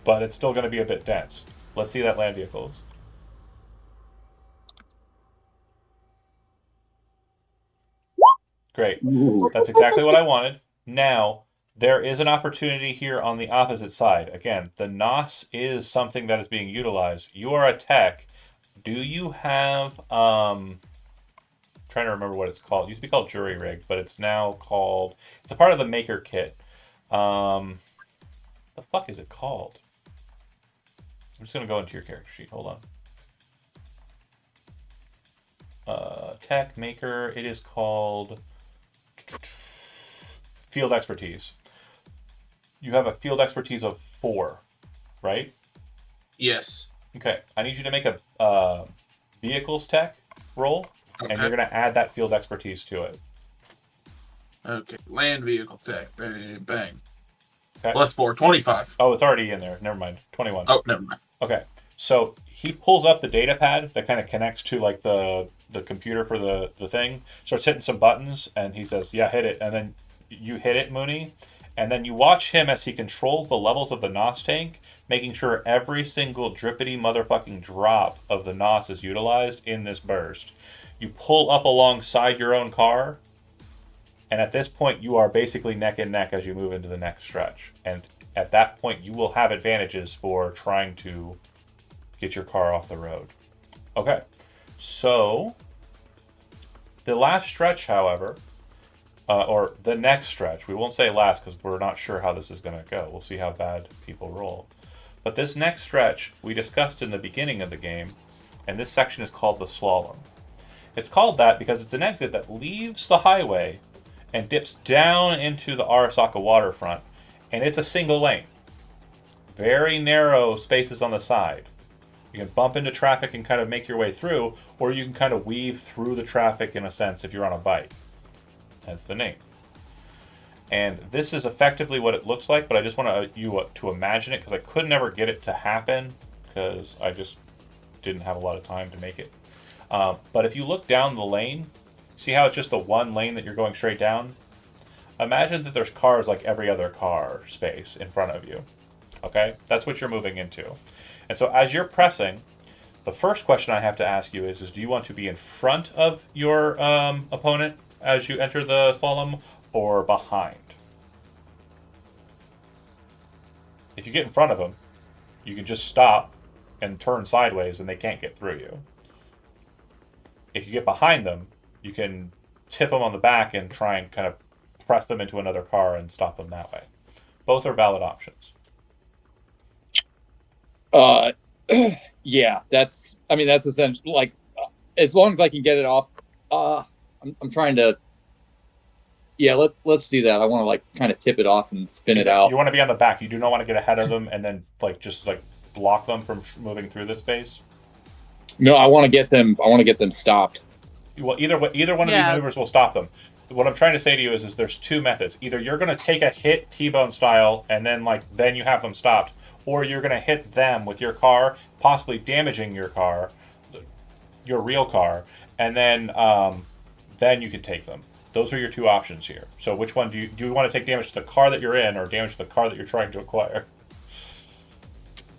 but it's still going to be a bit dense. Let's see that land vehicles. Great. That's exactly what I wanted. Now, there is an opportunity here on the opposite side. Again, the NOS is something that is being utilized. You are a tech. Do you have, trying to remember what it's called. It used to be called Jury Rig, but it's now called, it's a part of the Maker Kit. The fuck is it called? I'm just going to go into your character sheet. Hold on. Tech, Maker, it is called Field Expertise. You have a field expertise of 4, right? Yes. Okay, I need you to make a vehicles tech roll, and you're going to add that field expertise to it. Okay. Land vehicle tech. Bang. Bang. Okay. Plus 4. 25. Oh, it's already in there. Never mind. 21. Oh, never mind. Okay, so he pulls up the data pad that kind of connects to like the computer for the thing, starts hitting some buttons, and he says, "Yeah, hit it." And then you hit it, Mooney, and then you watch him as he controls the levels of the NOS tank making sure every single drippity motherfucking drop of the NOS is utilized in this burst. You pull up alongside your own car, and at this point you are basically neck and neck as you move into the next stretch. And at that point you will have advantages for trying to get your car off the road. Okay, so the last stretch, however, or the next stretch, we won't say last because we're not sure how this is going to go. We'll see how bad people roll. But this next stretch we discussed in the beginning of the game, and this section is called the slalom. It's called that because it's an exit that leaves the highway and dips down into the Arasaka waterfront, and it's a single lane. Very narrow spaces on the side. You can bump into traffic and kind of make your way through, or you can kind of weave through the traffic in a sense if you're on a bike. That's the name. And this is effectively what it looks like, but I just want you to imagine it because I could never get it to happen because I just didn't have a lot of time to make it. But if you look down the lane, see how it's just the one lane that you're going straight down? Imagine that there's cars like every other car space in front of you. Okay? That's what you're moving into. And so as you're pressing, the first question I have to ask you is do you want to be in front of your opponent as you enter the slalom or behind? If you get in front of them, you can just stop and turn sideways and they can't get through you. If you get behind them, you can tip them on the back and try and kind of press them into another car and stop them that way. Both are valid options. Yeah, that's essentially like, as long as I can get it off. I'm trying to. Yeah, let's do that. I want to like kind of tip it off and spin it out. You want to be on the back. You do not want to get ahead of them and then just block them from moving through this space. No, I want to get them. I want to get them stopped. Well, either one of these maneuvers will stop them. What I'm trying to say to you is there's two methods. Either you're going to take a hit T-bone style and then you have them stopped, or you're going to hit them with your car, possibly damaging your car, your real car, and then you can take them. Those are your two options here. So which one do you want to take damage to the car that you're in or damage to the car that you're trying to acquire?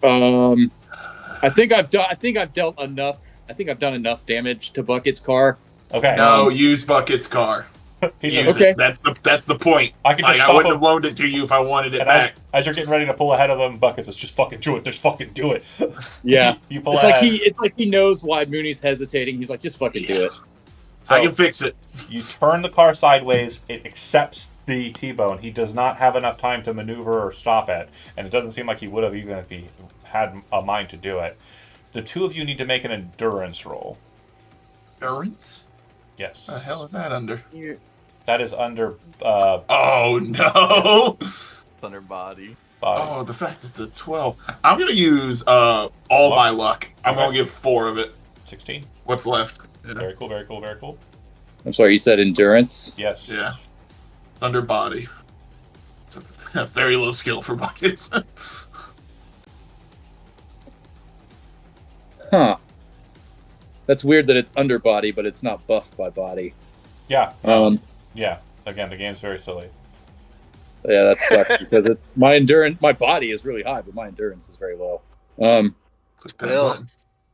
I think I've done enough damage to Bucket's car. Okay. No, use Bucket's car. Okay. That's the point. I wouldn't have loaned it to you if I wanted it back. As you're getting ready to pull ahead of them, Bucket says, "Just fucking do it. Just fucking do it." Yeah. you pull it's ahead. It's like he knows why Mooney's hesitating. He's like, just fucking do it. So I can fix it. You turn the car sideways. It accepts the T-bone. He does not have enough time to maneuver or stop it, and it doesn't seem like he would have even if he had a mind to do it. The two of you need to make an endurance roll. Endurance? Yes. The hell is that under? That is under. Oh no! It's under body. Oh, the fact it's a 12. I'm gonna use all my luck. I'm gonna give 4 of it. 16. What's left? Yeah. Very cool. Very cool. Very cool. I'm sorry, you said endurance? Yes. Yeah. It's under body. It's a very low skill for buckets. Huh. That's weird that it's under body, but it's not buffed by body. Yeah. Yeah. Again, the game's very silly. Yeah, that sucks because it's my endurance. My body is really high, but my endurance is very low.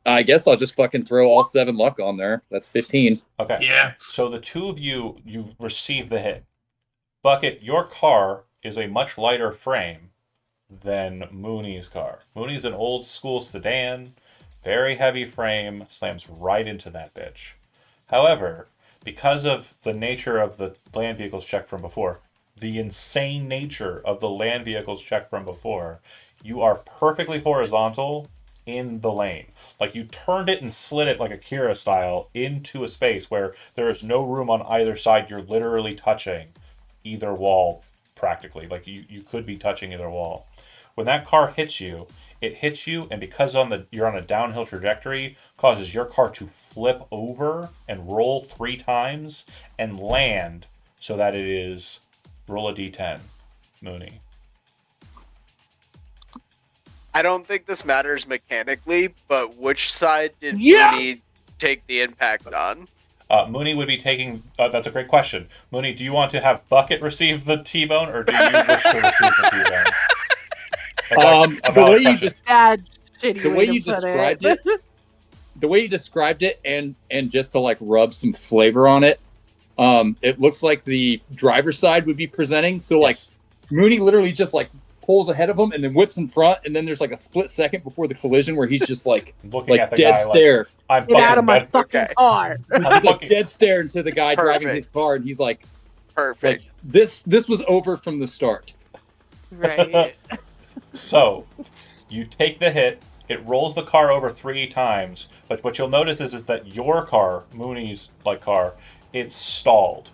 I guess I'll just fucking throw all 7 luck on there. That's 15. Okay. Yeah. So the two of you receive the hit. Bucket, your car is a much lighter frame than Mooney's car. Mooney's an old school sedan, very heavy frame, slams right into that bitch. However, because of the nature of the land vehicles check from before, the insane nature of the land vehicles check from before, you are perfectly horizontal in the lane. Like you turned it and slid it like a Kira style into a space where there is no room on either side. You're literally touching either wall practically. Like you could be touching either wall. When that car hits you, it hits you, and because you're on a downhill trajectory, causes your car to flip over and roll 3 times and land so that it is roll a d10, Mooney. I don't think this matters mechanically, but which side did Mooney take the impact on? Mooney would be taking... that's a great question. Mooney, do you want to have Bucket receive the T-bone, or do you wish to receive the T-bone? The way you just Bad, shitty the way way to you put described it, the way you described it, and just to like rub some flavor on it, it looks like the driver's side would be presenting. So like Yes. Mooney literally just like pulls ahead of him and then whips in front, and then there's like a split second before the collision where he's just like Looking at the dead guy stare. like, I'm Get out of fucking my dead. fucking Okay. car. I'm He's like fucking dead stare into the guy driving his Perfect. car, and he's like Perfect. this was over from the start. Right. So, you take the hit, it rolls the car over 3 times, but what you'll notice is that your car, Mooney's car, it's stalled.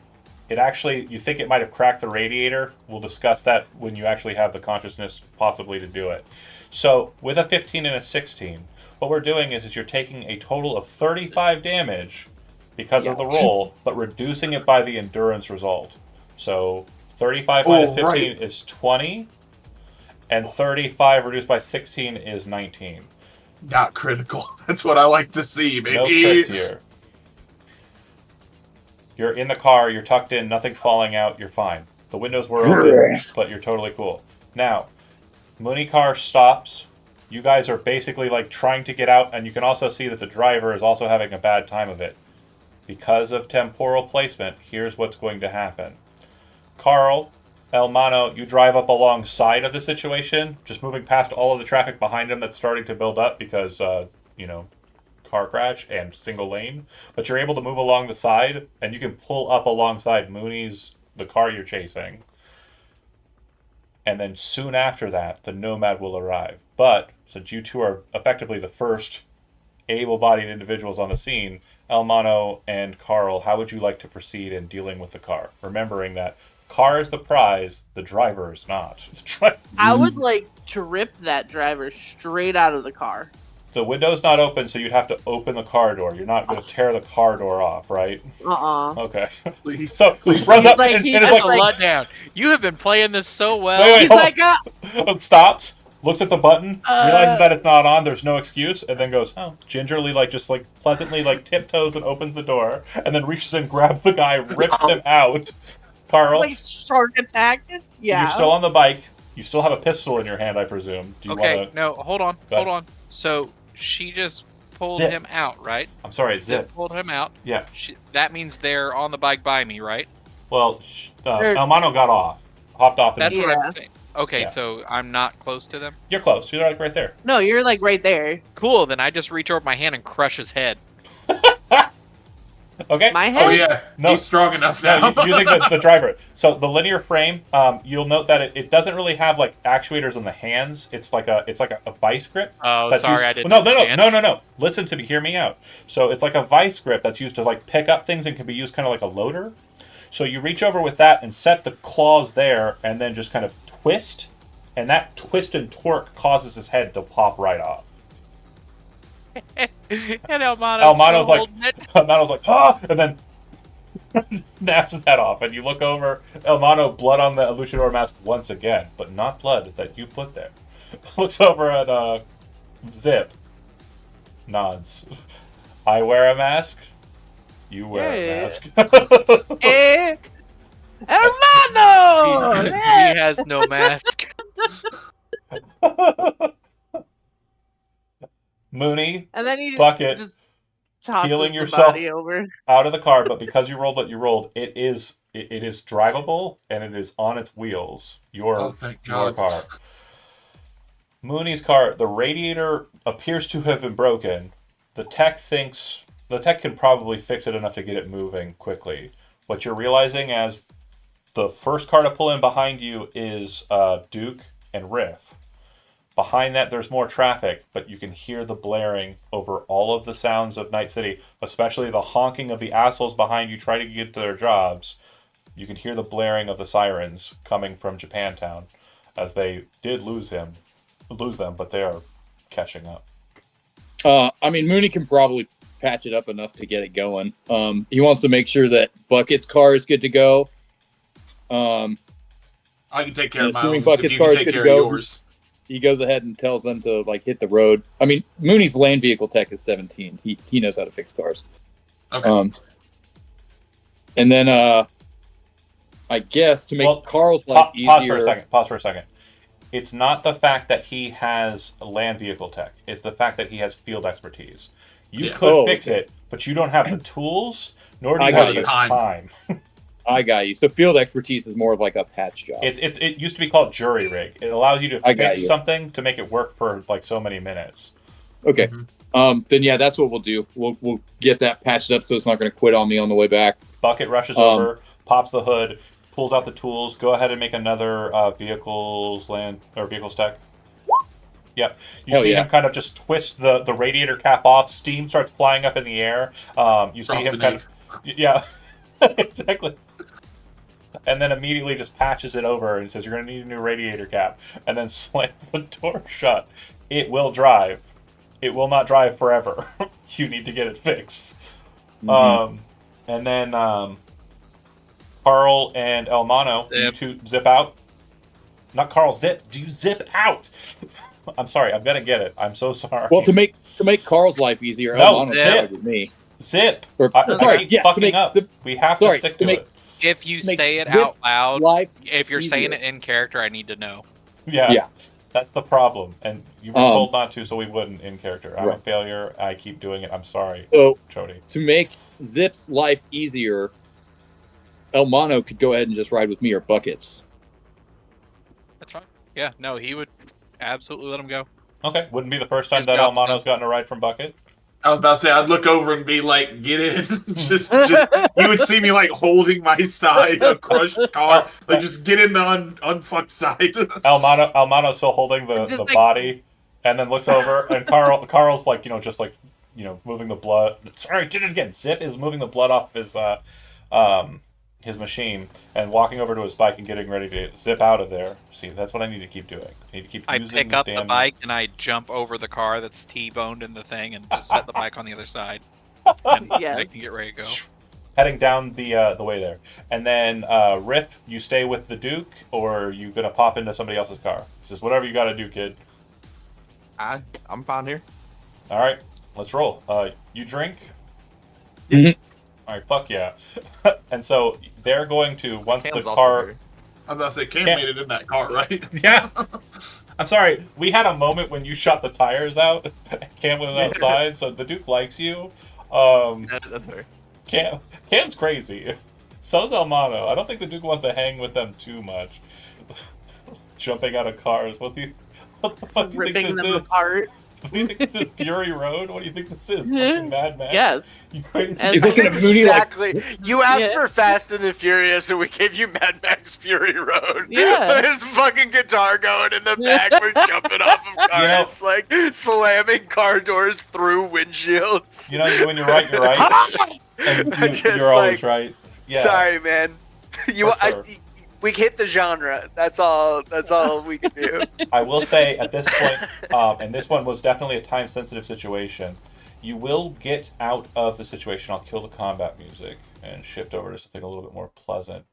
It actually, you think it might have cracked the radiator. We'll discuss that when you actually have the consciousness possibly to do it. So, with a 15 and a 16, what we're doing is you're taking a total of 35 damage because of the roll, but reducing it by the endurance result. So, 35 minus 15 is 20, and 35 reduced by 16 is 19. Not critical. That's what I like to see, baby. No crits here. You're in the car, you're tucked in, nothing's falling out, you're fine. The windows were open, but you're totally cool. Now, Mooney car stops. You guys are basically like trying to get out, and you can also see that the driver is also having a bad time of it. Because of temporal placement, here's what's going to happen. Carl, Elmano, you drive up alongside of the situation, just moving past all of the traffic behind him that's starting to build up because, car crash and single lane. But you're able to move along the side, and you can pull up alongside Mooney's, the car you're chasing. And then soon after that, the Nomad will arrive. But, since you two are effectively the first able-bodied individuals on the scene, Elmano and Carl, how would you like to proceed in dealing with the car? Remembering that car is the prize, the driver is not. I would like to rip that driver straight out of the car. The window's not open, so you'd have to open the car door. You're not going to tear the car door off, right? Okay. Please. So, Please. runs up Like, and he's it's That's like, a like- letdown. You have been playing this so well. Wait, He's hold like, on. Stops, looks at the button, realizes that it's not on, there's no excuse, and then goes, gingerly, pleasantly, tiptoes and opens the door, and then reaches in, grabs the guy, rips him out. Carl, like shark attack. Yeah. you're still on the bike. You still have a pistol in your hand, I presume. Do you Okay, want to... no, hold on, Go hold ahead. on. So she just pulled Zip. him out, right? I'm sorry, Zip. Pulled him out. Yeah. That means they're on the bike by me, right? Well, Elmano got off. Hopped off. And That's what Yeah. I'm saying. Okay, Yeah. so I'm not close to them. You're close. You're right there. No, you're like right there. Cool, then I just reach over my hand and crush his head. Okay. My Oh head. yeah, No. he's strong enough now. No, using the driver. So the linear frame, you'll note that it doesn't really have actuators on the hands. It's like a vice grip. Oh, that's sorry, used, I didn't No. understand. Listen to me. Hear me out. So it's like a vice grip that's used to pick up things and can be used kind of like a loader. So you reach over with that and set the claws there, and then just kind of twist, and that twist and torque causes his head to pop right off. And Elmano's like- holding it. Elmano's like, and then snaps his head off, and you look over, Elmano, blood on the Luchador mask once again, but not blood that you put there. Looks over at Zip, nods. I wear a mask, you wear a mask. Eh. Hermano! He Eh. has no mask. Mooney, And then you Bucket, just tosses healing the yourself body over. out of the car, but because you rolled what you rolled, it is drivable, and it is on its wheels. Oh, thank Your God. car. Mooney's car, the radiator appears to have been broken. The tech can probably fix it enough to get it moving quickly. What you're realizing as the first car to pull in behind you is Duke and Riff. Behind that, there's more traffic, but you can hear the blaring over all of the sounds of Night City, especially the honking of the assholes behind you trying to get to their jobs. You can hear the blaring of the sirens coming from Japantown, as they did lose them, but they are catching up. Mooney can probably patch it up enough to get it going. He wants to make sure that Bucket's car is good to go. I can take care And of my assuming own. Bucket's If you car can is take good to care of go. yours. He goes ahead and tells them to hit the road. Mooney's land vehicle tech is 17. He knows how to fix cars. Okay. And then I guess to make Carl's life Pause easier. for a second. It's not the fact that he has land vehicle tech. It's the fact that he has field expertise. You could fix it, but you don't have the tools, nor do you have the time. I got you. So field expertise is more of like a patch job. It used to be called jury rig. It allows you to fix something to make it work for like so many minutes. Okay. Then yeah, that's what we'll do. We'll get that patched up so it's not going to quit on me on the way back. Bucket rushes over, pops the hood, pulls out the tools. Go ahead and make another vehicle stack. Yep. You see him kind of just twist the radiator cap off. Steam starts flying up in the air. You see him kind of... Yeah. Exactly. And then immediately just patches it over and says, you're going to need a new radiator cap. And then slams the door shut. It will drive. It will not drive forever. You need to get it fixed. And then Carl and Elmano, you two zip out. Not Carl, zip. Do you zip out? I'm sorry. I'm going to get it. I'm so sorry. Well, to make Carl's life easier, Elmano's zip with me. Zip. Sorry, keep fucking up. We have to stick to it. If you say it out loud, if you're saying it in character, I need to know. Yeah. That's the problem. And you were told not to, so we wouldn't in character. I'm a failure. I keep doing it. I'm sorry, Chody. To make Zip's life easier, Elmano could go ahead and just ride with me or Buckets. That's fine. Yeah, no, he would absolutely let him go. Okay, wouldn't be the first time that Elmano's gotten a ride from Bucket. I was about to say, I'd look over and be like, get in. just you would see me like holding my side, a crushed car. Like, just get in the unfucked side. Elmano's still holding the body, and then looks over, and Carl's like, just like, moving the blood. Sorry, did it again. Zip is moving the blood off his machine and walking over to his bike and getting ready to zip out of there. See, that's what I need to keep doing. I need to keep using pick up the bike and I jump over the car that's T-boned in the thing and just set the bike on the other side. And I can get ready to go. Heading down the way there. And then Rip, you stay with the Duke, or are you gonna pop into somebody else's car? He says, whatever you gotta do, kid. I'm fine here. Alright, let's roll. You drink? Alright, fuck yeah. And so they're going to, once Cam's the car... I'm about to say, Cam made it in that car, right? Yeah. I'm sorry, we had a moment when you shot the tires out. Cam was outside, so the Duke likes you. That's fair. Cam's crazy. So's Elmano. I don't think the Duke wants to hang with them too much. Jumping out of cars. What the fuck do you ripping think this them is? apart. What do you think this is? Fury Road? What do you think this is? Fucking Mad Max? Yes. You crazy? Is it gonna Mooney exactly. You asked for Fast and the Furious, and we gave you Mad Max Fury Road. Yeah. There's fucking guitar going in the back. We're jumping off of cars, like slamming car doors through windshields. When you're right, you're right. And you're always right. Yeah. Sorry, man. We hit the genre. That's all we can do. I will say at this point, and this one was definitely a time-sensitive situation, you will get out of the situation. I'll kill the combat music and shift over to something a little bit more pleasant.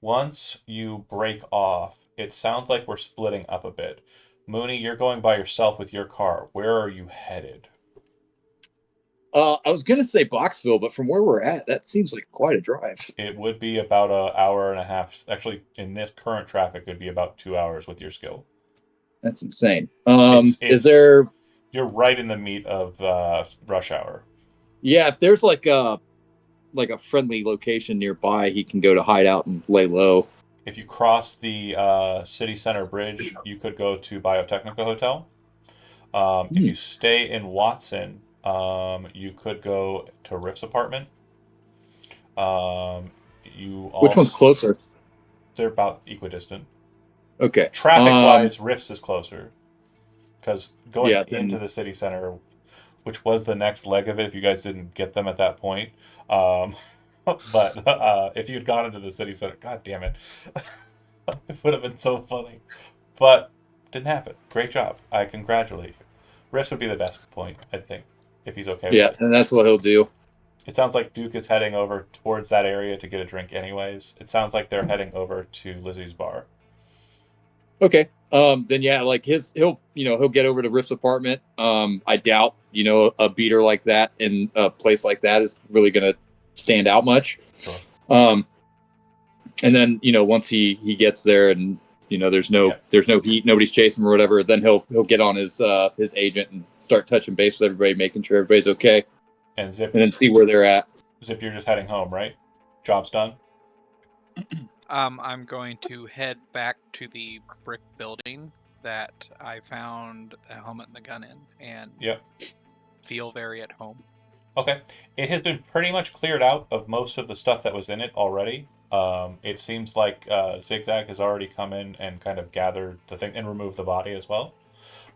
Once you break off, it sounds like we're splitting up a bit. Mooney, you're going by yourself with your car. Where are you headed? I was going to say Boxville, but from where we're at, that seems like quite a drive. It would be about an hour and a half. Actually, in this current traffic, it would be about 2 hours with your skill. That's insane. Is there... You're right in the meat of rush hour. Yeah, if there's like a friendly location nearby, he can go to hide out and lay low. If you cross the city center bridge, you could go to Biotechnica Hotel. If you stay in Watson... you could go to Riff's apartment. Which one's closer? They're about equidistant. Okay. Traffic-wise, Riff's is closer. Because going into the city center, which was the next leg of it, if you guys didn't get them at that point. But if you'd gone into the city center, god damn it. It would have been so funny. But didn't happen. Great job. I congratulate you. Riff's would be the best point, I think. If he's okay with it. Yeah, and that's what he'll do. It sounds like Duke is heading over towards that area to get a drink anyways. It sounds like they're heading over to Lizzie's bar. Okay. Then yeah, like he'll get over to Riff's apartment. I doubt, a beater like that in a place like that is really gonna stand out much. Sure. And then, once he gets there and there's no heat, nobody's chasing him or whatever, then he'll get on his agent and start touching base with everybody, making sure everybody's okay, and Zip, and then see where they're at. Zip, you're just heading home, right? Job's done. I'm going to head back to the brick building that I found the helmet and the gun in, and feel very at home. Okay. It has been pretty much cleared out of most of the stuff that was in it already. It seems like Zigzag has already come in and kind of gathered the thing and removed the body as well.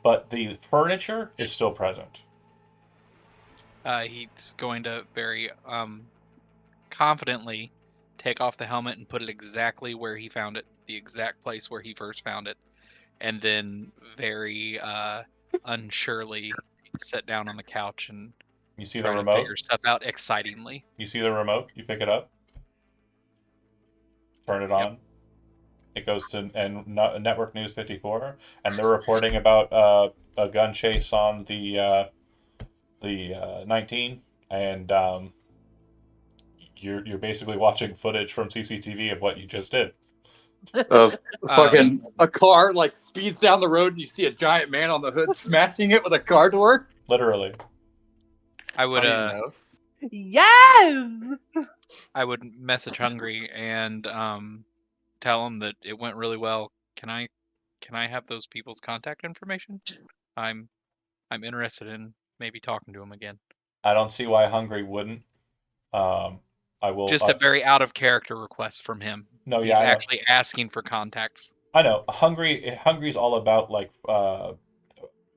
But the furniture is still present. He's going to very confidently take off the helmet and put it exactly where he found it, the exact place where he first found it, and then very unsurely sit down on the couch and You see the try to remote? figure stuff out excitingly. You see the remote? You pick it up. Turn it on. It goes to Network News 54, and they're reporting about a gun chase on the 19, and you're basically watching footage from CCTV of what you just did. Of fucking a car like speeds down the road and you see a giant man on the hood smashing it with a car door. Literally. I would Yes. I would message Hungry and tell him that it went really well. Can I have those people's contact information? I'm interested in maybe talking to him again. I don't see why Hungry wouldn't. I will. Just a very out of character request from him. No, He's yeah, actually asking for contacts. I know. Hungry's all about like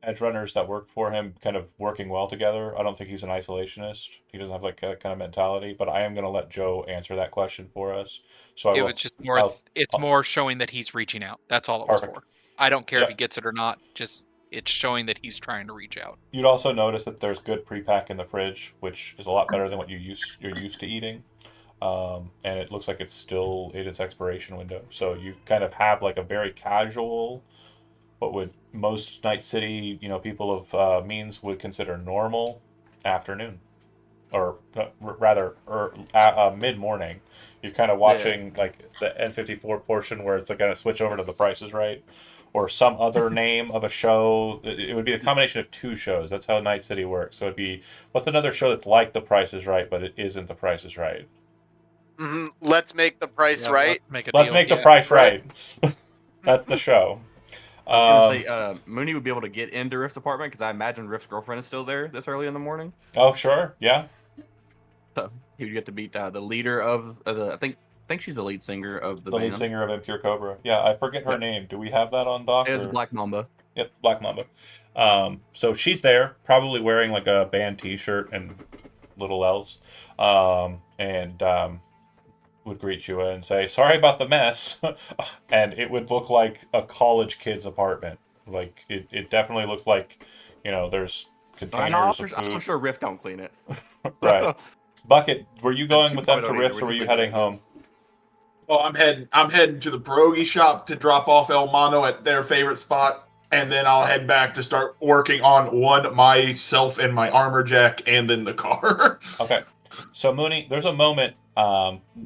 edge runners that work for him, kind of working well together. I don't think he's an isolationist. He doesn't have like that kind of mentality. But I am going to let Joe answer that question for us. So It was just more. It's more showing that he's reaching out. That's all it was for. I don't care if he gets it or not. Just it's showing that he's trying to reach out. You'd also notice that there's good pre-pack in the fridge, which is a lot better than what you're used to eating. And it looks like it's still in its expiration window. So you kind of have like a very casual, what would most Night City, people of means would consider normal afternoon, or rather, mid-morning. You're kind of watching like the N54 portion where it's like going to switch over to The Price is Right, or some other name of a show. It would be a combination of two shows. That's how Night City works. So it'd be, what's another show that's like The Price is Right, but it isn't The Price is Right? Mm-hmm. Let's make the price right. Let's make the price right. That's the show. I was gonna say, Mooney would be able to get into Riff's apartment because I imagine Riff's girlfriend is still there this early in the morning. Oh sure, yeah. So he would get to meet the leader of the. I think she's the lead singer of the band. Lead singer of Impure Cobra. Yeah, I forget her name. Do we have that on doc? It's Black Mamba. Yep, Black Mamba. So she's there, probably wearing like a band T-shirt and little else, and would greet you and say, "Sorry about the mess," and it would look like a college kid's apartment. Like it definitely looks like, there's containers of food. I'm sure Riff don't clean it. Right. Bucket, were you going with them to Riff's, or were you heading home? Oh, I'm heading to the pierogi shop to drop off El Mono at their favorite spot, and then I'll head back to start working on myself and my armor jack, and then the car. Okay. So Mooney, there's a moment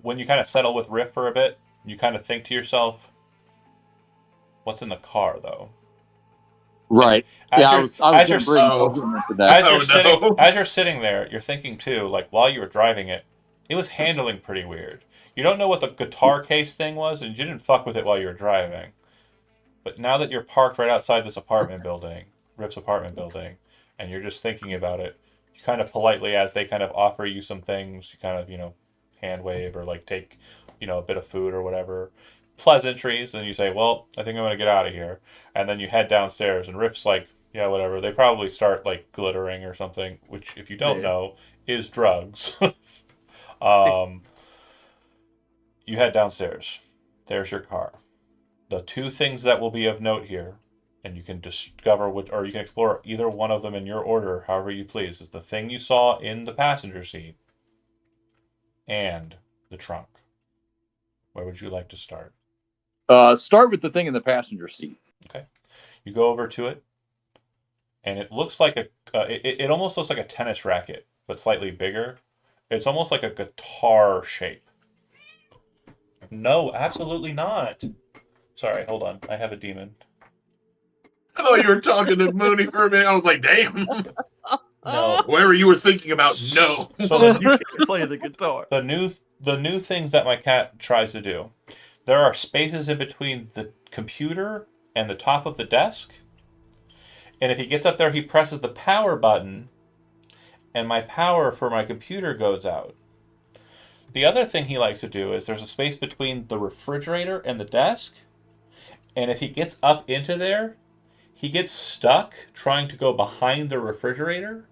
when you kind of settle with Riff for a bit. You kind of think to yourself, "What's in the car, though?" Right. As you're sitting there, you're thinking too, like while you were driving it, it was handling pretty weird. You don't know what the guitar case thing was, and you didn't fuck with it while you were driving. But now that you're parked right outside this apartment building, Riff's apartment building, and you're just thinking about it, you kind of politely, as they kind of offer you some things, you kind of, hand wave or like take, a bit of food or whatever. Pleasantries, and you say, "Well, I think I'm gonna get out of here," and then you head downstairs, and Riff's like, "Yeah, whatever." They probably start like glittering or something, which, if you don't know, is drugs. You head downstairs. There's your car. The two things that will be of note here, and you can discover or you can explore either one of them in your order, however you please, is the thing you saw in the passenger seat and the trunk. Where would you like to start? Start with the thing in the passenger seat. Okay. You go over to it, and it looks like it almost looks like a tennis racket, but slightly bigger. It's almost like a guitar shape. No, absolutely not. Sorry, hold on. I have a demon. I thought you were talking to Mooney for a minute. I was like, damn. No. Whatever you were thinking about, no. So You can't play the guitar. the new things that my cat tries to do. There are spaces in between the computer and the top of the desk. And if he gets up there, he presses the power button, and my power for my computer goes out. The other thing he likes to do is there's a space between the refrigerator and the desk, and if he gets up into there, he gets stuck trying to go behind the refrigerator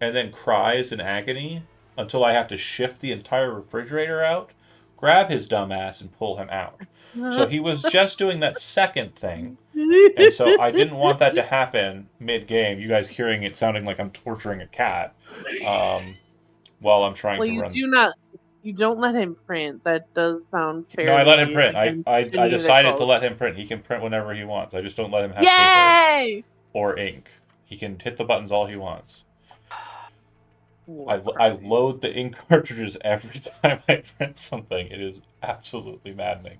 and then cries in agony until I have to shift the entire refrigerator out, grab his dumb ass, and pull him out. So he was just doing that second thing. And so I didn't want that to happen mid-game. You guys hearing it sounding like I'm torturing a cat while I'm trying Well, to you run. do not. You don't let him print. That does sound fairly. No, I let him print. I against decided to communicable. let him print. He can print whenever he wants. I just don't let him have paper Yay! or ink. He can hit the buttons all he wants. I Warcraft. load the ink cartridges every time I print something. It is absolutely maddening.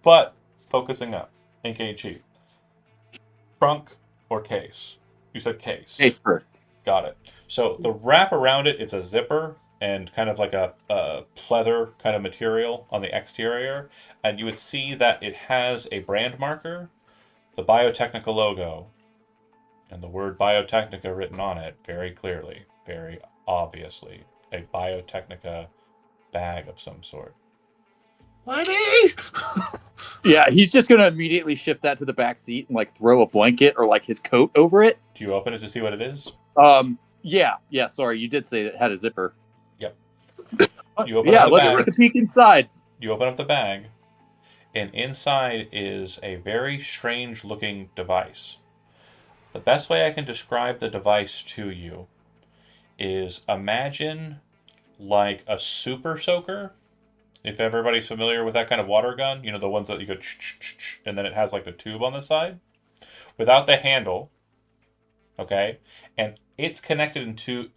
But focusing up, ink ain't cheap. Trunk or case? You said case. Case first. Got it. So the wrap around it, it's a zipper and kind of like a pleather kind of material on the exterior. And you would see that it has a brand marker, the Biotechnica logo, and the word Biotechnica written on it very clearly, very obviously. A Biotechnica bag of some sort. Lenny! Yeah, he's just gonna immediately shift that to the back seat and like throw a blanket or like his coat over it. Do you open it to see what it is? Yeah. Sorry, you did say it had a zipper. Yep. You open Yeah, up the let's bag. take a peek inside. You open up the bag, and inside is a very strange looking device. The best way I can describe the device to you is imagine like a super soaker. If everybody's familiar with that kind of water gun, you know, the ones that you go and then it has like the tube on the side without the handle. Okay, and it's connected to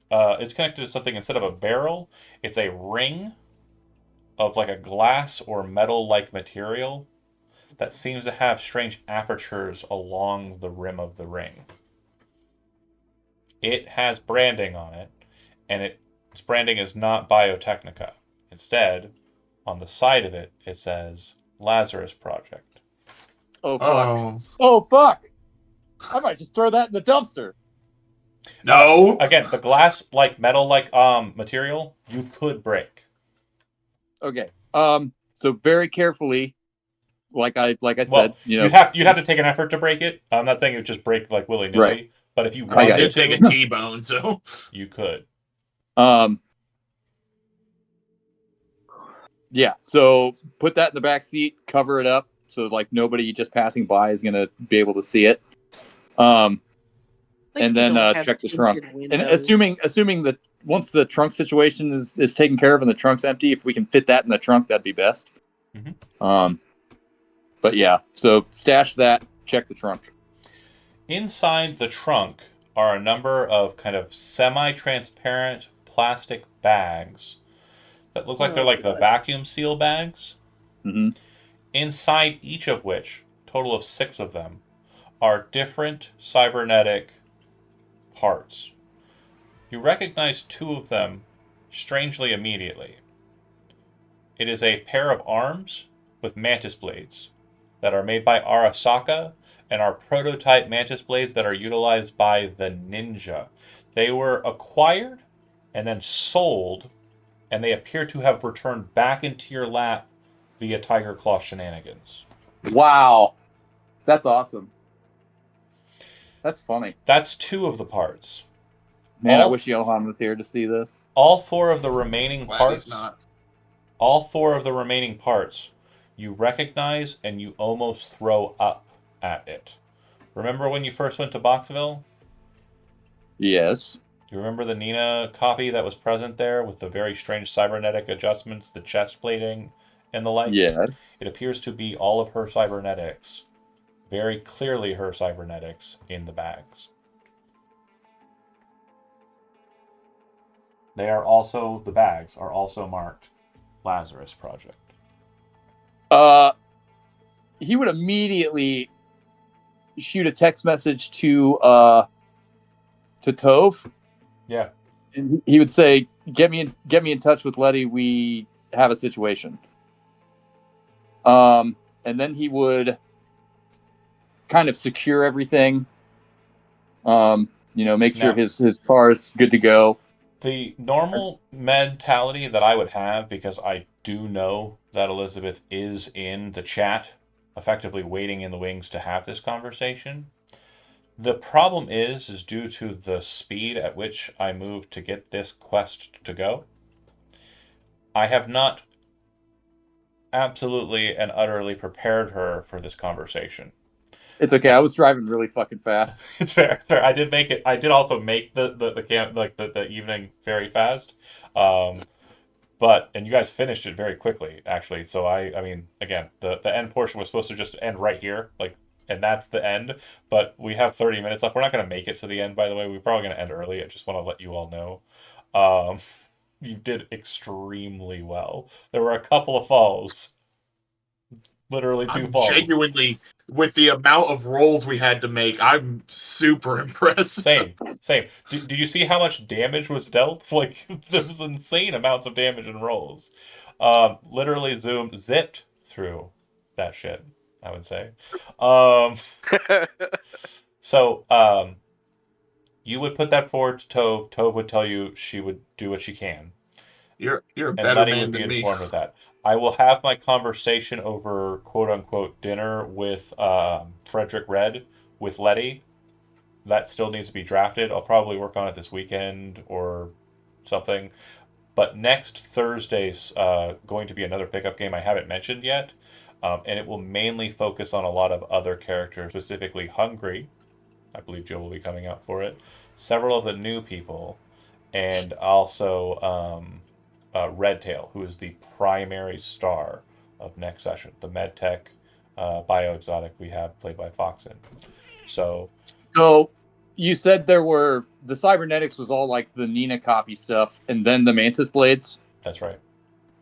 something instead of a barrel. It's a ring of like a glass or metal like material that seems to have strange apertures along the rim of the ring. It has branding on it, and its branding is not Biotechnica. Instead, on the side of it, it says Lazarus Project. Oh fuck! Oh. Oh fuck! I might just throw that in the dumpster. No. Again, the glass like metal like material you could break. Okay. So very carefully, like I said, Well, you know, you'd have to take an effort to break it. I'm not saying it would just break like willy nilly, Right. but if you I got wanted did to, take a T-bone, so. you could. Yeah. So put that in the back seat, cover it up, so like nobody just passing by is gonna be able to see it. Like And you then don't have check the trunk. tinted And windows. assuming that once the trunk situation is taken care of and the trunk's empty, if we can fit that in the trunk, that'd be best. Mhm. But yeah, so stash that, check the trunk. Inside the trunk are a number of kind of semi-transparent plastic bags that look like they're like the vacuum seal bags. Mm-hmm. Inside each of which, total of 6 of them, are different cybernetic parts. You recognize 2 of them strangely immediately. It is a pair of arms with mantis blades that are made by Arasaka and are prototype mantis blades that are utilized by the Ninja. They were acquired and then sold, and they appear to have returned back into your lap via Tiger Claw shenanigans. Wow, that's awesome. That's funny. That's 2 of the parts. Man, I wish Johan was here to see this. All 4 of the remaining Glad parts. he's not. All 4 of the remaining parts you recognize and you almost throw up at it. Remember when you first went to Boxville? Yes. You remember the Nina copy that was present there with the very strange cybernetic adjustments, the chest plating, and the like? Yes. It appears to be all of her cybernetics, very clearly her cybernetics, in the bags. The bags are also marked Lazarus Project. immediately shoot a text message to Tove. Yeah. And he would say, get me in touch with Letty. We have a situation. And then he would kind of secure everything. Make sure Now, his car is good to go. the normal mentality that I would have, because I do know that Elizabeth is in the chat, effectively waiting in the wings to have this conversation. The problem is due to the speed at which I moved to get this quest to go, I have not absolutely and utterly prepared her for this conversation. It's okay. I was driving really fucking fast. It's fair. Fair. I did make it. I did also make the camp, like the evening, very fast. And you guys finished it very quickly, actually. So I mean, again, the end portion was supposed to just end right here, like, and that's the end. But we have 30 minutes left. We're not going to make it to the end, by the way. We're probably going to end early. I just want to let you all know. You did extremely well. There were a couple of falls. Literally 2 I'm falls. genuinely, with the amount of rolls we had to make, I'm super impressed. Same. Did you see how much damage was dealt? Like, there was insane amounts of damage in rolls. Literally zipped through that shit, I would say. So, you would put that forward to Tove. Tove would tell you she would do what she can. You're a And better Letty man would be than me. informed with that. I will have my conversation over quote-unquote dinner with Frederick Red with Letty. That still needs to be drafted. I'll probably work on it this weekend or something. But next Thursday's going to be another pickup game I haven't mentioned yet. And it will mainly focus on a lot of other characters, specifically Hungry. I believe Joe will be coming out for it. Several of the new people. And also Redtail, who is the primary star of next session. The MedTech bioexotic we have played by Foxen. So you said there were the cybernetics was all like the Nina copy stuff, and then the Mantis blades. That's right.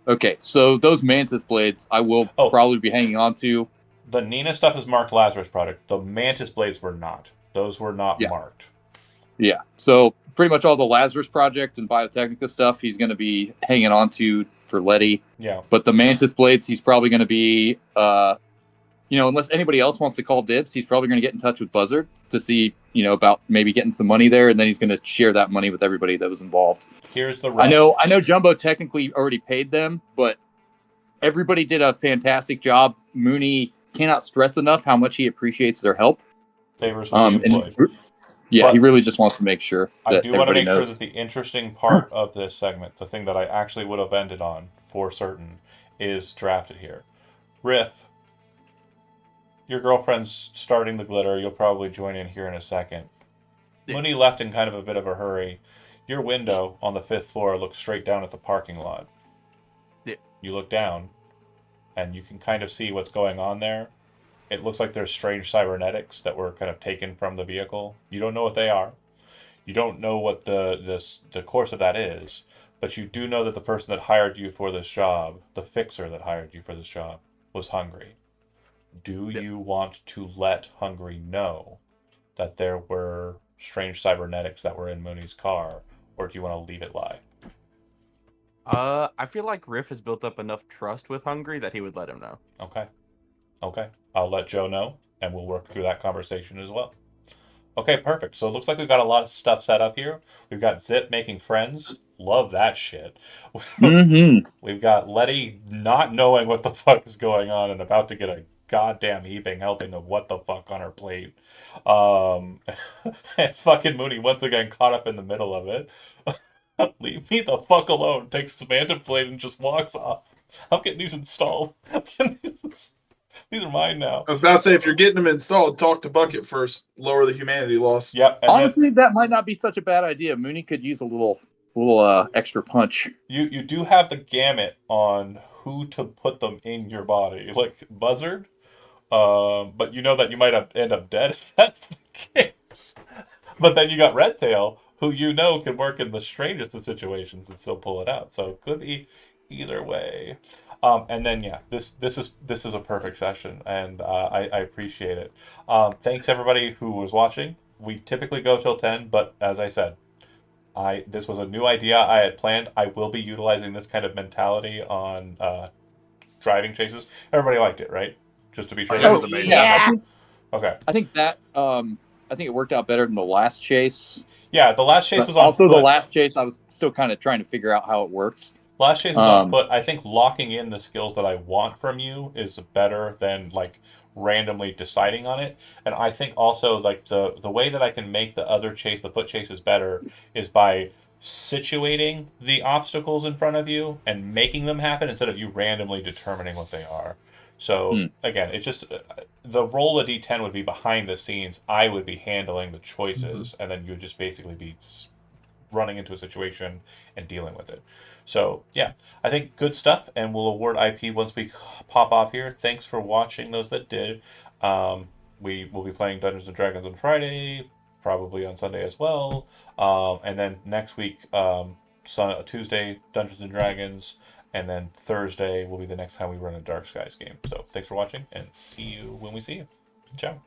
Okay, so those Mantis blades I will probably be hanging on to. The Nina stuff is marked Lazarus product. The Mantis blades were not. Those were not marked. Yeah. So pretty much all the Lazarus project and Biotechnica stuff he's going to be hanging on to for Letty. Yeah. But the Mantis blades he's probably going to be, unless anybody else wants to call dibs, he's probably going to get in touch with Buzzard to see, about maybe getting some money there, and then he's going to share that money with everybody that was involved. Here's the I know Jumbo technically already paid them, but everybody did a fantastic job. Mooney cannot stress enough how much he appreciates their help. Favors will be employed. But he really just wants to make sure that I do want to make knows. sure that the interesting part of this segment, the thing that I actually would have ended on for certain, is drafted here. Riff, your girlfriend's starting the glitter. You'll probably join in here in a second. Yeah. Mooney left in kind of a bit of a hurry. Your window on the 5th floor looks straight down at the parking lot. Yeah. You look down, and you can kind of see what's going on there. It looks like there's strange cybernetics that were kind of taken from the vehicle. You don't know what they are. You don't know what the course of that is, but you do know that the person that hired you for this job, the fixer that hired you for this job, was Hungry. Do you want to let Hungry know that there were strange cybernetics that were in Mooney's car, or do you want to leave it lie? I feel like Riff has built up enough trust with Hungry that he would let him know. Okay. I'll let Joe know, and we'll work through that conversation as well. Okay, perfect. So it looks like we've got a lot of stuff set up here. We've got Zip making friends. Love that shit. Mm-hmm. We've got Letty not knowing what the fuck is going on and about to get a goddamn heaping helping of what the fuck on her plate. And fucking Mooney once again caught up in the middle of it. Leave me the fuck alone. Takes Samantha plate and just walks off. I'm getting these installed. These are mine now. I was about to say, if you're getting them installed, talk to Bucket first. Lower the humanity loss. Yep. Honestly, that might not be such a bad idea. Mooney could use a little extra punch. You do have the gamut on who to put them in your body, like Buzzard. But you know that you might end up dead if that's the case. But then you got Redtail, who can work in the strangest of situations and still pull it out. So it either way. And then yeah, this is a perfect session, and I appreciate it. Thanks everybody who was watching. We typically go till 10, but as I said, this was a new idea I had planned. I will be utilizing this kind of mentality on driving chases. Everybody liked it, right? Just to be sure. It was amazing. Yeah, Yeah. Okay. I think that I think it worked out better than the last chase. Yeah, the last chase But was on also, the foot. last chase, I was still kind of trying to figure out how it works. Last chase was on Um, foot. I think locking in the skills that I want from you is better than like randomly deciding on it. And I think also like the way that I can make the other chase, the foot chase, is better is by situating the obstacles in front of you and making them happen instead of you randomly determining what they are. So again, it just the roll of d10 would be behind the scenes. I would be handling the choices, and then you would just basically be running into a situation and dealing with it. So yeah, I think good stuff, and we'll award IP once we pop off here. Thanks for watching those that did. We will be playing Dungeons and Dragons on Friday, probably on Sunday as well, and then next week, Tuesday Dungeons and Dragons, and then Thursday will be the next time we run a Dark Skies game. So thanks for watching, and see you when we see you. Ciao.